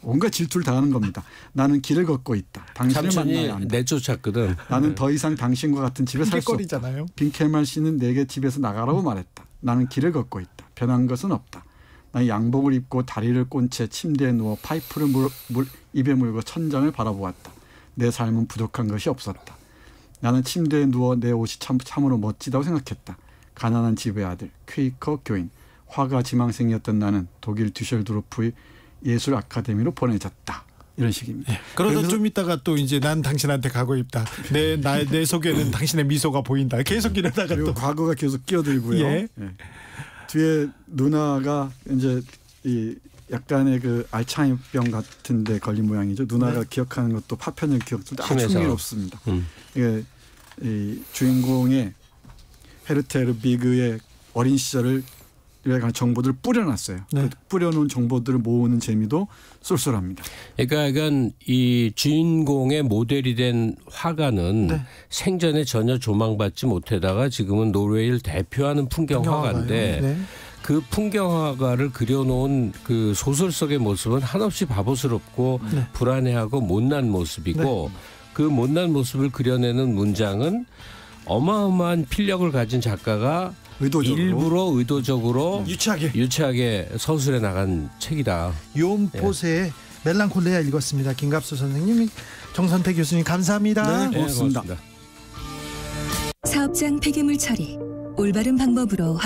온갖 질투를 당하는 겁니다. 나는 길을 걷고 있다. 당신을 만나야 한다. 내쫓았거든. 나는 더 이상 당신과 같은 집에 살 수 없다. 빈켈만 씨는 내게 집에서 나가라고 말했다. 나는 길을 걷고 있다. 변한 것은 없다. 나는 양복을 입고 다리를 꼰 채 침대에 누워 파이프를 입에 물고 천장을 바라보았다. 내 삶은 부족한 것이 없었다. 나는 침대에 누워 내 옷이 참으로 멋지다고 생각했다. 가난한 집의 아들, 퀘이커 교인, 화가 지망생이었던 나는 독일 듀셀도르프의 예술 아카데미로 보내졌다. 이런 식입니다. 그러다 좀 있다가 또 이제 난 당신한테 가고 있다. 내 속에는 당신의 미소가 보인다. 계속 이러다가 그리고 또 과거가 계속 끼어들고요. 뒤에 누나가 이제 이 약간의 그 알츠하이머병 같은데 걸린 모양이죠. 누나가 기억하는 것도 파편을 기억도 아주 흥미롭습니다. 이게 이 주인공의 헤르테르 비그의 어린 시절을 관한 정보들을 뿌려놨어요. 그 뿌려놓은 정보들을 모으는 재미도 쏠쏠합니다. 그러니까 이 주인공의 모델이 된 화가는 생전에 전혀 조망받지 못하다가 지금은 노르웨이를 대표하는 풍경화가인데 그 풍경화가를 그려놓은 그 소설 속의 모습은 한없이 바보스럽고 불안해하고 못난 모습이고 그 못난 모습을 그려내는 문장은 어마어마한 필력을 가진 작가가 일부러 의도적으로 유치하게 서술해 나간 책이다. 이온포스의 멜랑콜리아 읽었습니다. 김갑수 선생님, 정선태 교수님 감사합니다. 네, 고맙습니다. 사업장 폐기물 처리 올바른 방법으로